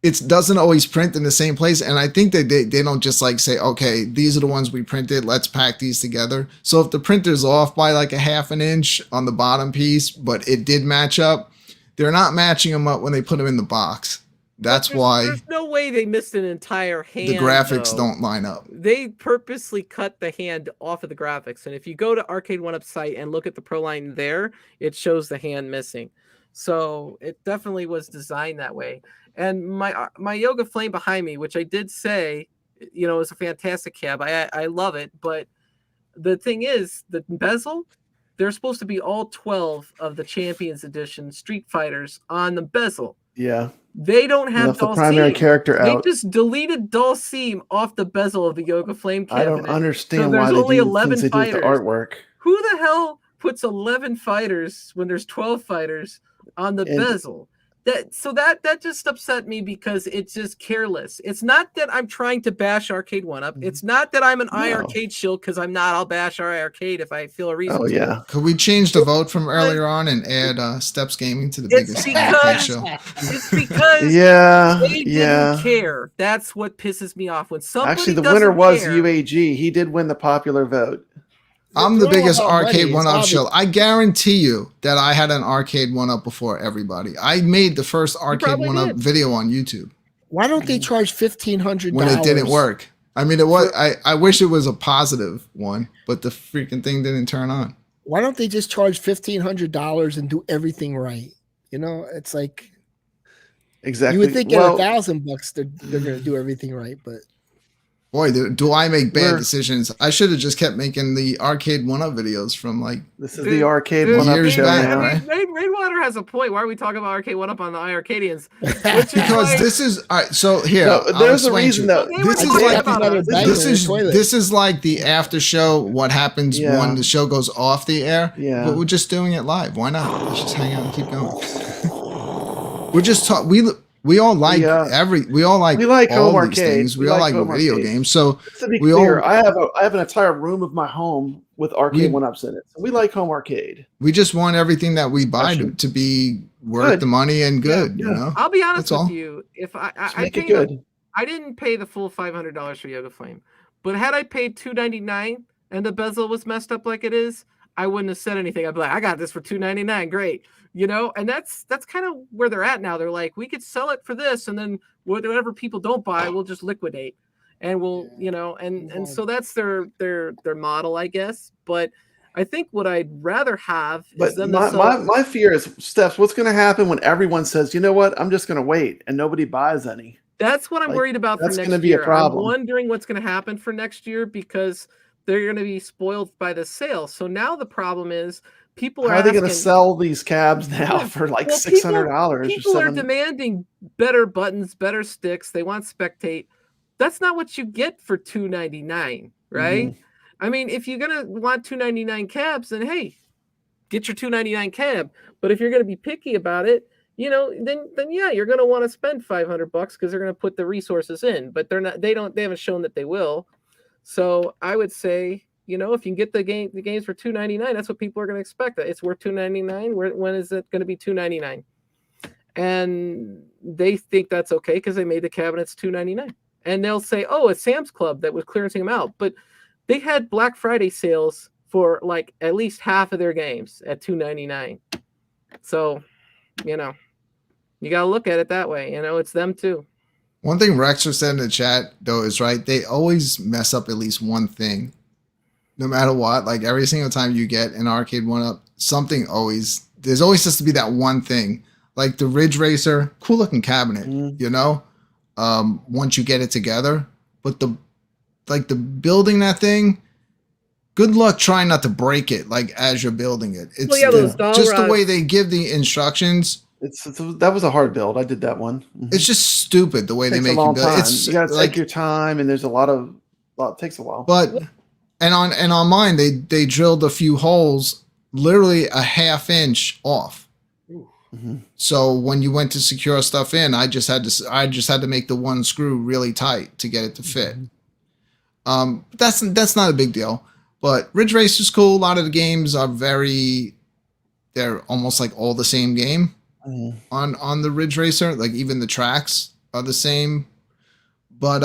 it doesn't always print in the same place. And I think that they don't just like say, okay, these are the ones we printed. Let's pack these together. So if the printer's off by like a half an inch on the bottom piece, but it did match up, they're not matching them up when they put them in the box. That's why there's no way they missed an entire hand. the graphics though. don't line up. They purposely cut the hand off of the graphics. And if you go to Arcade 1-Up site and look at the Pro line there, it shows the hand missing. So it definitely was designed that way. And my Yoga Flame behind me, which I did say, is a fantastic cab. I love it. But the thing is, the bezel, there's supposed to be all 12 of the Champions Edition Street Fighters on the bezel. Yeah. They don't have the primary character They out. just deleted Dulcim off the bezel of the Yoga Flame cabinet. I don't understand so why there's they only do 11 things they do with fighters. the artwork. Who the hell puts 11 fighters when there's 12 fighters on the bezel? That just upset me because it's just careless. It's not that I'm trying to bash Arcade 1-Up. It's not that I'm an iiRcade shill, because I'm not. I'll bash iiRcade if I feel a reason Oh, to. yeah. Could we change the vote from earlier on and add Steps Gaming to the biggest arcade show? It's because they didn't care. That's what pisses me off. When somebody Actually, the doesn't winner was care, UAG. He did win the popular vote. I'm the biggest about Arcade money, 1-Up it's show. I guarantee you that I had an Arcade 1-Up before everybody. I made the first Arcade 1-Up video on YouTube. Why don't they charge $1,500 when it didn't work? I mean, it was. I wish it was a positive one, but the freaking thing didn't turn on. Why don't they just charge $1,500 and do everything right? It's like exactly. You would think at $1,000 they're going to do everything right, but. Boy, do I make bad decisions. I should have just kept making the Arcade 1-Up videos from like this is the Arcade 1-Up years show. back, right? Rainwater has a point. Why are we talking about Arcade 1-Up on the iiRcadians? Because this is all right. So here, No, there's a reason though. This is like the after show. What happens when the show goes off the air? Yeah, but we're just doing it live. Why not? Let's just hang out and keep going. We're just we all like all home these arcade. things. We all like home video arcade. games. So to be we clear, all I have an entire room of my home with Arcade 1-Ups in it. So we like home arcade. we just want everything that we buy to be worth Good. the money and good. Yeah. You know. I'll be honest That's with all. you. If I make it paid good. I didn't pay the full $500 for Yoga Flame, but had I paid $299 and the bezel was messed up like it is, I wouldn't have said anything. I'd be like, I got this for $299, great. And that's kind of where they're at now. They're like, we could sell it for this, and then whatever people don't buy, we'll just liquidate, and we'll, and so that's their model, I guess. But I think what I'd rather have is them. My fear is, Stephs, what's going to happen when everyone says, you know what, I'm just going to wait, and nobody buys any. That's what I'm worried about for next year. That's going to be a problem. I'm wondering what's going to happen for next year because they're going to be spoiled by the sale. So now the problem is people How are they going to sell these cabs now for like $600? People are demanding better buttons, better sticks. They want spectate. That's not what you get for $299, right? Mm-hmm. I mean, if you're going to want $299 cabs, then hey, get your $299 cab. But if you're going to be picky about it, then yeah, you're going to want to spend $500 because they're going to put the resources in, but they haven't shown that they will. So I would say, if you can get the games for $299, that's what people are going to expect. It's worth $299. When is it going to be $299? And they think that's okay because they made the cabinets $299. And they'll say, oh, it's Sam's Club that was clearancing them out. But they had Black Friday sales for like at least half of their games at $299. So, you got to look at it that way. It's them too. One thing Rexer said in the chat, though, is right. They always mess up at least one thing. no matter what. Like every single time you get an arcade 1-up, there's always has to be that one thing. Like the Ridge Racer, cool looking cabinet, you know. Once you get it together, but the building that thing. Good luck trying not to break it, like as you're building it. It's just the way they give the instructions. That was a hard build. I did that one. It's just stupid the way they make you build. It's you gotta take your time, and there's it takes a while. But on mine, they drilled a few holes, literally a half-inch off. So when you went to secure stuff in, I just had to make the one screw really tight to get it to fit. That's not a big deal. But Ridge Racer's cool. A lot of the games are they're almost like all the same game on the Ridge Racer. Like even the tracks are the same. But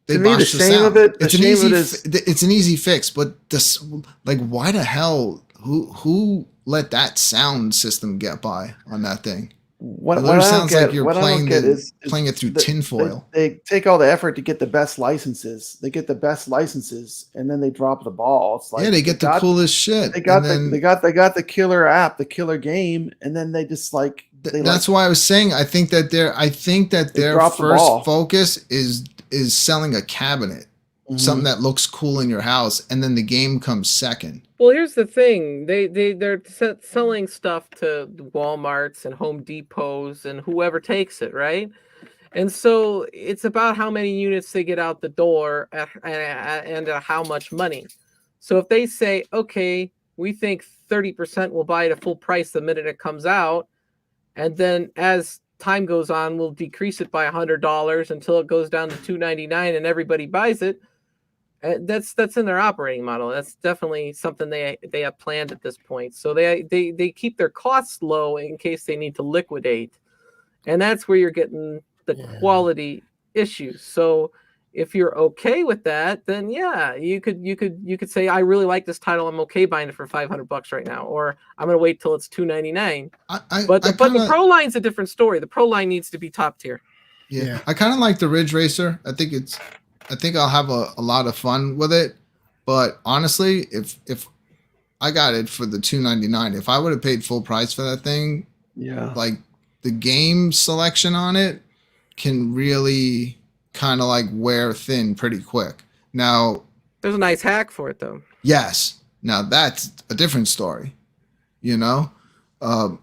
they botched the sound. It's an easy fix. But this, like, why the hell? Who let that sound system get by on that thing? What sounds like you're playing it through tinfoil. They take all the effort to get the best licenses. They get the best licenses, and then they drop the ball. It's like they get the coolest shit. They got the killer app, the killer game, and then they just like. That's why I was saying I think that their first focus is selling a cabinet, something that looks cool in your house, and then the game comes second. Well, here's the thing. They're selling stuff to Walmarts and Home Depots and whoever takes it, right? And so it's about how many units they get out the door and how much money. So if they say, okay, we think 30% will buy it at full price the minute it comes out, and then as time goes on, we'll decrease it by $100 until it goes down to $299 and everybody buys it. That's in their operating model. That's definitely something they have planned at this point. So they keep their costs low in case they need to liquidate, and that's where you're getting the quality issues. So if you're okay with that, then yeah, you could say I really like this title. I'm okay buying it for $500 right now, or I'm gonna wait till it's $299. But the Pro line's a different story. The Pro line needs to be top tier. Yeah. I kind of like the Ridge Racer. I think I'll have a lot of fun with it. But honestly, if I got it for the $299, if I would have paid full price for that thing, like the game selection on it can really kind of like wear thin pretty quick. Now, there's a nice hack for it though. Yes. Now that's a different story, you know? But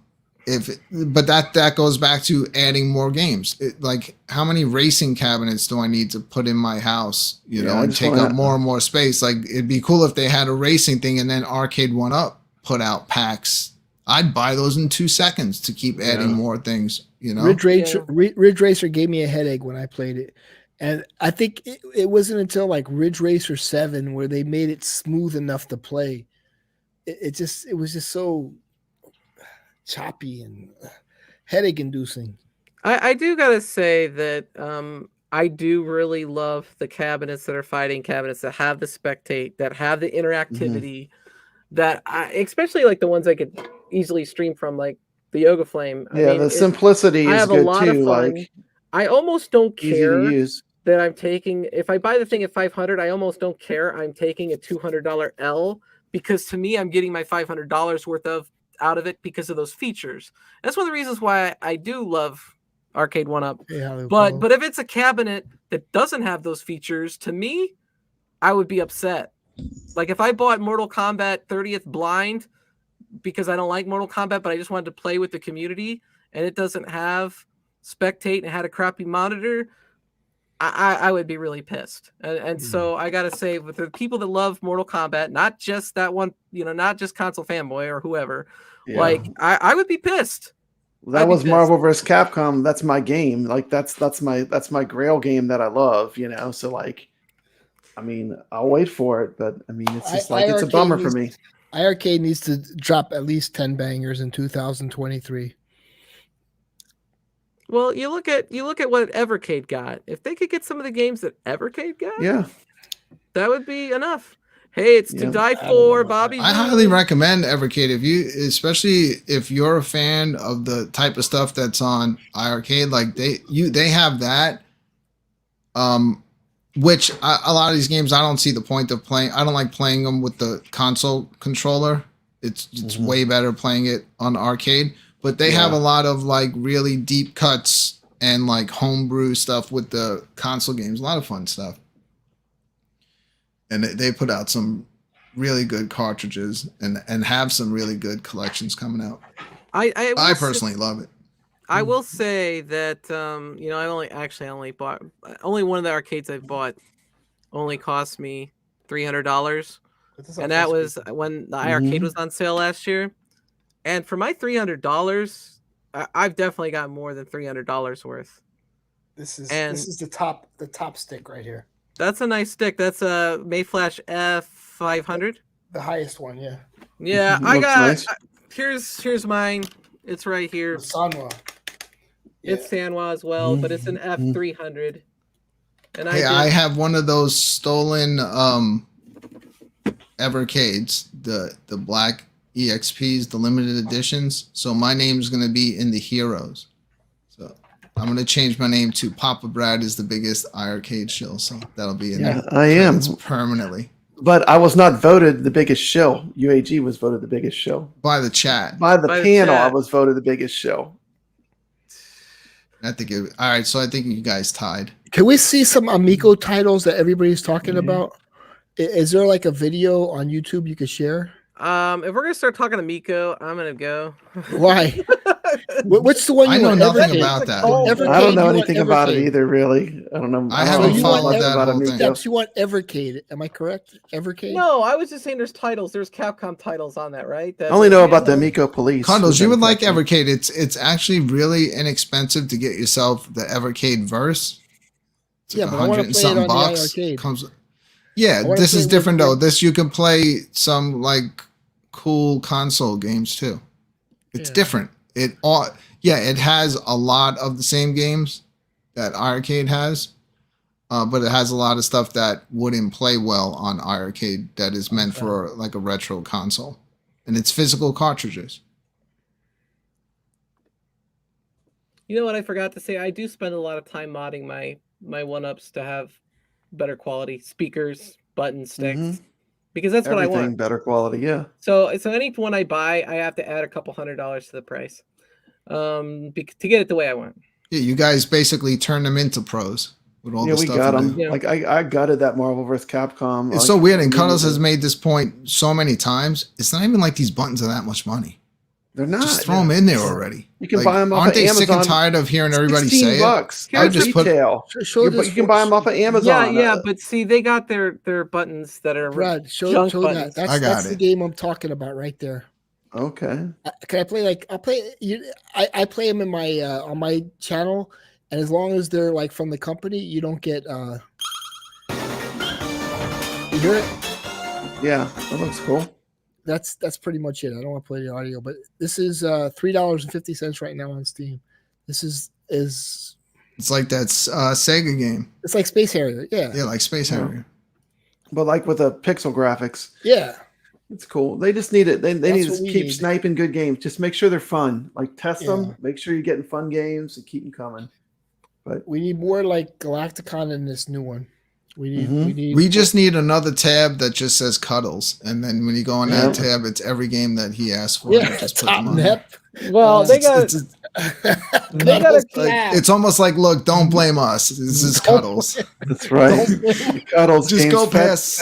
that goes back to adding more games. Like how many racing cabinets do I need to put in my house, and take up more and more space? Like it'd be cool if they had a racing thing and then Arcade 1-Up put out packs. I'd buy those in 2 seconds to keep adding more things, Ridge Racer gave me a headache when I played it. And I think it wasn't until like Ridge Racer 7 where they made it smooth enough to play. It was just so choppy and headache inducing. I do gotta say that I do really love the cabinets that are fighting cabinets that have the spectate, that have the interactivity, especially like the ones I could easily stream from, like the Yoga Flame. The simplicity is good too. Like I almost don't care that I'm taking, if I buy the thing at $500, I almost don't care I'm taking a $200 L, because to me I'm getting my $500 worth out of it because of those features. That's one of the reasons why I do love Arcade 1-Up. But if it's a cabinet that doesn't have those features, to me, I would be upset. Like if I bought Mortal Kombat 30th Blind because I don't like Mortal Kombat, but I just wanted to play with the community, and it doesn't have spectate and had a crappy monitor, I would be really pissed. And so I gotta say, with the people that love Mortal Kombat, not just that one, not just console fanboy or whoever, like I would be pissed. That was Marvel vs. Capcom. That's my game. Like that's my Grail game that I love. So like, I mean, I'll wait for it, but I mean, it's just like it's a bummer for me. iiRcade needs to drop at least 10 bangers in 2023. Well, you look at what iiRcade got. If they could get some of the games that iiRcade got, that would be enough. Hey, it's to die for, Bobby. I highly recommend iiRcade especially if you're a fan of the type of stuff that's on iiRcade. Like they have that. which a lot of these games I don't see the point of playing. I don't like playing them with the console controller. It's way better playing it on arcade. But they have a lot of like really deep cuts and like homebrew stuff with the console games. A lot of fun stuff. And they put out some really good cartridges and have some really good collections coming out. I personally love it. I will say that you know, I only bought one of the arcades I've bought only cost me $300, and that was when the iiRcade was on sale last year. And for my $300, I've definitely got more than $300 worth. This is the top stick right here. That's a nice stick. That's a Mayflash F500. The highest one, yeah. Yeah, I got. Nice. Here's mine. It's right here. Sanwa. It's Sanwa as well, but it's an F300. And I have one of those stolen Evercades, the black EXPs, the limited editions. So my name's gonna be in the heroes. So I'm gonna change my name to Papa Brad is the biggest iiRcade shill. So that'll be in there. I am permanently. But I was not voted the biggest shill. UAG was voted the biggest shill by the chat. By the panel, I was voted the biggest shill. I think all right. So I think you guys tied. Can we see some Amico titles that everybody's talking about? Is there like a video on YouTube you could share? If we're gonna start talking to Miko, I'm gonna go. Why? What's the one you I know want? nothing about that. I don't know anything about it either, really. I don't know. I haven't followed that whole thing. Steps, you want Evercade? Am I correct? Evercade? No, I was just saying there's titles. There's Capcom titles on that, right? I only know about the Amico Police. Condos, you would like Evercade. It's actually really inexpensive to get yourself the Evercade verse. It's yeah, like but I want to play it on the iiRcade. This is different though. This you can play some like cool console games too. It's different. It has a lot of the same games that iiRcade has, but it has a lot of stuff that wouldn't play well on iiRcade that is meant for like a retro console, and it's physical cartridges. You know what I forgot to say? I do spend a lot of time modding my 1-ups to have better quality speakers, buttons, sticks, because that's what I want. Better quality, yeah. So any one I buy, I have to add a couple $100 to the price, to get it the way I want. Yeah, you guys basically turn them into pros with all the stuff. We got them. Yeah. Like I gutted that Marvel vs. Capcom. It's so weird, and Cuddles has made this point so many times. It's not even like these buttons are that much money. They're not. Just throw them in there already. You can buy them off Aren't of they Amazon. sick and tired of hearing everybody say $16. it? I just put. You can buy them off of Amazon. Yeah, but see, they got their buttons that are Brad. Show buttons. that. That's the game I'm talking about right there. Okay. Can I play I'll play you? I play them in my on my channel, and as long as they're like from the company, you don't get. You hear it? Yeah, that looks cool. That's pretty much it. I don't want to play the audio, but this is $3.50 right now on Steam. This is It's like that Sega game. It's like Space Harrier, yeah. Yeah, like Space Harrier. But like with the pixel graphics. Yeah. It's cool. They just need it. They need to keep sniping good games. Just make sure they're fun. Like test them. Make sure you're getting fun games and keep them coming. But we need more like Galacticon in this new one. We just need another tab that just says Cuddles, and then when you go on that tab, it's every game that he asked for. Yeah, just top nep. Well, they got it's almost like, look, don't blame us. This is Cuddles. That's right. Cuddles. Just go past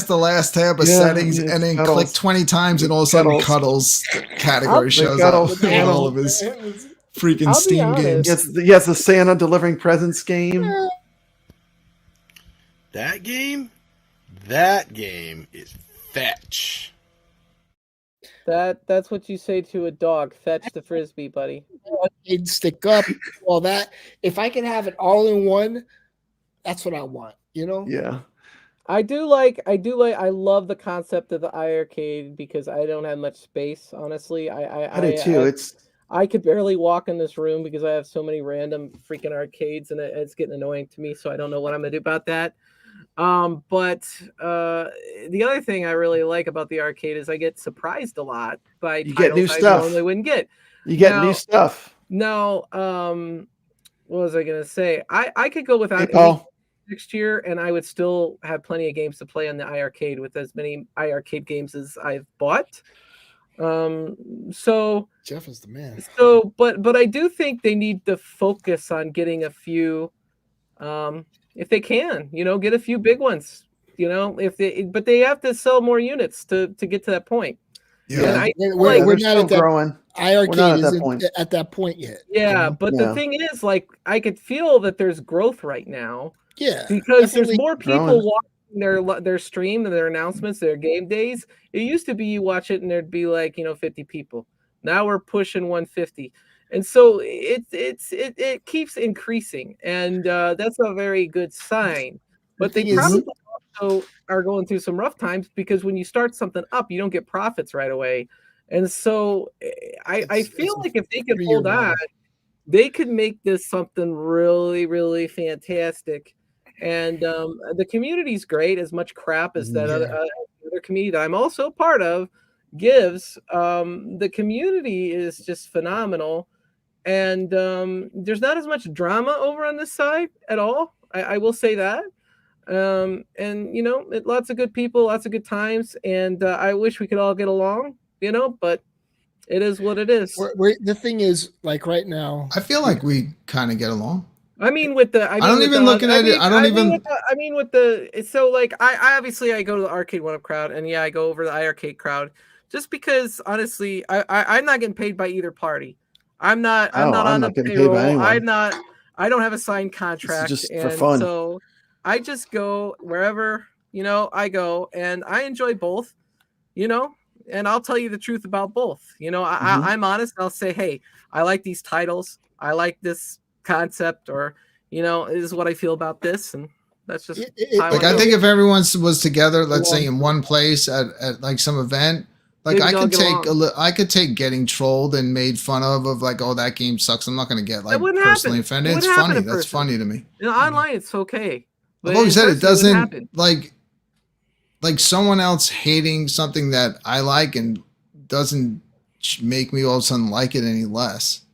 the last tab of settings, and then click 20 times, and all of a sudden Cuddles category shows up in all of his freaking Steam games. Yes, the Santa delivering presents game. That game is fetch. That's what you say to a dog. Fetch the frisbee, buddy. It'd stick up. All that. If I can have it all in one, that's what I want. You know? Yeah. I love the concept of the iiRcade because I don't have much space, honestly. I do too. I could barely walk in this room because I have so many random freaking arcades, and it's getting annoying to me. So I don't know what I'm gonna do about that. But the other thing I really like about the arcade is I get surprised a lot by you get new stuff. I normally wouldn't get. You get new stuff. Now, what was I gonna say? I could go without. Hey, Paul. next year, and I would still have plenty of games to play on the iiRcade with as many iiRcade games as I've bought. So Jeff is the man. So, but I do think they need to focus on getting a few, if they can, get a few big ones. But they have to sell more units to get to that point. Yeah, And we're not at that growing. iiRcade isn't at that point yet. Yeah, but the thing is, like, I could feel that there's growth right now. Yeah, because there's more people growing. watching their stream and their announcements, their game days. It used to be you watch it and there'd be like 50 people. Now we're pushing 150, and so it keeps increasing, and that's a very good sign. But they probably also are going through some rough times because when you start something up, you don't get profits right away, and so I feel like if they could hold on, they could make this something really, really fantastic. And the community's great, as much crap as that other community that I'm also part of gives. The community is just phenomenal, and there's not as much drama over on this side at all. I will say that. And lots of good people, lots of good times, and I wish we could all get along, but it is what it is. The thing is, like right now, I feel like we kind of get along. I mean, with the, I don't even looking at it. I don't even. With the, so like, I obviously I go to the Arcade 1UP crowd, and yeah, I go over the iiRcade crowd, just because honestly, I'm not getting paid by either party. I'm not on the payroll. I don't have a signed contract. Just and for fun. So I just go wherever I go, and I enjoy both. And I'll tell you the truth about both. I'm honest. I'll say, hey, I like these titles. I like this concept, or this is what I feel about this, and that's just like I think if everyone was together, let's say in one place at like some event, like I could take getting trolled and made fun of like, oh, that game sucks. I'm not going to get like personally offended. It's funny. That's funny to me. Online, it's okay. I've always said it doesn't like someone else hating something that I like and doesn't make me all of a sudden like it any less.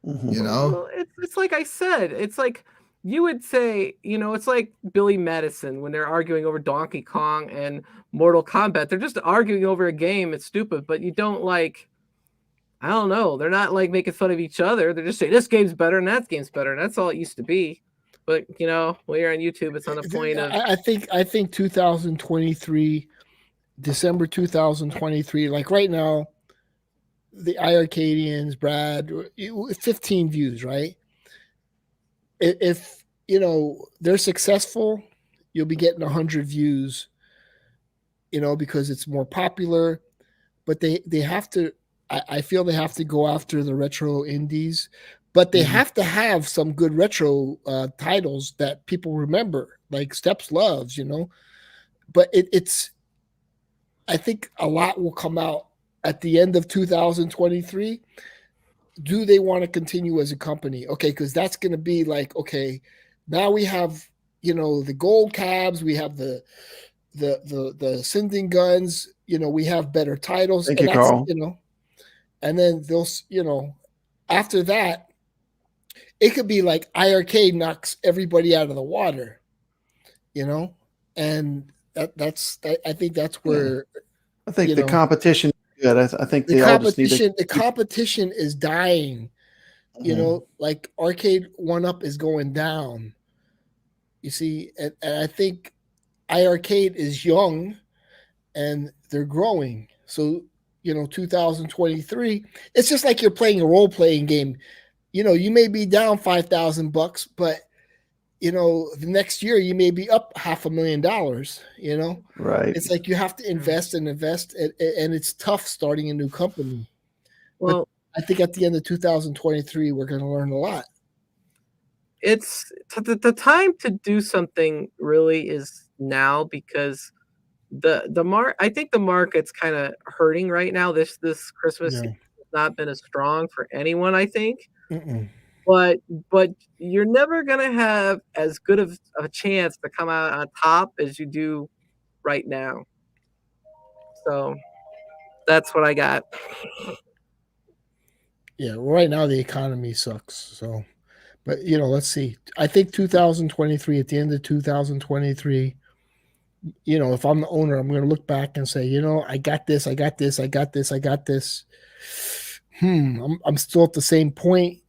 Well, it's like I said, it's like you would say, it's like Billy Madison when they're arguing over Donkey Kong and Mortal Kombat. They're just arguing over a game. It's stupid, but you don't like, I don't know. They're not like making fun of each other. They're just saying this game's better and that game's better. And that's all it used to be. But when you're on YouTube, it's on the point of. I think 2023, December 2023, like right now, the iiRcadians, Brad, 15 views, right? If they're successful, you'll be getting 100 views, because it's more popular. But they have to. I feel they have to go after the retro indies, but they have to have some good retro titles that people remember, like Steps loves, But it's. I think a lot will come out at the end of 2023. Do they want to continue as a company? Okay, because that's going to be like, okay, now we have the gold cabs, we have the sending guns, we have better titles. Thank you, Carl. And then they'll after that, it could be like iiRcade knocks everybody out of the water, and that's I think that's where I think the competition is good. I think they all just need to. The competition is dying. Like Arcade 1UP is going down. You see, and I think iiRcade is young, and they're growing. So 2023, it's just like you're playing a role playing game. You may be down $5,000, but the next year you may be up $500,000. Right. It's like you have to invest and it's tough starting a new company. Well, but I think at the end of 2023 we're going to learn a lot. It's the time to do something really is now, because I think the market's kind of hurting right now. This Christmas has not been as strong for anyone, I think. But you're never gonna have as good of a chance to come out on top as you do right now. So that's what I got. Yeah, right now the economy sucks. So, But let's see. I think 2023, at the end of 2023, if I'm the owner, I'm going to look back and say, I got this, I got this, I got this, I got this. I'm still at the same point.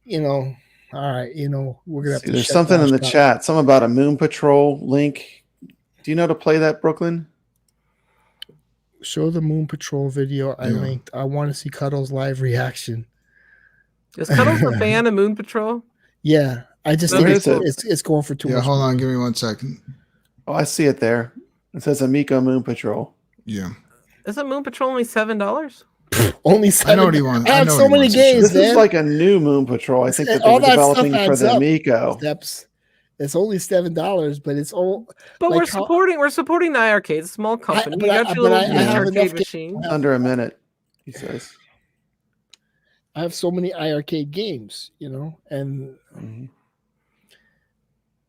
All right, we're gonna have to. There's something in the chat. Something about a Moon Patrol link. Do you know how to play that, Brooklyn? Show the Moon Patrol video I linked. I want to see Cuddles' live reaction. Is Cuddles a fan of Moon Patrol? Yeah, I just think it's going for too much. Hold on, give me 1 second. Oh, I see it there. It says Amico Moon Patrol. Yeah. Isn't Moon Patrol only $7? Only $7. I know what he wants. I have so many games. This is like a new Moon Patrol. I think that they were developing for the Amico. Steps. It's only $7, but it's all. But we're supporting the iiRcade, a small company. You got your little arcade machine. Under a minute, he says. I have so many iiRcade games, and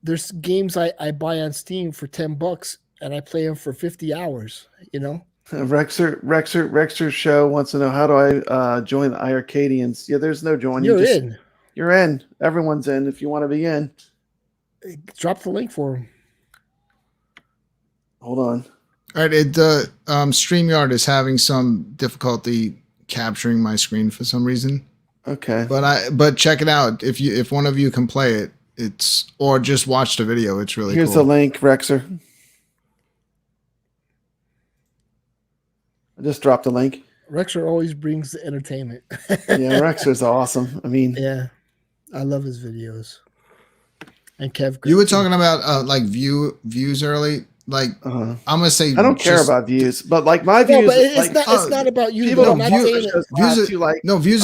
there's games I buy on Steam for $10 and I play them for 50 hours, REXER show wants to know, how do I join the iiRcadians? Yeah, there's no join. You're in. You're in. Everyone's in if you want to be in. Drop the link for him. Hold on. All right, the StreamYard is having some difficulty capturing my screen for some reason. Okay. But check it out. If one of you can play it, or just watch the video. It's really Here's cool. the link, REXER. I just dropped the link. REXER always brings the entertainment. Yeah, REXER's awesome. I mean, yeah, I love his videos. And kevgret. You were talking about like views early. Like I'm gonna say, I don't care about views, but like my views. No, but it's not about you. People don't views views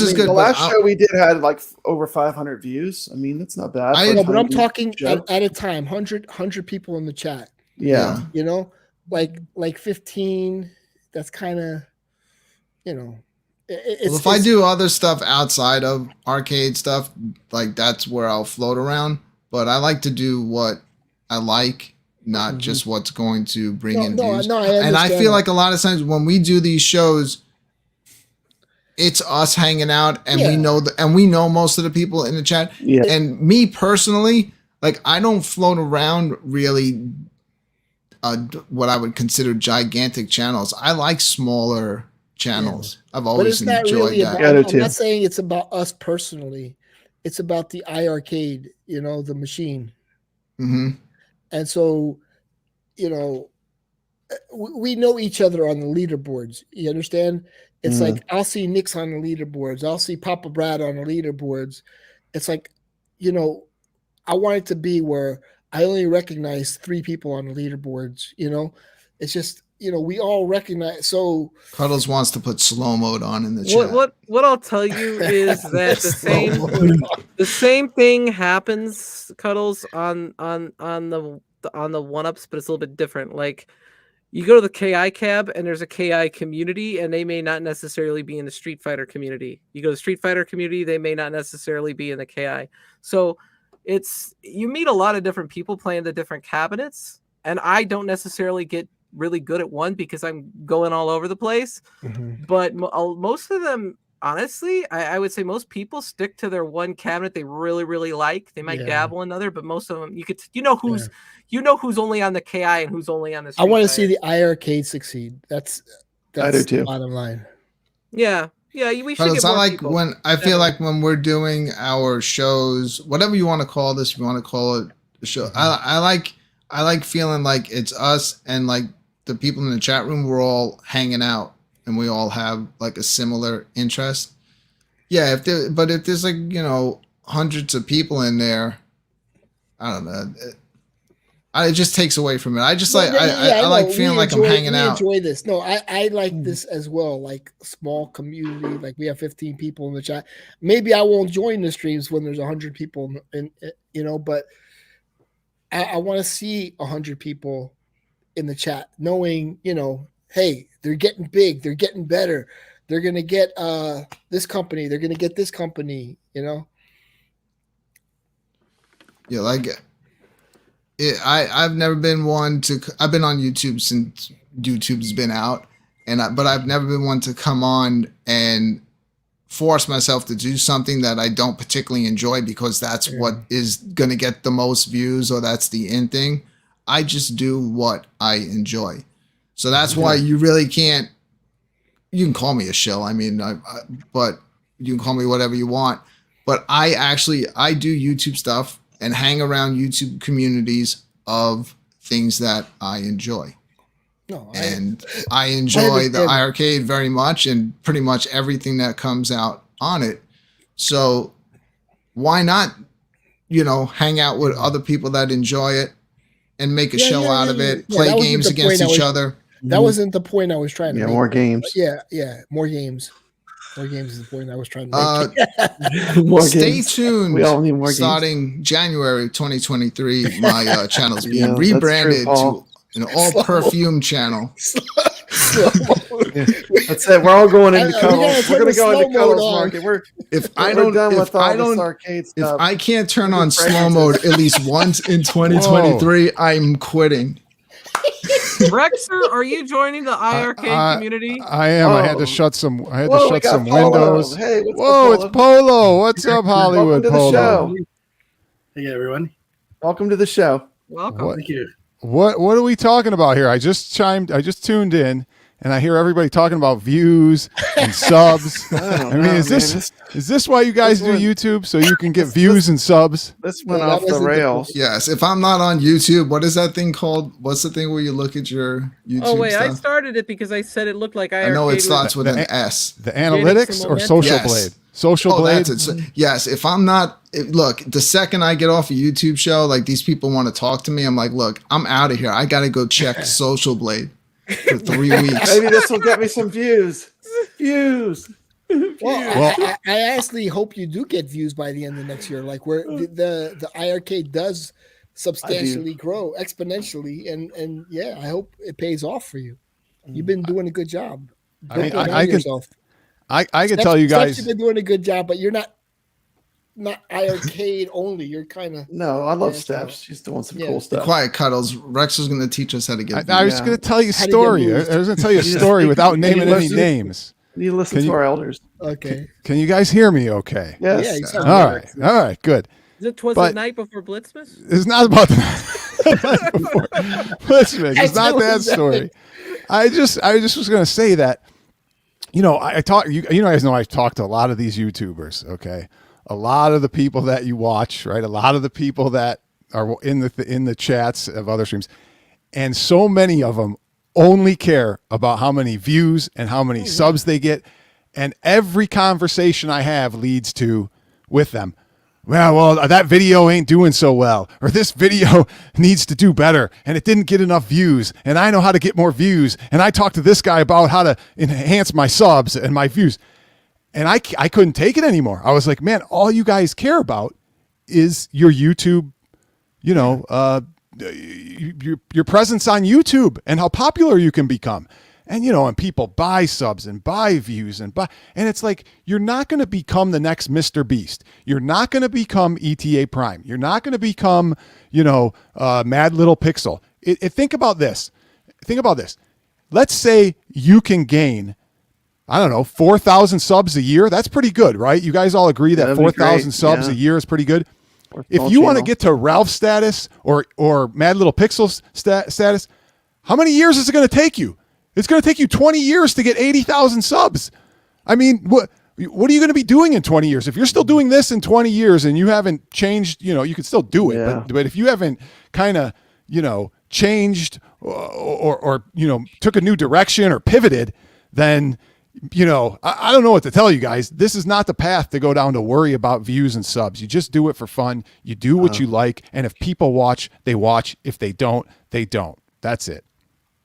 is good. The last show we did had like over 500 views. I mean, that's not bad. But I'm talking at a time, 100 people in the chat. Yeah. Like 15. That's kind of, if I do other stuff outside of arcade stuff, like that's where I'll float around. But I like to do what I like, not just what's going to bring in views. And I feel like a lot of times when we do these shows, it's us hanging out, and we know most of the people in the chat. Yeah. And me personally, like I don't float around really. What I would consider gigantic channels. I like smaller channels. Yeah. I've always enjoyed that. I'm not saying it's about us personally. It's about the iiRcade, the machine. Mm-hmm. And so, we know each other on the leaderboards. You understand? It's like I'll see Nick's on the leaderboards. I'll see Papa Brad on the leaderboards. It's like, I want it to be where I only recognize 3 people on the leaderboards, It's just, we all recognize. So Cuddles wants to put slow mode on in the chat. What I'll tell you is that the same thing happens, Cuddles, on the 1-ups, but it's a little bit different. Like you go to the KI cab and there's a KI community, and they may not necessarily be in the Street Fighter community. You go to the Street Fighter community, they may not necessarily be in the KI. So you meet a lot of different people playing the different cabinets, and I don't necessarily get really good at one because I'm going all over the place. But most of them, honestly, I would say most people stick to their one cabinet they really, really like. They might dabble another, but most of them, who's only on the KI and who's only on the Street I want to Fighter. see the iiRcade succeed. That's I do too. The bottom line. Yeah. Yeah, we should get more like people. when I feel like when we're doing our shows, whatever you want to call this, if you want to call it a show, I like feeling like it's us and like the people in the chat room. We're all hanging out and we all have like a similar interest. Yeah, if there's like hundreds of people in there, I don't know. It just takes away from it. I just I like feeling like I'm hanging out. Enjoy this. No, I like this as well. Like small community. Like we have 15 people in the chat. Maybe I won't join the streams when there's 100 people in but I want to see 100 people in the chat, knowing hey, they're getting big, they're getting better, they're gonna get this company, they're gonna get this company. Yeah, like. I've never been one to. I've been on YouTube since YouTube's been out, but I've never been one to come on and force myself to do something that I don't particularly enjoy because that's what is going to get the most views or that's the in thing. I just do what I enjoy. So that's why you really can't, you can call me a shill. I mean, but you can call me whatever you want. But I do YouTube stuff and hang around YouTube communities of things that I enjoy. I enjoy the iiRcade very much and pretty much everything that comes out on it. So why not, hang out with other people that enjoy it and make a show out of it, play games against each other. That wasn't the point I was trying to make. More games. More games. More games is the point I was trying to make. Stay tuned. We all need more starting games. January 2023, my channel's being rebranded to an all-perfume channel. That's it. We're all going into cuddles. We're going to go into cuddles market. If I can't turn on slow mode at least once in 2023, I'm quitting. Rexer, are you joining the iiRcade community? I am. I had to shut some. Windows. Hey, it's Polo. What's up, Hollywood? Welcome to the show. Hey, everyone. Welcome to the show. Welcome. Thank you. What are we talking about here? I just tuned in, and I hear everybody talking about views and subs. Is this why you guys do YouTube, so you can get views and subs? This went off the rails. Yes. If I'm not on YouTube, what is that thing called? What's the thing where you look at your YouTube? Oh wait, stuff? I started it because I said it looked like iiRcade. I know it starts with an S. The analytics or Social Blade? Social Blade. That's it. So, yes. If I'm not, look, the second I get off a YouTube show, like these people want to talk to me, I'm like, look, I'm out of here. I got to go check Social Blade for 3 weeks. Maybe this will get me some views. Well, I actually hope you do get views by the end of next year. Like where the iiRcade does substantially grow exponentially, and yeah, I hope it pays off for you. You've been doing a good job. I can tell you guys you've been doing a good job, but you're not iiRcade only. You're kind of I love Steps. She's doing some cool stuff. Quiet cuddles. Rex is going to teach us how to get. I was going to tell you a story. I was going to tell you a story without naming any names. You listen to our elders. Okay. Can you guys hear me? Okay. Yes. All right. Good. Was the night before Blitzmas? It's not about the night before Blitzmas. It's not that story. I just was going to say that. I talk. You guys know I talk to a lot of these YouTubers. Okay, a lot of the people that you watch, right? A lot of the people that are in the chats of other streams, and so many of them only care about how many views and how many subs they get, and every conversation I have leads to with them. Well, that video ain't doing so well, or this video needs to do better, and it didn't get enough views, and I know how to get more views, and I talked to this guy about how to enhance my subs and my views, and I couldn't take it anymore. I was like, man, all you guys care about is your YouTube, your presence on YouTube and how popular you can become. And, and people buy subs and buy views and it's like, you're not going to become the next Mr. Beast. You're not going to become ETA Prime. You're not going to become, Mad Little Pixel. Think about this. Let's say you can gain, 4,000 subs a year. That's pretty good, right? You guys all agree that 4,000 subs a year is pretty good. If you want to get to Ralph status or Mad Little Pixel status, how many years is it going to take you? It's going to take you 20 years to get 80,000 subs. I mean, what are you going to be doing in 20 years? If you're still doing this in 20 years and you haven't changed, you can still do it. But if you haven't kind of, changed or took a new direction or pivoted, then, I don't know what to tell you guys. This is not the path to go down to worry about views and subs. You just do it for fun. You do what you like. And if people watch, they watch. If they don't, they don't. That's it.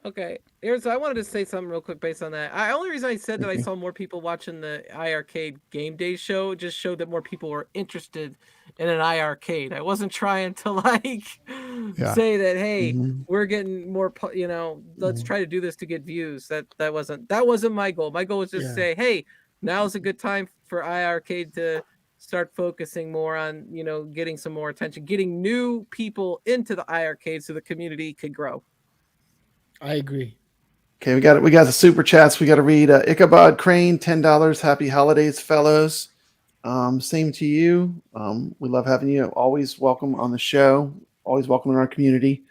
Okay. I wanted to say something real quick based on that. The only reason I said that I saw more people watching the iiRcade Game Day show just showed that more people were interested in an iiRcade. I wasn't trying to say that, hey, we're getting more, let's try to do this to get views. That wasn't my goal. My goal was just to say, hey, now's a good time for iiRcade to start focusing more on, getting some more attention, getting new people into the iiRcade so the community could grow. I agree. Okay, we got the super chats. We got to read iiCkabodcrane, $10. Happy holidays, fellows. Same to you. We love having you. Always welcome on the show. Always welcome in our community.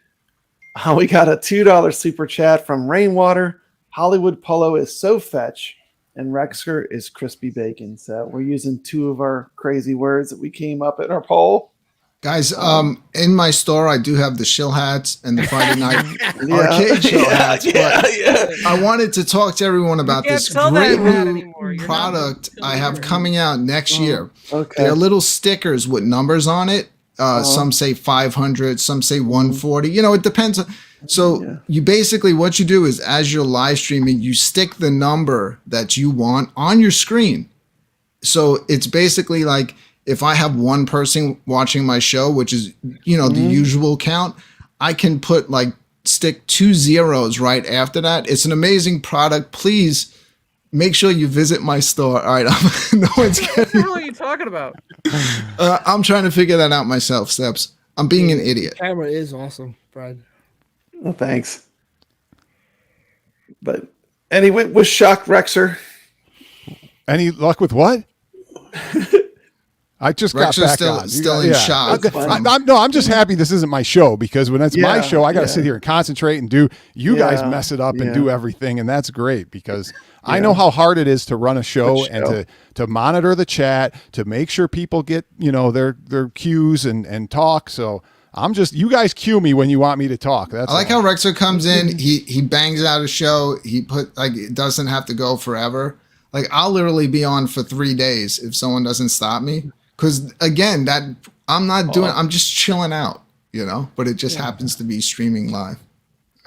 We got a $2 super chat from Rainwater. Hollywood Polo is so fetch, and REXER is crispy bacon. So we're using two of our crazy words that we came up in our poll. Guys, in my store, I do have the shill hats and the Friday night arcade shill hats. But I wanted to talk to everyone about this great new product I have coming out next year. Okay. They're little stickers with numbers on it. Some say 500, some say 140. You know, it depends. So you basically, what you do is as you're live streaming, you stick the number that you want on your screen. So it's basically like, if I have one person watching my show, which is, you know, the usual count, I can stick 2 zeros right after that. It's an amazing product. Please make sure you visit my store. All right. No one's What the hell are you talking about? I'm trying to figure that out myself, Steps. I'm being an idiot. The camera is awesome, Brad. Well, thanks. But anyway, was shocked, REXER. Any luck with what? I just got back on. Still in shock. I'm just happy this isn't my show, because when it's my show, I got to sit here and concentrate and do. You guys mess it up and do everything, and that's great, because I know how hard it is to run a show and to monitor the chat, to make sure people get their cues and talk. So you guys cue me when you want me to talk. That's I like how REXER comes in. He bangs out a show. It doesn't have to go forever. Like, I'll literally be on for 3 days if someone doesn't stop me. Because again, I'm just chilling out, but it just happens to be streaming live.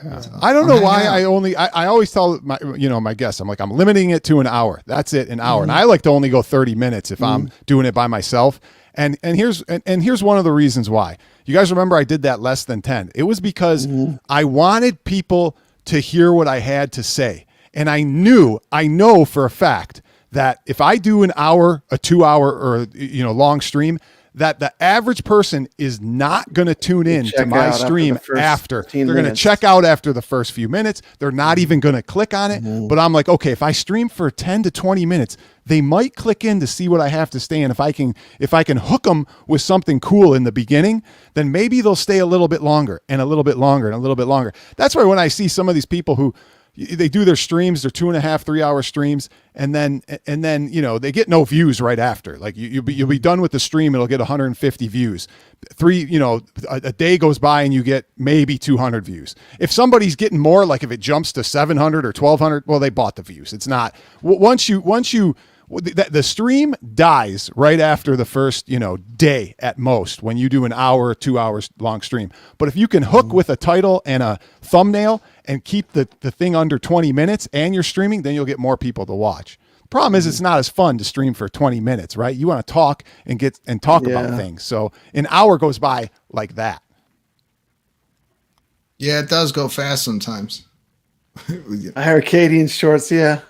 So I don't know why I always tell my guests, I'm like, I'm limiting it to an hour. That's it, an hour. And I like to only go 30 minutes if I'm doing it by myself. And here's one of the reasons why. You guys remember I did that less than 10. It was because I wanted people to hear what I had to say. And I know for a fact that if I do an hour, a 2 hour, or long stream, that the average person is not going to tune in to my stream after. They're going to check out after the first few minutes. They're not even going to click on it. But I'm like, okay, if I stream for 10 to 20 minutes, they might click in to see what I have to say. And if I can hook them with something cool in the beginning, then maybe they'll stay a little bit longer and a little bit longer and a little bit longer. That's why when I see some of these people who they do their streams, their 2.5, 3 hour streams, and then they get no views right after. Like you'll be done with the stream, it'll get 150 views. A day goes by and you get maybe 200 views. If somebody's getting more, like if it jumps to 700 or 1200, well, they bought the views. It's not the stream dies right after the first, day at most when you do an hour, 2 hours long stream. But if you can hook with a title and a thumbnail and keep the thing under 20 minutes and you're streaming, then you'll get more people to watch. Problem is, it's not as fun to stream for 20 minutes, right? You want to talk and talk about things. So an hour goes by like that. Yeah, it does go fast sometimes. iiRcadians shorts, yeah.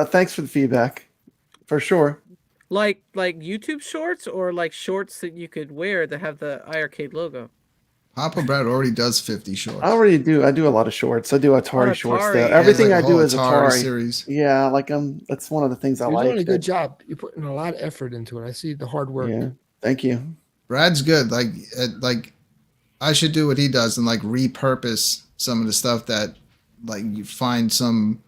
Thanks for the feedback. For sure. Like YouTube shorts, or like shorts that you could wear that have the iiRcade logo? Papa Brad already does 50 shorts. I already do. I do a lot of shorts. I do Atari shorts. Everything I do is Atari series. Yeah, that's one of the things I like. You're doing a good job. You're putting a lot of effort into it. I see the hard work. Yeah, thank you. Brad's good. Like I should do what he does and repurpose some of the stuff that you find some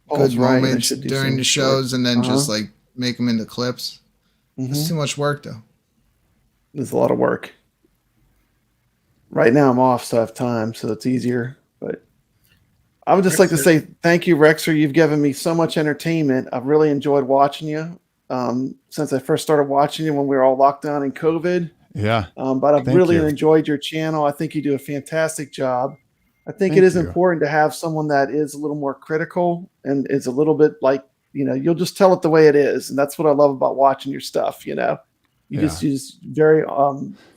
good moments during the shows and then just make them into clips. It's too much work though. There's a lot of work. Right now I'm off, so I have time, so it's easier. But I would just like to say thank you, REXER. You've given me so much entertainment. I've really enjoyed watching you since I first started watching you when we were all locked down in COVID. Yeah. But I've really enjoyed your channel. I think you do a fantastic job. I think it is important to have someone that is a little more critical and is a little bit you'll just tell it the way it is. And that's what I love about watching your stuff. You just very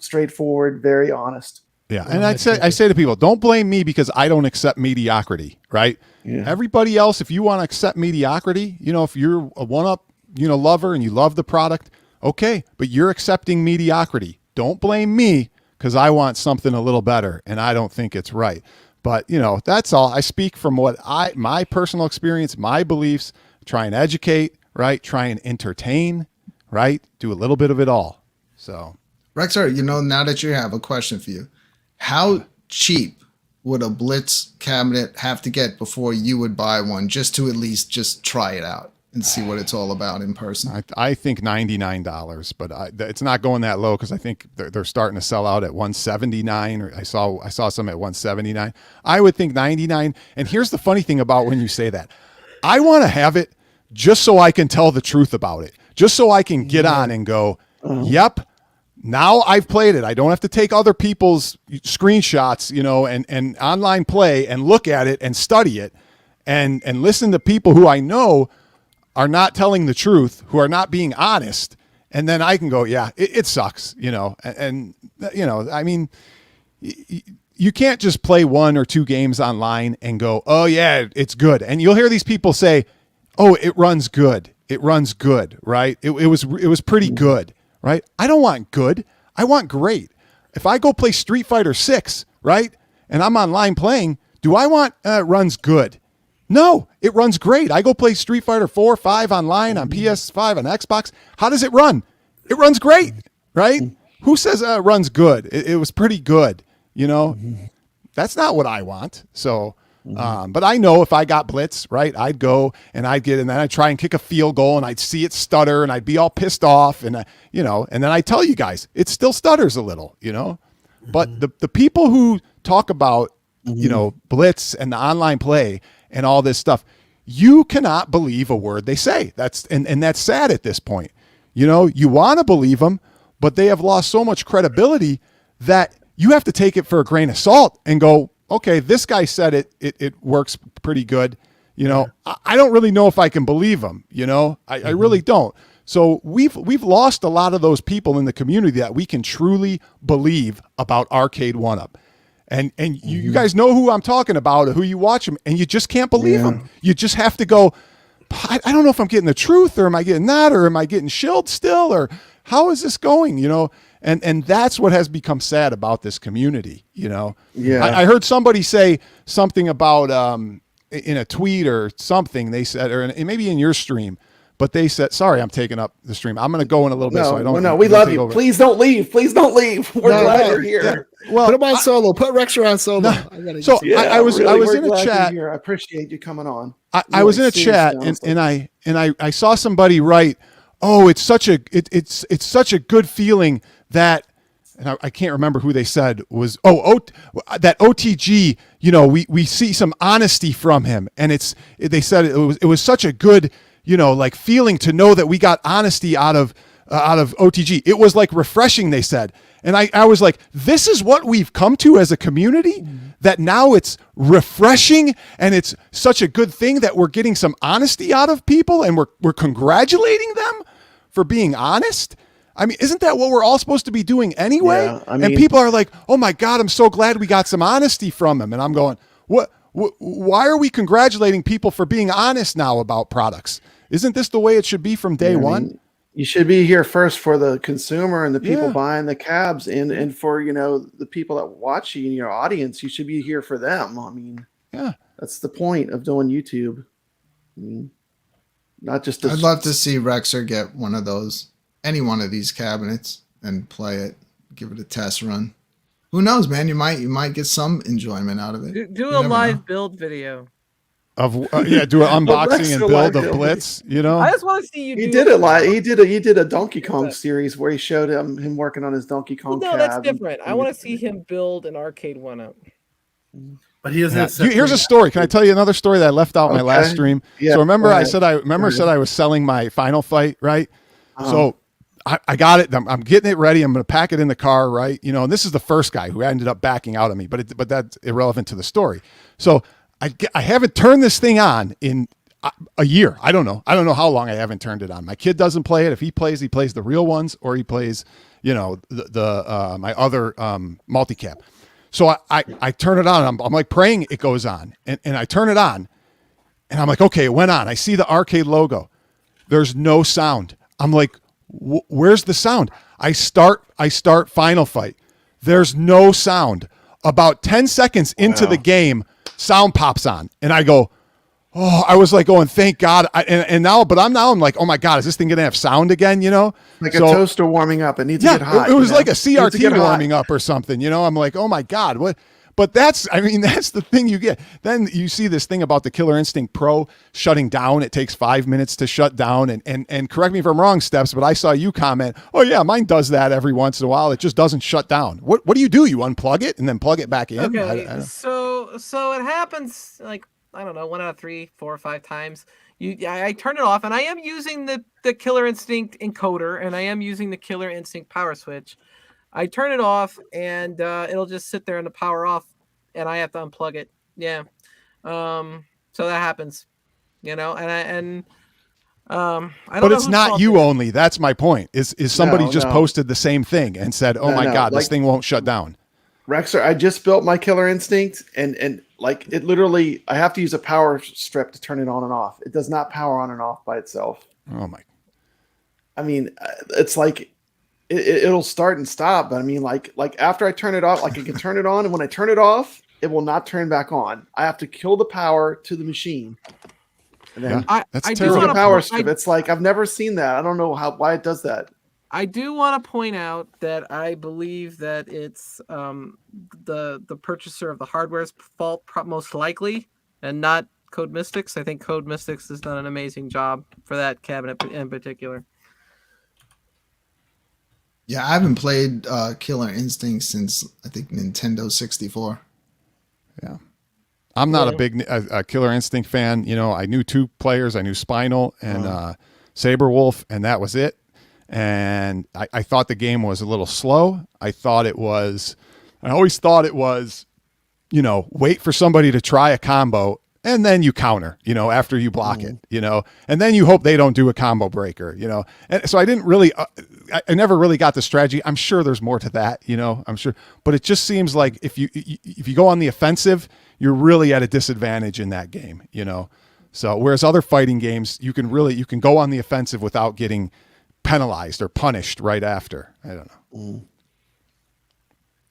straightforward, very honest. Yeah. And I say to people, don't blame me because I don't accept mediocrity, right? Yeah. Everybody else, if you want to accept mediocrity, if you're a one-up, lover and you love the product, okay, but you're accepting mediocrity. Don't blame me because I want something a little better and I don't think it's right. But that's all. I speak from my personal experience, my beliefs. Try and educate, right? Try and entertain, right? Do a little bit of it all. So, Rexer, now that you have a question for you, how cheap would a Blitz cabinet have to get before you would buy one, just to at least just try it out and see what it's all about in person? I think $99, but it's not going that low because I think they're starting to sell out at $179. Or I saw some at $179. I would think $99. And here's the funny thing about when you say that, I want to have it just so I can tell the truth about it, just so I can get on and go, yep. Now I've played it. I don't have to take other people's screenshots, and online play and look at it and study it and listen to people who I know are not telling the truth, who are not being honest. And then I can go, yeah, it sucks, I mean, you can't just play 1 or 2 games online and go, oh yeah, it's good. And you'll hear these people say, oh, it runs good. It runs good, right? It was pretty good. Right? I don't want good. I want great. If I go play Street Fighter 6, right, and I'm online playing, do I want runs good? No, it runs great. I go play Street Fighter 4, 5 online on PS5 on Xbox. How does it run? It runs great, right? Who says it runs good? It was pretty good. That's not what I want. So, but I know if I got Blitz, right, I'd go and and then I'd try and kick a field goal and I'd see it stutter and I'd be all pissed off and, and then I tell you guys, it still stutters a little, but the people who talk about, Blitz and the online play and all this stuff, you cannot believe a word they say. And that's sad at this point. You want to believe them, but they have lost so much credibility that you have to take it for a grain of salt and go, okay, this guy said it works pretty good. I don't really know if I can believe him. I really don't. So we've lost a lot of those people in the community that we can truly believe about Arcade 1-Up. And you guys know who I'm talking about, who you watch them, and you just can't believe them. You just have to go, I don't know if I'm getting the truth, or am I getting that, or am I getting shilled still, or how is this going, And that's what has become sad about this community, Yeah. I heard somebody say something about in a tweet or something. They said, or maybe in your stream, but they said, "Sorry, I'm taking up the stream. I'm going to go in a little bit, so I don't." No, we love you. Over. Please don't leave. Please don't leave. We're glad you're here. Yeah. Well, put him on solo. Put Rexer on solo. I was in a chat. I appreciate you coming on. I was in a chat and I saw somebody write, "Oh, it's such a good feeling that." And I can't remember who they said was, that OTG, we see some honesty from him. And they said it was such a good, feeling to know that we got honesty out of OTG. It was like refreshing, they said. And I was like, this is what we've come to as a community, that now it's refreshing and it's such a good thing that we're getting some honesty out of people and we're congratulating them for being honest. I mean, isn't that what we're all supposed to be doing anyway? Yeah, and people are like, oh my God, I'm so glad we got some honesty from him. And I'm going, why are we congratulating people for being honest now about products? Isn't this the way it should be from day one? You should be here first for the consumer and the people buying the cabs and for, the people that watch you in your audience. You should be here for them. I mean, that's the point of doing YouTube. I mean, not just I'd love to see Rexer get one of those. Any one of these cabinets and play it, give it a test run. Who knows, man? You might get some enjoyment out of it. Do a live build video of do an unboxing and build of Blitz. I just want to see you. He did it live. He did a Donkey Kong series where he showed him working on his Donkey Kong. No, that's different. I want to see him build an Arcade 1-Up. But he doesn't. Here's a story. Can I tell you another story that I left out in my last stream? Yeah, so remember, I said I was selling my Final Fight, right? So. I got it. I'm getting it ready. I'm going to pack it in the car, right? And this is the first guy who ended up backing out of me, but that's irrelevant to the story. So I haven't turned this thing on in a year. I don't know how long I haven't turned it on. My kid doesn't play it. If he plays the real ones, or he plays, the my other multi-cap. So I turn it on. I'm like praying it goes on, and I turn it on, and I'm like, okay, it went on. I see the arcade logo. There's no sound. I'm like, where's the sound? I start Final Fight. There's no sound. about 10 seconds into the game, sound pops on, and I go, oh, I was like going, thank God. I'm like, oh my God, is this thing going to have sound again? You know, like a toaster warming up. It needs to get hot. It was like a CRT warming up or something. You know, I'm like, oh my God, what? But that's the thing you get. Then you see this thing about the Killer Instinct Pro shutting down. It takes 5 minutes to shut down. And correct me if I'm wrong, Steps, but I saw you comment, oh yeah, mine does that every once in a while. It just doesn't shut down. What do? You unplug it and then plug it back in? Okay, so it happens like, I don't know, 1 out of 3, 4 or 5 times. I turn it off, and I am using the Killer Instinct encoder, and I am using the Killer Instinct power switch. I turn it off, and it'll just sit there in the power off, and I have to unplug it. Yeah, so that happens, you know. I don't. But it's not you only. That's my point. Is somebody just posted the same thing and said, "Oh my God, this thing won't shut down." Rexer, I just built my Killer Instinct, and like it literally, I have to use a power strip to turn it on and off. It does not power on and off by itself. Oh my! I mean, it's like it'll start and stop, but I mean, like after I turn it off, like I can turn it on, and when I turn it off, it will not turn back on. I have to kill the power to the machine, and then that's terrible. A power strip. It's like I've never seen that. I don't know why it does that. I do want to point out that I believe that it's the purchaser of the hardware's fault, most likely, and not Code Mystics. I think Code Mystics has done an amazing job for that cabinet in particular. Yeah, I haven't played Killer Instinct since I think Nintendo 64. Yeah, I'm not a big Killer Instinct fan. You know, I knew 2 players. I knew Spinal and Saberwolf, and that was it. And I thought the game was a little slow. I always thought it was, you know, wait for somebody to try a combo and then you counter, you know, after you block it, you know, and then you hope they don't do a combo breaker, you know. And so I didn't really, I never really got the strategy. I'm sure there's more to that, you know, I'm sure, but it just seems like if you go on the offensive, you're really at a disadvantage in that game, you know. So whereas other fighting games, you can go on the offensive without getting penalized or punished right after. I don't know.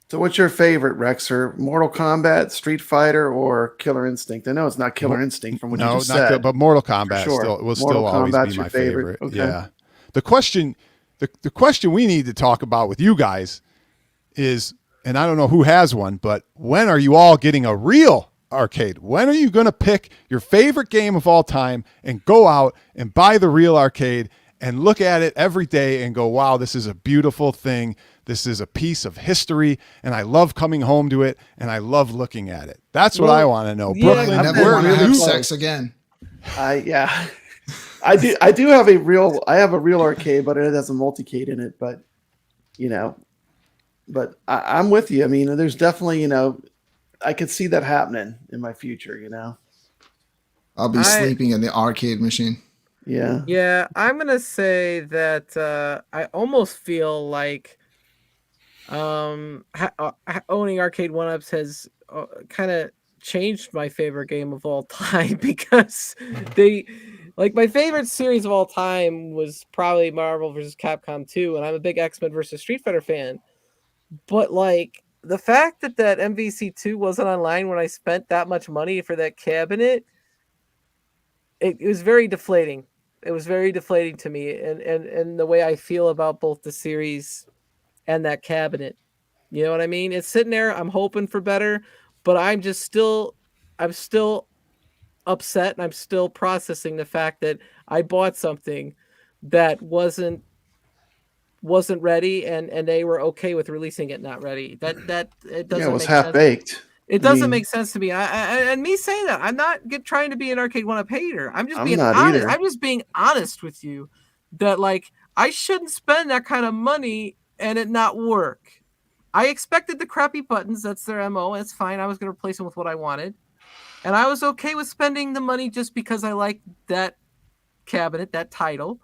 So what's your favorite, Rexer? Mortal Kombat, Street Fighter, or Killer Instinct? I know it's not Killer Instinct from what you just said. But Mortal Kombat will still always be my favorite. Okay. Yeah. The question we need to talk about with you guys is, and I don't know who has one, but when are you all getting a real arcade? When are you going to pick your favorite game of all time and go out and buy the real arcade and look at it every day and go, wow, this is a beautiful thing. This is a piece of history, and I love coming home to it, and I love looking at it. That's what I want to know. Yeah, Brooklyn, never want to have sex again. I do have a real arcade, but it has a multi-cade in it. But you know, I'm with you. I mean, there's definitely, you know, I could see that happening in my future. You know, I'll be sleeping in the arcade machine. Yeah, I'm gonna say that I almost feel like owning arcade 1-ups has kind of changed my favorite game of all time, because my favorite series of all time was probably Marvel vs. Capcom 2, and I'm a big X-Men vs. Street Fighter fan. But like the fact that MVC2 wasn't online when I spent that much money for that cabinet, it was very deflating. It was very deflating to me, and the way I feel about both the series and that cabinet. You know what I mean? It's sitting there. I'm hoping for better, but I'm still upset, and I'm still processing the fact that I bought something that wasn't ready, and they were okay with releasing it not ready. That it doesn't. Yeah, it was half baked. It doesn't make sense to me. And me saying that, I'm not trying to be an arcade 1-up hater. I'm just being honest. Either. I'm just being honest with you that like I shouldn't spend that kind of money and it not work. I expected the crappy buttons. That's their MO. It's fine. I was going to replace them with what I wanted. And I was okay with spending the money just because I like that cabinet, that title.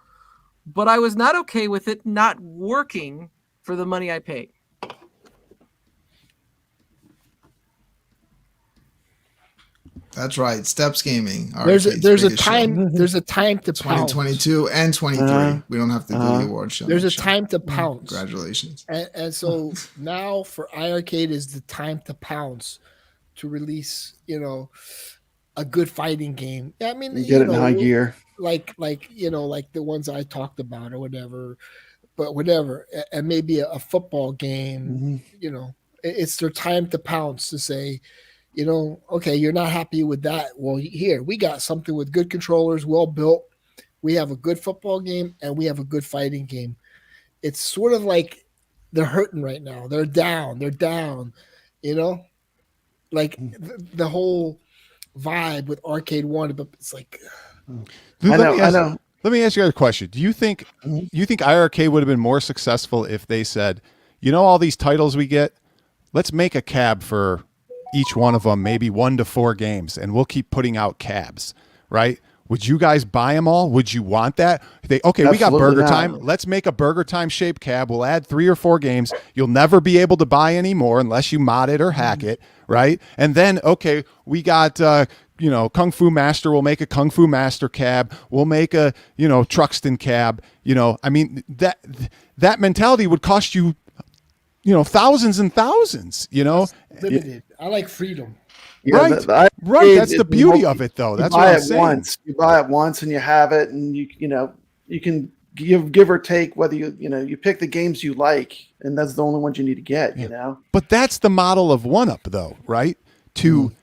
But I was not okay with it not working for the money I paid. That's right. Steps Gaming. There's a biggest time show. there's a time to pounce. 2022 and 23. We don't have to do the award show. There's a time to pounce. Congratulations. And so now for iiRcade is the time to pounce to release, a good fighting game. I mean, get it in high gear. Like the ones I talked about or whatever, but whatever, and maybe a football game. It's their time to pounce to say, okay, you're not happy with that. Well, here we got something with good controllers, well built. We have a good football game and we have a good fighting game. It's sort of like they're hurting right now. They're down. Like the whole vibe with Arcade One, but it's like. I know. Let me ask you guys a question. Do you think iiRcade would have been more successful if they said, all these titles we get, let's make a cab for each one of them, maybe 1 to 4 games, and we'll keep putting out cabs, right? Would you guys buy them all? Would you want that? We got Burger Time. Let's make a Burger Time shaped cab. We'll add 3 or 4 games. You'll never be able to buy any more unless you mod it or hack it, right? And then, we got Kung Fu Master. We'll make a Kung Fu Master cab. We'll make a Truxton cab. I mean that mentality would cost you thousands and thousands. Limited. I like freedom. Yeah, right. That's the beauty of it, though. That's what I'm saying. You buy it once and you have it, and you can give or take whether you pick the games you like, and that's the only ones you need to get. But that's the model of 1UP, though, right? To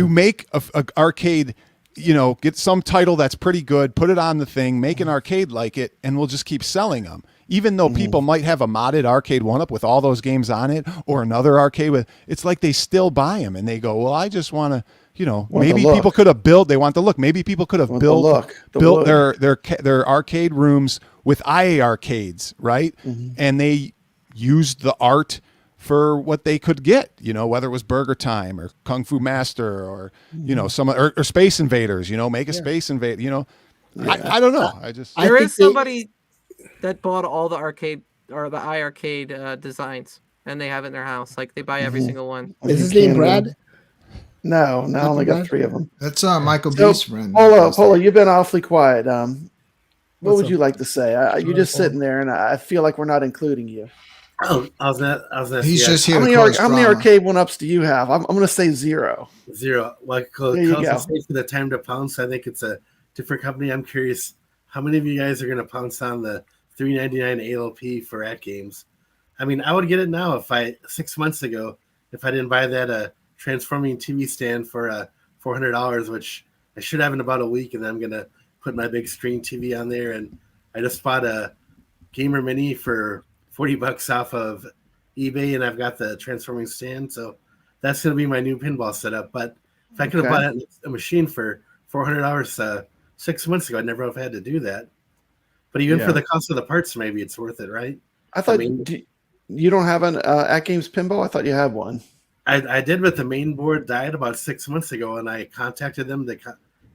make a arcade, get some title that's pretty good, put it on the thing, make an arcade like it, and we'll just keep selling them. Even though people might have a modded arcade 1UP with all those games on it, or another arcade with, it's like they still buy them and they go, well, I just want to, maybe people could have built. They want the look. Maybe people could have built their arcade rooms with iiRcades, right? And they used the art for what they could get, whether it was Burger Time or Kung Fu Master or or Space Invaders, make a Space Invader. I don't know. There is somebody that bought all the arcade or the iiRcade designs, and they have it in their house. Like they buy every single one. Is his name Brad? No, I only got 3 of them. That's Michael B's friend. Polo, you've been awfully quiet. What would you like to say? You're just sitting there, and I feel like we're not including you. Oh, I was not. He's just here. How many arcade 1UPs do you have? I'm going to say 0. 0. Like for the time to pounce, I think it's a different company. I'm curious, how many of you guys are going to pounce on the $3.99 ALP for at games? I mean, I would get it now 6 months ago if I didn't buy that transforming TV stand for $400, which I should have in about a week, and then I'm going to put my big screen TV on there. And I just bought a Gamer Mini for $40 off of eBay, and I've got the transforming stand, so that's going to be my new pinball setup. But if I could have bought a machine for $400 6 months ago, I never would have had to do that. But even for the cost of the parts, maybe it's worth it, right? I thought you don't have an at games pinball. I thought you had one. I did, but the main board died about 6 months ago, and I contacted them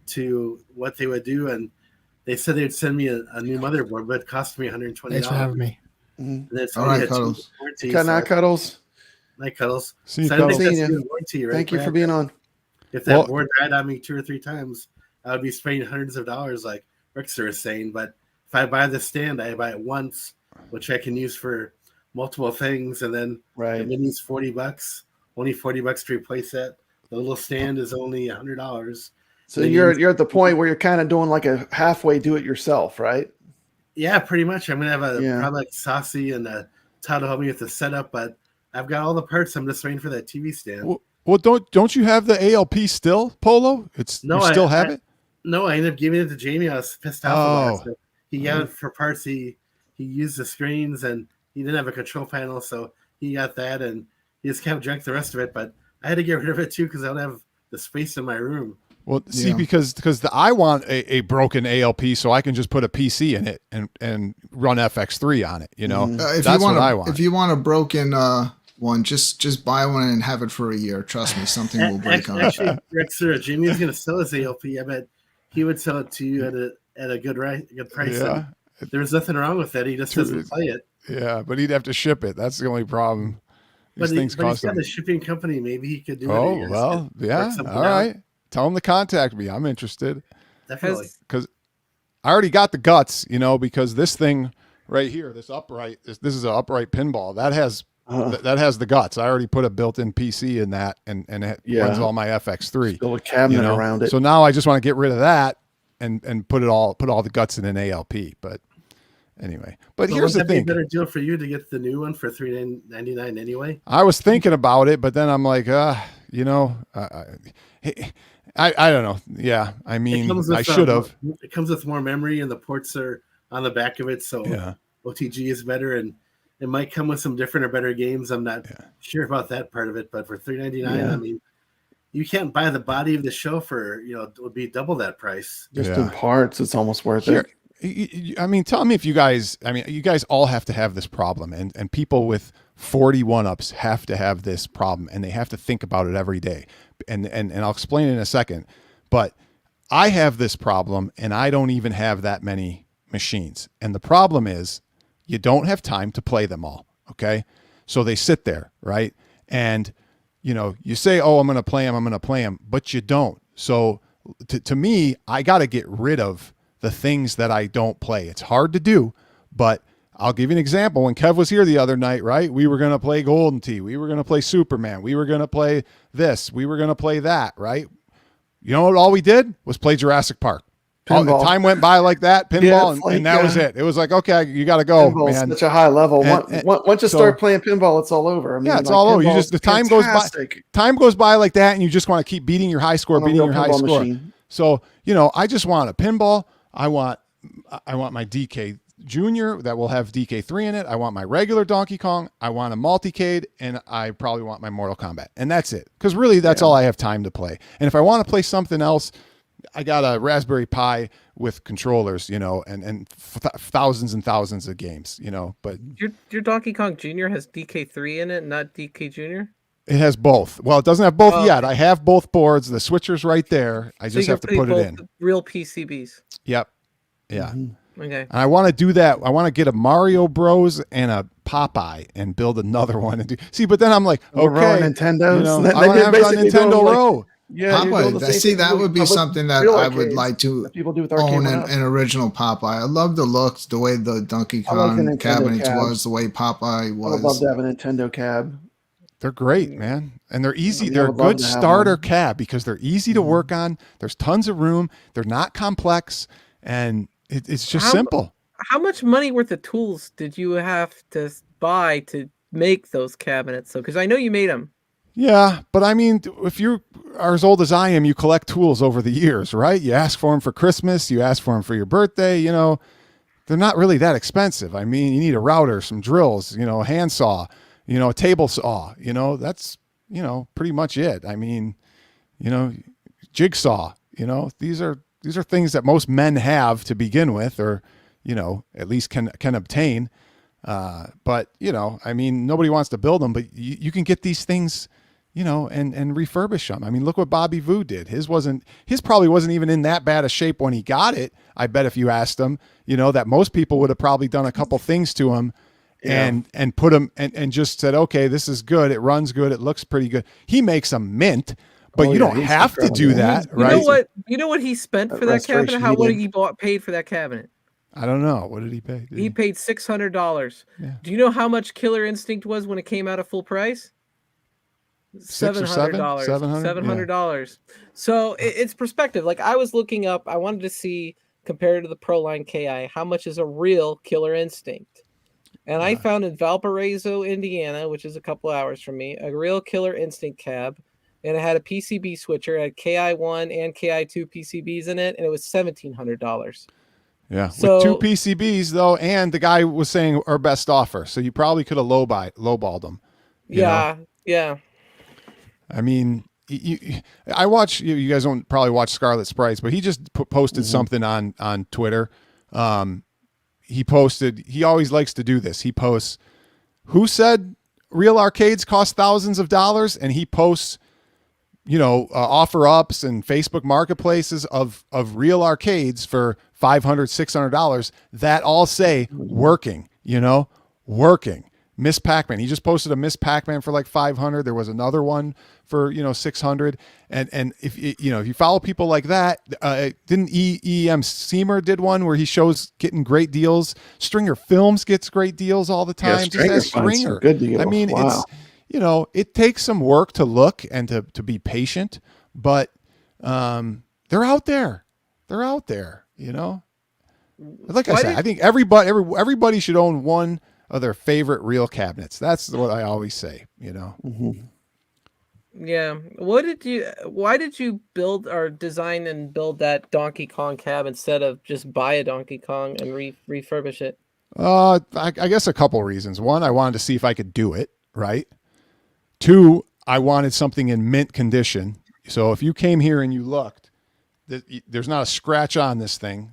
to what they would do, and they said they'd send me a new motherboard, but it cost me $120. Thanks for having me. All right, Cuddles. Night, Cuddles. Night, Cuddles. See you, Cuddles. Thank you for being on. If that board died on me 2 or 3 times, I would be spending hundreds of dollars, like REXER is saying. But if I buy the stand, I buy it once, which I can use for multiple things, and then the mini's $40, only $40 to replace that. The little stand is only $100. So you're at the point where you're kind of doing like a halfway do it yourself, right? Yeah, pretty much. I'm gonna have probably like Saucy and Todd to help me with the setup, but I've got all the parts. I'm just waiting for that TV stand. Well, don't you have the ALP still, Polo? You still have it? No, I ended up giving it to Jamie. I was pissed off about it. He got it for parts. He used the screens, and he didn't have a control panel, so he got that, and he just kept drank the rest of it. But I had to get rid of it too because I don't have the space in my room. Well, see, because I want a broken ALP so I can just put a PC in it and run FX3 on it. That's what I want. If you want a broken one, just buy one and have it for a year. Trust me, something will break on it. Actually, Rexer, Jimmy's going to sell his ALP. I bet he would sell it to you at a good price. Yeah. There's nothing wrong with that. He just doesn't play it. Yeah, but he'd have to ship it. That's the only problem. But he's got a shipping company. Maybe he could do it. Oh, well, yeah. All right. Tell them to contact me. I'm interested. Definitely. Because I already got the guts, because this thing right here, this upright, this is an upright pinball that has the guts. I already put a built-in PC in that, and it runs all my FX3. Build a cabinet around it. So now I just want to get rid of that and put all the guts in an ALP. But anyway, here's the thing. Would that be a better deal for you to get the new one for $399 anyway? I was thinking about it, but then I'm like, I don't know. Yeah, I mean, I should have. It comes with more memory, and the ports are on the back of it, so OTG is better, and it might come with some different or better games. I'm not sure about that part of it, but for $399, I mean, you can't buy the body of the show for it would be double that price. Just in parts, it's almost worth it. I mean, tell me if you guys. I mean, you guys all have to have this problem, and people with 41 ups have to have this problem, and they have to think about it every day. And I'll explain it in a second, but I have this problem, and I don't even have that many machines. And the problem is, you don't have time to play them all. Okay, so they sit there, right? And you say, "Oh, I'm going to play them," but you don't. So to me, I got to get rid of the things that I don't play. It's hard to do, but I'll give you an example. When Kev was here the other night, right? We were going to play Golden Tee. We were going to play Superman. We were going to play this. We were going to play that, right? You know what all we did was play Jurassic Park. All the time went by like that, pinball, and that was it. It was like, okay, you got to go, man. Such a high level. Once you start playing pinball, it's all over. I mean, it's all over. You just the time goes by. Time goes by like that, and you just want to keep beating your high score, Machine. So I just want a pinball. I want my DK Junior that will have DK3 in it. I want my regular Donkey Kong. I want a multicade, and I probably want my Mortal Kombat, and that's it. Because really, that's all I have time to play. And if I want to play something else, I got a Raspberry Pi with controllers, and thousands and thousands of games, But your Donkey Kong Junior has DK3 in it, not DK Junior. It has both. Well, it doesn't have both yet. I have both boards. The switcher's right there. I just have to put it in. Real PCBs. Yep. Yeah. Okay. And I want to do that. I want to get a Mario Bros and a Popeye and build another one and do. See, but then I'm like, okay, Nintendo's. I want to have it on Nintendo Row. Yeah, Popeye. That would be something that I would like to own an original Popeye. I love the looks, the way the Donkey Kong cabinets was, the way Popeye was. I would love to have a Nintendo cab. They're great, man. And they're easy. They're a good starter cab because they're easy to work on. There's tons of room. They're not complex. And it's just simple. How much money worth of tools did you have to buy to make those cabinets? So, because I know you made them. Yeah, but I mean, if you are as old as I am, you collect tools over the years, right? You ask for them for Christmas. You ask for them for your birthday. They're not really that expensive. I mean, you need a router, some drills, a handsaw, a table saw, that's, pretty much it. I mean, jigsaw, these are things that most men have to begin with, or, at least can obtain. But, I mean, nobody wants to build them, but you can get these things, and refurbish them. I mean, look what Bobby Vu did. His probably wasn't even in that bad a shape when he got it. I bet if you asked him, that most people would have probably done a couple things to him and put them and just said, okay, this is good. It runs good. It looks pretty good. He makes them mint. But you don't have to do that, right? You know what he spent for that cabinet? What he paid for that cabinet? I don't know. What did he pay? He paid $600. Yeah. Do you know how much Killer Instinct was when it came out at full price? $700. $700. So it's perspective. Like I was looking up, I wanted to see compared to the Pro Line KI, how much is a real Killer Instinct? And I found in Valparaiso, Indiana, which is a couple hours from me, a real Killer Instinct cab. And it had a PCB switcher, it had KI1 and KI2 PCBs in it, and it was $1,700. Yeah, so, with two PCBs though, and the guy was saying our best offer, so you probably could have lowballed them. Yeah. I mean, I watch. You guys don't probably watch Scarlet Sprites, but he just posted something on Twitter. He posted. He always likes to do this. He posts, "Who said real arcades cost thousands of dollars?" And he posts, offer ups and Facebook marketplaces of real arcades for $500, $600 that all say working, working. Miss Pac-Man. He just posted a Miss Pac-Man for like 500. There was another one for 600. And if if you follow people like that, didn't EM Seamer did one where he shows getting great deals. Stringer Films gets great deals all the time. Yeah, Stringer, good deals. I mean, wow. It's it takes some work to look and to be patient, but they're out there. They're out there. Like I said, I think everybody should own one of their favorite real cabinets. That's what I always say, Mm-hmm. Yeah. Why did you build or design and build that Donkey Kong cab instead of just buy a Donkey Kong and refurbish it? I guess a couple reasons. One, I wanted to see if I could do it, right? Two, I wanted something in mint condition. So if you came here and you looked, there's not a scratch on this thing.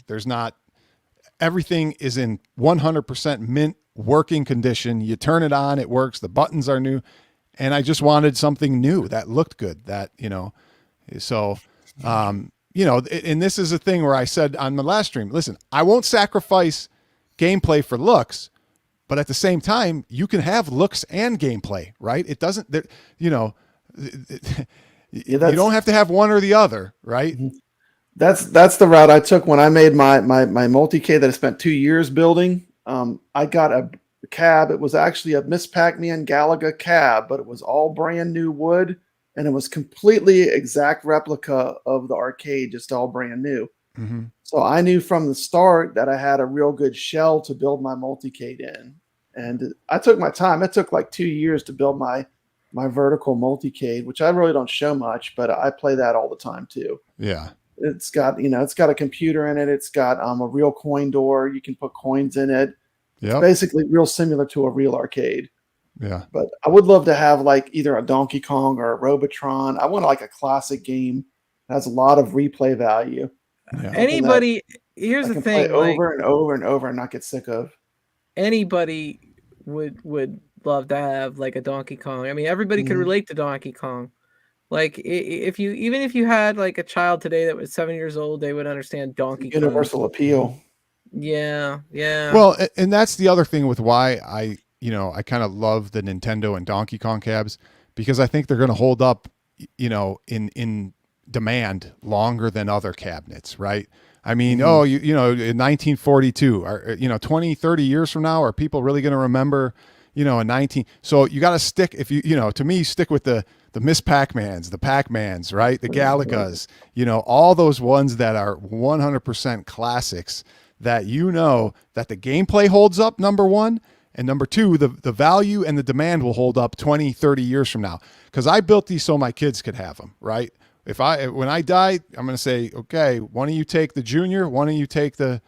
Everything is in 100% mint working condition. You turn it on, it works. The buttons are new. And I just wanted something new that looked good, so, and this is a thing where I said on the last stream, listen, I won't sacrifice gameplay for looks, but at the same time, you can have looks and gameplay, right? It doesn't, you don't have to have one or the other, right? That's the route I took when I made my multi-K that I spent 2 years building. I got a cab. It was actually a Miss Pac-Man Galaga cab, but it was all brand new wood, and it was completely exact replica of the arcade, just all brand new. Mm-hmm. So I knew from the start that I had a real good shell to build my multi-K in, and I took my time. It took like 2 years to build my vertical multi-K, which I really don't show much, but I play that all the time too. Yeah. It's got a computer in it. It's got a real coin door. You can put coins in it. Yeah. It's basically real similar to a real arcade. Yeah. But I would love to have like either a Donkey Kong or a Robotron. I want like a classic game that has a lot of replay value. Yeah. Here's the thing, play over and over and over and not get sick of. Anybody would love to have like a Donkey Kong. I mean, everybody could relate to Donkey Kong. Like if you had like a child today that was 7 years old, they would understand Donkey Kong. Universal appeal. Yeah. Well, and that's the other thing with why I kind of love the Nintendo and Donkey Kong cabs, because I think they're going to hold up, in demand longer than other cabinets, right? I mean, in 1942, or 20, 30 years from now, are people really going to remember, a 19? So you got to stick, to me, stick with the Miss Pac-Mans, the Pac-Mans, right? The Galagas, all those ones that are 100% classics that that the gameplay holds up, number one, and number two, the value and the demand will hold up 20, 30 years from now. Because I built these so my kids could have them, right? When I die, I'm going to say, okay, one of you take the Junior, one of you take the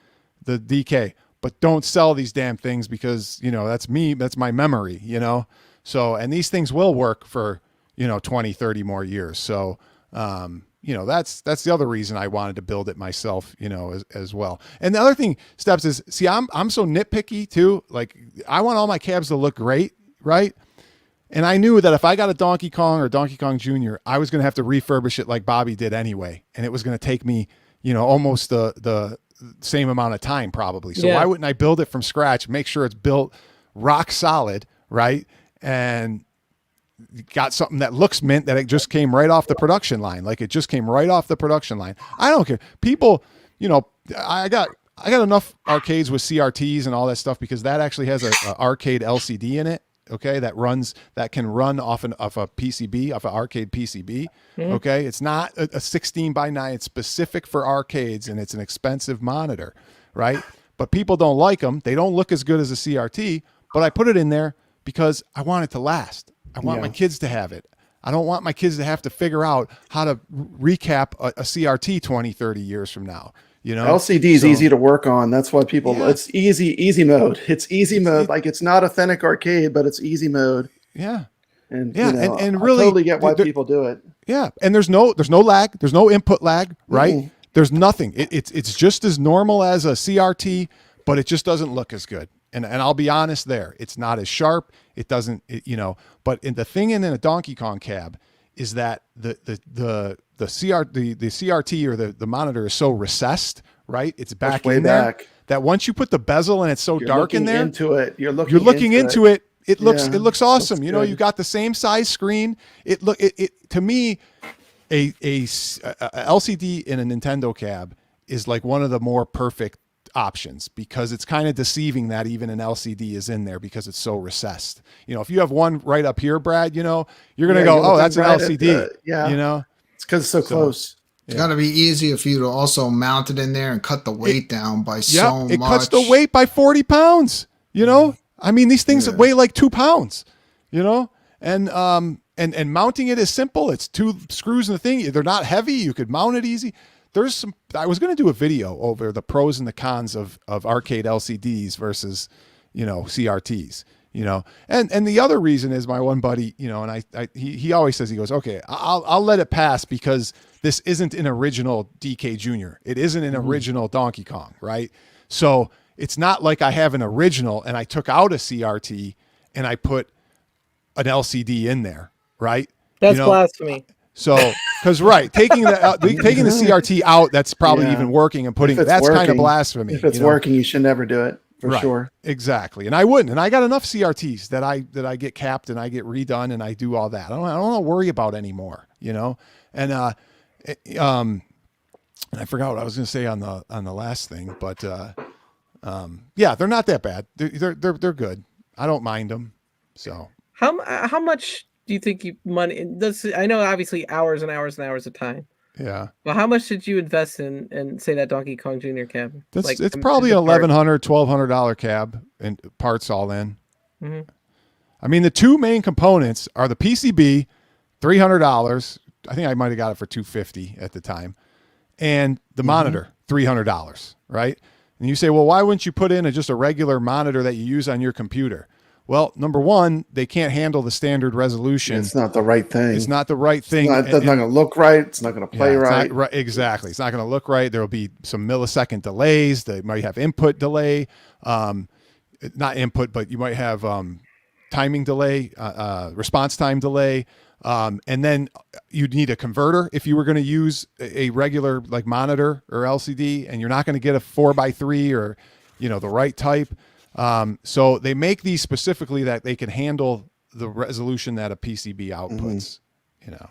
DK, but don't sell these damn things because, that's me, that's my memory, So, and these things will work for, 20, 30 more years. So, that's the other reason I wanted to build it myself, as well. And the other thing, Steps, is, see, I'm so nitpicky too. Like, I want all my cabs to look great, right? And I knew that if I got a Donkey Kong or Donkey Kong Jr., I was going to have to refurbish it like Bobby did anyway. And it was going to take me, almost the same amount of time probably. So why wouldn't I build it from scratch, make sure it's built rock solid, right? And got something that looks mint, that it just came right off the production line. Like it just came right off the production line. I don't care. People, I got enough arcades with CRTs and all that stuff, because that actually has a arcade LCD in it. Okay. That can run off a PCB, off an arcade PCB. Mm-hmm. Okay. It's not a 16:9. It's specific for arcades, and it's an expensive monitor. Right. But people don't like them. They don't look as good as a CRT, but I put it in there because I want it to last. I want my kids to have it. I don't want my kids to have to figure out how to recap a CRT 20, 30 years from now. LCD is easy to work on. That's why it's easy mode. It's easy mode. Like, it's not authentic arcade, but it's easy mode. Yeah. And and really, I totally get why people do it. Yeah. And there's no lag. There's no input lag, right? Mm-hmm. There's nothing. It's just as normal as a CRT, but it just doesn't look as good. And I'll be honest there. It's not as sharp. It doesn't, but the thing in a Donkey Kong cab is that the CRT or the monitor is so recessed, right? It's back in there that once you put the bezel and it's so dark in there, You're looking into it. You're looking into it. It looks awesome. You know, you got the same size screen. It to me, a LCD in a Nintendo cab is like one of the more perfect options, because it's kind of deceiving that even an LCD is in there because it's so recessed. You know, if you have one right up here, Brad, you know, you're going to go, oh, that's an LCD. You know, it's because it's so close. It's got to be easier for you to also mount it in there and cut the weight down by so much. It cuts the weight by 40 pounds, you know? I mean, these things weigh like 2 pounds, you know? And mounting it is simple. It's 2 screws in the thing. They're not heavy. You could mount it easy. I was going to do a video over the pros and the cons of arcade LCDs versus, you know, CRTs, you know? And the other reason is my one buddy, you know, and he always says, he goes, okay, I'll let it pass because this isn't an original DK Jr. It isn't an original Donkey Kong, right? So it's not like I have an original and I took out a CRT and I put an LCD in there, right? That's blasphemy. So, because taking the CRT out, that's probably even working, and putting that's kind of blasphemy. If it's working, you should never do it for sure. Exactly, and I wouldn't. And I got enough CRTs that I get capped and I get redone and I do all that. I don't worry about anymore, you know. And I forgot what I was going to say on the last thing, but yeah, they're not that bad. They're good. I don't mind them. So how much do you think I know obviously hours and hours and hours of time. Yeah. Well, how much did you invest in say that Donkey Kong Jr. cab? It's probably an $1,100, $1,200 cab and parts all in. Mm-hmm. I mean, the 2 main components are the PCB, $300. I think I might have got it for $250 at the time, and the monitor, $300. Right? And you say, well, why wouldn't you put in just a regular monitor that you use on your computer? Well, number one, they can't handle the standard resolution. It's not the right thing. It's not the right thing. It's not going to look right. It's not going to play right. Exactly. It's not going to look right. There will be some millisecond delays. They might have input delay. Not input, but you might have timing delay, response time delay. And then you'd need a converter if you were going to use a regular like monitor or LCD, and you're not going to get a 4x3 or, you know, the right type. So they make these specifically that they can handle the resolution that a PCB outputs, you know,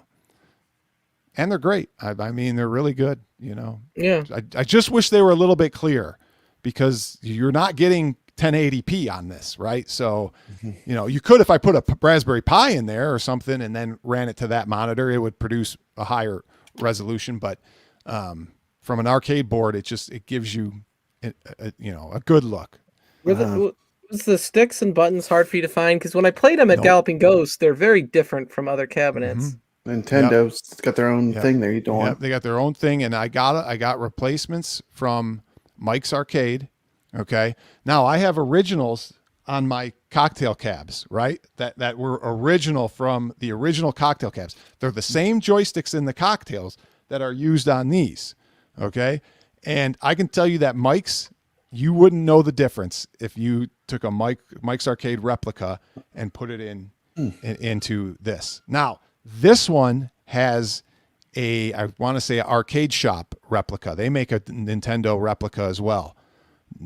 and they're great. I mean, they're really good, you know. Yeah. I just wish they were a little bit clearer, because you're not getting 1080p on this, right? So, you know, you could, if I put a Raspberry Pi in there or something and then ran it to that monitor, it would produce a higher resolution. But from an arcade board, it gives you, a good look. Was the sticks and buttons hard for you to find? Because when I played them at Galloping Ghost, they're very different from other cabinets. Nintendo's got their own thing there. They got their own thing, and I got replacements from Mike's Arcade. Okay, now I have originals on my cocktail cabs, right? That were original from the original cocktail cabs. They're the same joysticks in the cocktails that are used on these. Okay, and I can tell you that Mike's, you wouldn't know the difference if you took a Mike's Arcade replica and put it into this. Now, this one has I want to say an Arcade Shop replica. They make a Nintendo replica as well.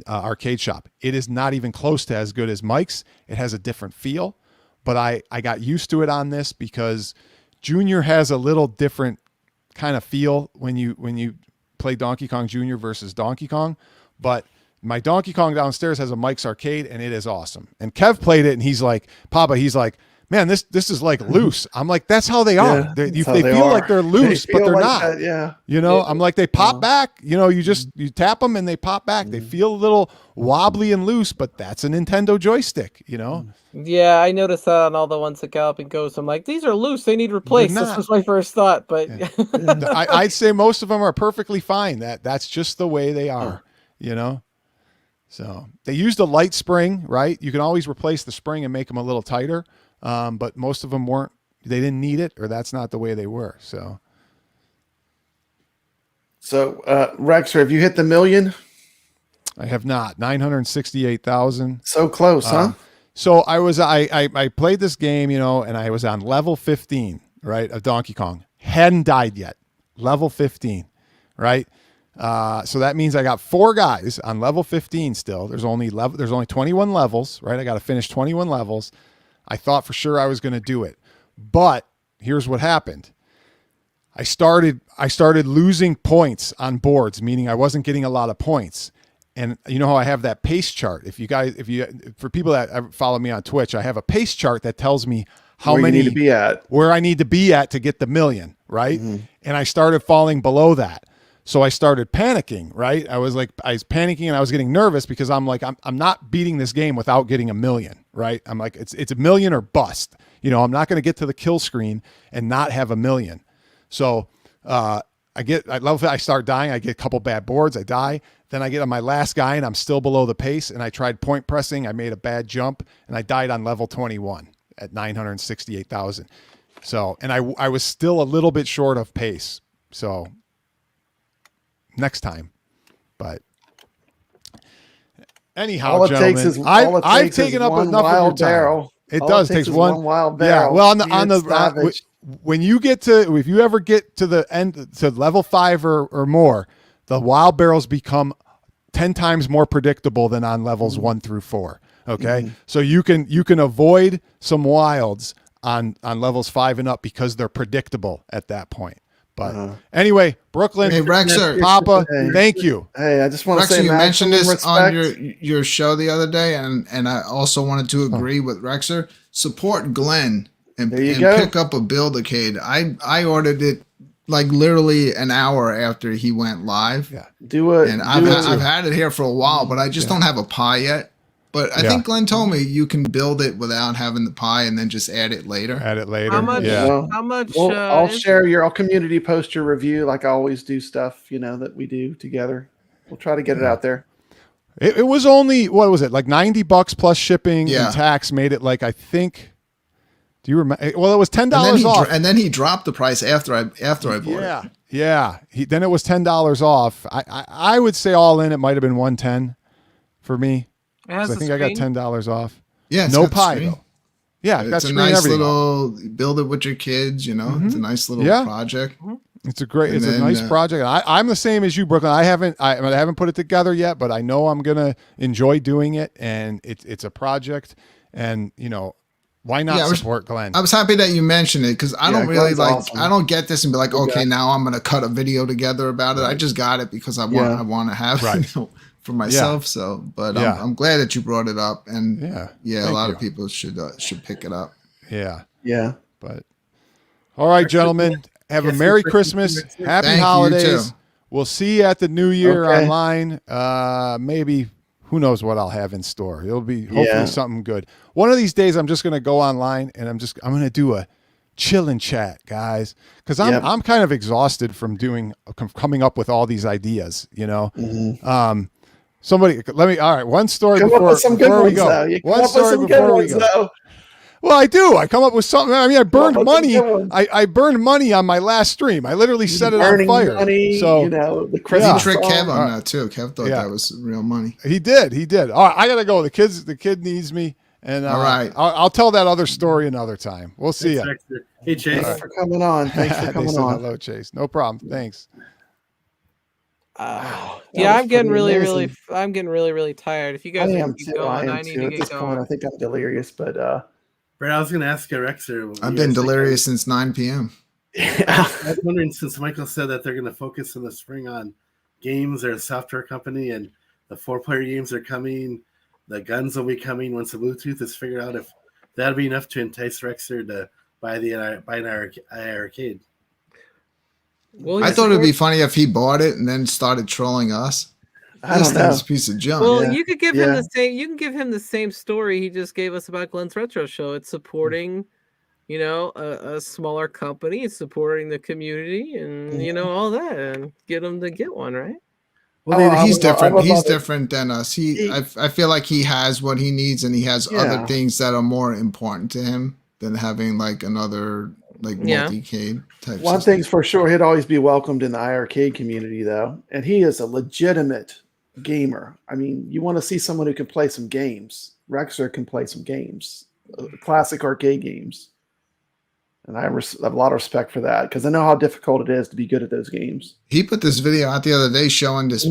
Arcade Shop. It is not even close to as good as Mike's. It has a different feel, but I got used to it on this because Junior has a little different kind of feel when you play Donkey Kong Jr. versus Donkey Kong, but my Donkey Kong downstairs has a Mike's Arcade, and it is awesome. And Kev played it, and he's like, man, this is like loose. I'm like, that's how they are. They feel like they're loose, but they're not. You know, I'm like, they pop back. You know, you tap them and they pop back. They feel a little wobbly and loose, but that's a Nintendo joystick, you know? Yeah, I noticed that on all the ones that Galloping Ghost. I'm like, these are loose. They need replaced. This was my first thought, but I'd say most of them are perfectly fine. That's just the way they are, you know? So they used a light spring, right? You can always replace the spring and make them a little tighter. But most of them they didn't need it, or that's not the way they were. So REXER, have you hit the million? I have not. 968,000. So close, huh? So I played this game, you know, and I was on level 15, right, of Donkey Kong. Hadn't died yet. Level 15, right? So that means I got 4 guys on level 15 still. There's only 21 levels, right? I got to finish 21 levels. I thought for sure I was going to do it. But here's what happened. I started losing points on boards, meaning I wasn't getting a lot of points. And you know how I have that pace chart? For people that follow me on Twitch, I have a pace chart that tells me where I need to be at to get the million, right? Mm-hmm. And I started falling below that. So I started panicking, right? I was panicking and I was getting nervous because I'm like, I'm not beating this game without getting a million, right? I'm like, it's a million or bust. You know, I'm not going to get to the kill screen and not have a million. So I start dying. I get a couple bad boards. I die. Then I get on my last guy and I'm still below the pace. And I tried point pressing. I made a bad jump and I died on level 21 at 968,000. So, and I was still a little bit short of pace. So next time, but anyhow, gentlemen, I've taken up enough of your time. Barrel. It does take one wild barrel. Yeah. Well, when you get to, if you ever get to the end to level 5 or more, the wild barrels become 10 times more predictable than on levels 1 through 4. Okay. So you can avoid some wilds on levels 5 and up because they're predictable at that point. But anyway, Brooklyn, hey Rexer, Papa, thank you. Hey, I just want to say, you mentioned this on your show the other day, and I also wanted to agree with Rexer. Support Glenn and pick up a Build-A-Cade. I ordered it like literally an hour after he went live. Yeah, I've had it here for a while, but I just don't have a pie yet. But I think Glenn told me you can build it without having the pie and then just add it later. How much? How much? I'll community post your review like I always do stuff, that we do together. We'll try to get it out there. It was only, what was it? Like $90 plus shipping and tax made it like, I think, do you remember? Well, it was $10 off. And then he dropped the price after I bought it. Yeah. Then it was $10 off. I would say all in, it might've been $110 for me. I think I got $10 off. Yeah, no pie though. Yeah, it's a nice little build it with your kids. It's a nice little project. It's a nice project. I'm the same as you, Brooklyn. I haven't put it together yet, but I know I'm gonna enjoy doing it, and it's a project, and why not support Glenn? I was happy that you mentioned it because I don't really awesome. I don't get this and be like, okay, now I'm gonna cut a video together about it. I just got it because I want to have it. For myself, but I'm glad that you brought it up, and a lot of people should pick it up. Yeah. But all right, gentlemen, have a Merry Christmas, Happy Holidays. We'll see you at the New Year online. Maybe who knows what I'll have in store. It'll be hopefully something good. One of these days, I'm just gonna go online and I'm gonna do a chill and chat, guys, because I'm kind of exhausted from coming up with all these ideas. Somebody, all right, one story before we go. One story before we go. Well, I do. I come up with something. I mean, I burned money. I burned money on my last stream. I literally set it on fire. Money, so the He tricked Kev on that too. Kev thought that was real money. He did. All right, I gotta go. The kid needs me. And all right, I'll tell that other story another time. We'll see you. Hey, Chase. Thanks for coming on. Hello, Chase. No problem. Thanks. I'm getting really, really tired. If you guys keep going, I need to get going. I think I'm delirious, but Brad, I was going to ask you, Rexer. I've been delirious since 9 p.m. I was wondering, since Michael said that they're going to focus in the spring on games, they're a software company, and the 4-player games are coming. The guns will be coming once the Bluetooth is figured out. If that'll be enough to entice Rexer to buy an iiRcade. Well, I thought it'd be funny if he bought it and then started trolling us. I don't know. This piece of junk. Well, you could give him the same. You can give him the same story he just gave us about Glenn's Retro Show. It's supporting, a smaller company. It's supporting the community, and all that, and get him to get one, right? Well, he's different. He's different than us. I feel like he has what he needs, and he has other things that are more important to him than having like another multi-cade type. One thing's for sure, he'd always be welcomed in the iiRcade community, though, and he is a legitimate gamer. I mean, you want to see someone who can play some games. Rexer can play some games, classic arcade games, and I have a lot of respect for that because I know how difficult it is to be good at those games. He put this video out the other day showing this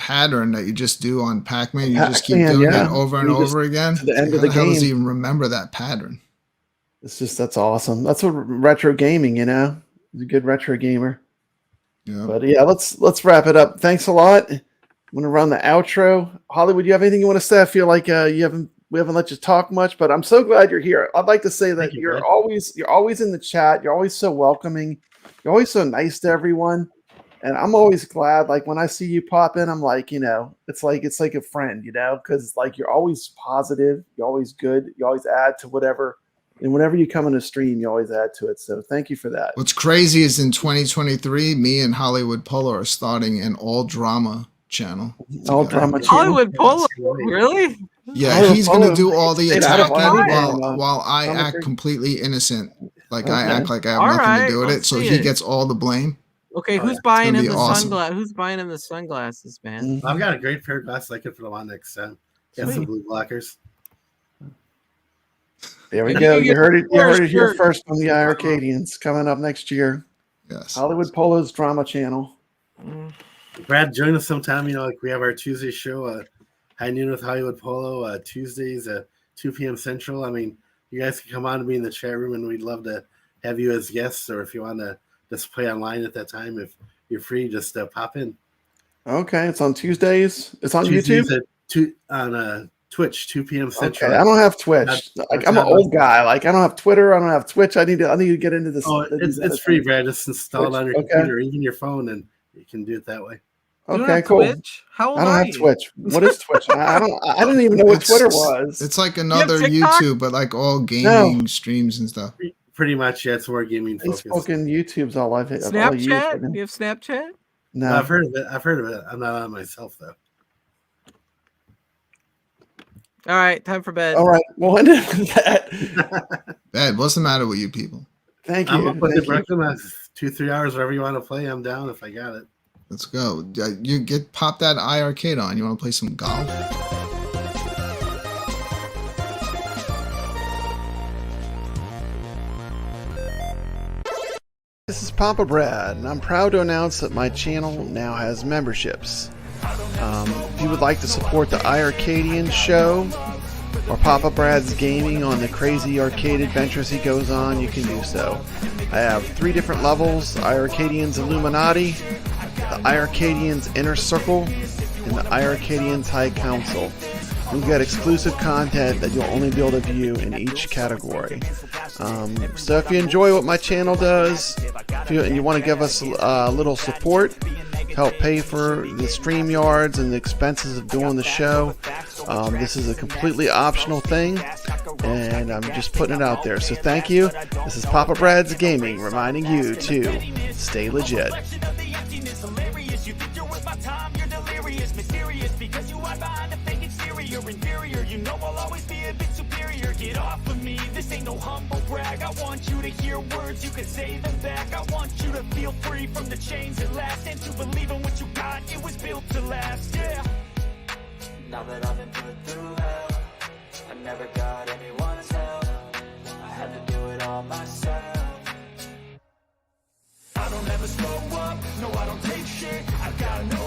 pattern that you just do on Pac-Man. You just keep doing it over and over again. To the end of How the hell does game. he remember that pattern? That's awesome. That's what retro gaming, you know. He's a good retro gamer. Yeah. But yeah, let's wrap it up. Thanks a lot. I'm gonna run the outro. Hollywood, you have anything you want to say? I feel like we haven't let you talk much, but I'm so glad you're here. I'd like to say that you're always in the chat. You're always so welcoming. You're always so nice to everyone. And I'm always glad, like when I see you pop in, I'm like, you know, it's like a friend, you know, because like you're always positive, you're always good, you always add to whatever, and whenever you come in a stream, you always add to it. So thank you for that. What's crazy is in 2023, me and Hollywood Polo are starting an all drama channel. All drama channel. Hollywood Polo, really? Yeah, Hollywood he's gonna Polo. do all the Stayed out of attacking line. while I I'm act agree. completely innocent. Like I Okay. act like I have All nothing right, to do with let's it, so see he it. gets all the blame. Okay, Oh, who's yeah. buying It's him gonna the be awesome. sunglasses? Who's buying him the sunglasses, man? I've got a great pair of glasses I can put them on next time. Got some Sweet. blue blockers. There we And go. you You heard it. You heard it here shirt. first from the iiRcadians coming up next year. Yes. Hollywood Polo's drama channel. Brad, join us sometime. You know, like we have our Tuesday show, High Noon with Hollywood Polo, Tuesdays at 2 p.m. Central. I mean, you guys can come on and be in the chat room, and we'd love to have you as guests, or if you want to just play online at that time, if you're free, just pop in. Okay, it's on Tuesdays. It's on Tuesdays YouTube. On Twitch, 2 p.m. Central. Okay, I don't have Twitch. Like I'm an old guy. Like I don't have Twitter. I don't have Twitch. I need to get into this. Oh, it's free, Brad. Just install it on your Okay. computer, even your phone, and you can do it that way. You don't Okay, have cool. Twitch? How old I don't are have you? Twitch. What is Twitch? I didn't even know what Twitter was. It's like another TikTok? YouTube, but like all gaming streams and stuff. Pretty much, yeah. It's more gaming focused. Facebook and YouTube's all I've all used right Snapchat? now. You have Snapchat? No, I've heard of it. I'm not on myself though. All right, time for bed. All right. Well, when did that? Dad, what's the matter with you people? Thank you. I'm up with Thank the you. breakfast. 2-3 hours, whatever you want to play. I'm down if I got it. Let's go. You pop that iiRcade on. You want to play some golf? This is Papa Brad, and I'm proud to announce that my channel now has memberships. If you would like to support the iiRcadians show or Papa Brad's gaming on the crazy arcade adventures he goes on, you can do so. I have 3 different levels: iiRcadians Illuminati, the iiRcadians Inner Circle, and the iiRcadians High Council. You'll get exclusive content that you'll only be able to view in each category. So if you enjoy what my channel does, and you want to give us a little support, help pay for the StreamYards and the expenses of doing the show, this is a completely optional thing, and I'm just putting it out there. So thank you. This is Papa Brad's Gaming, reminding you to stay legit. Inferior, you know I'll always be a bit superior. Get off of me, this ain't no humble brag. I want you to hear words, you can say them back. I want you to feel free from the chains at last, and to believe in what you got, it was built to last, yeah. Now that I've been put through hell, I never got anyone's help. I had to do it all myself. I don't ever slow up, no I don't take shit. I've got no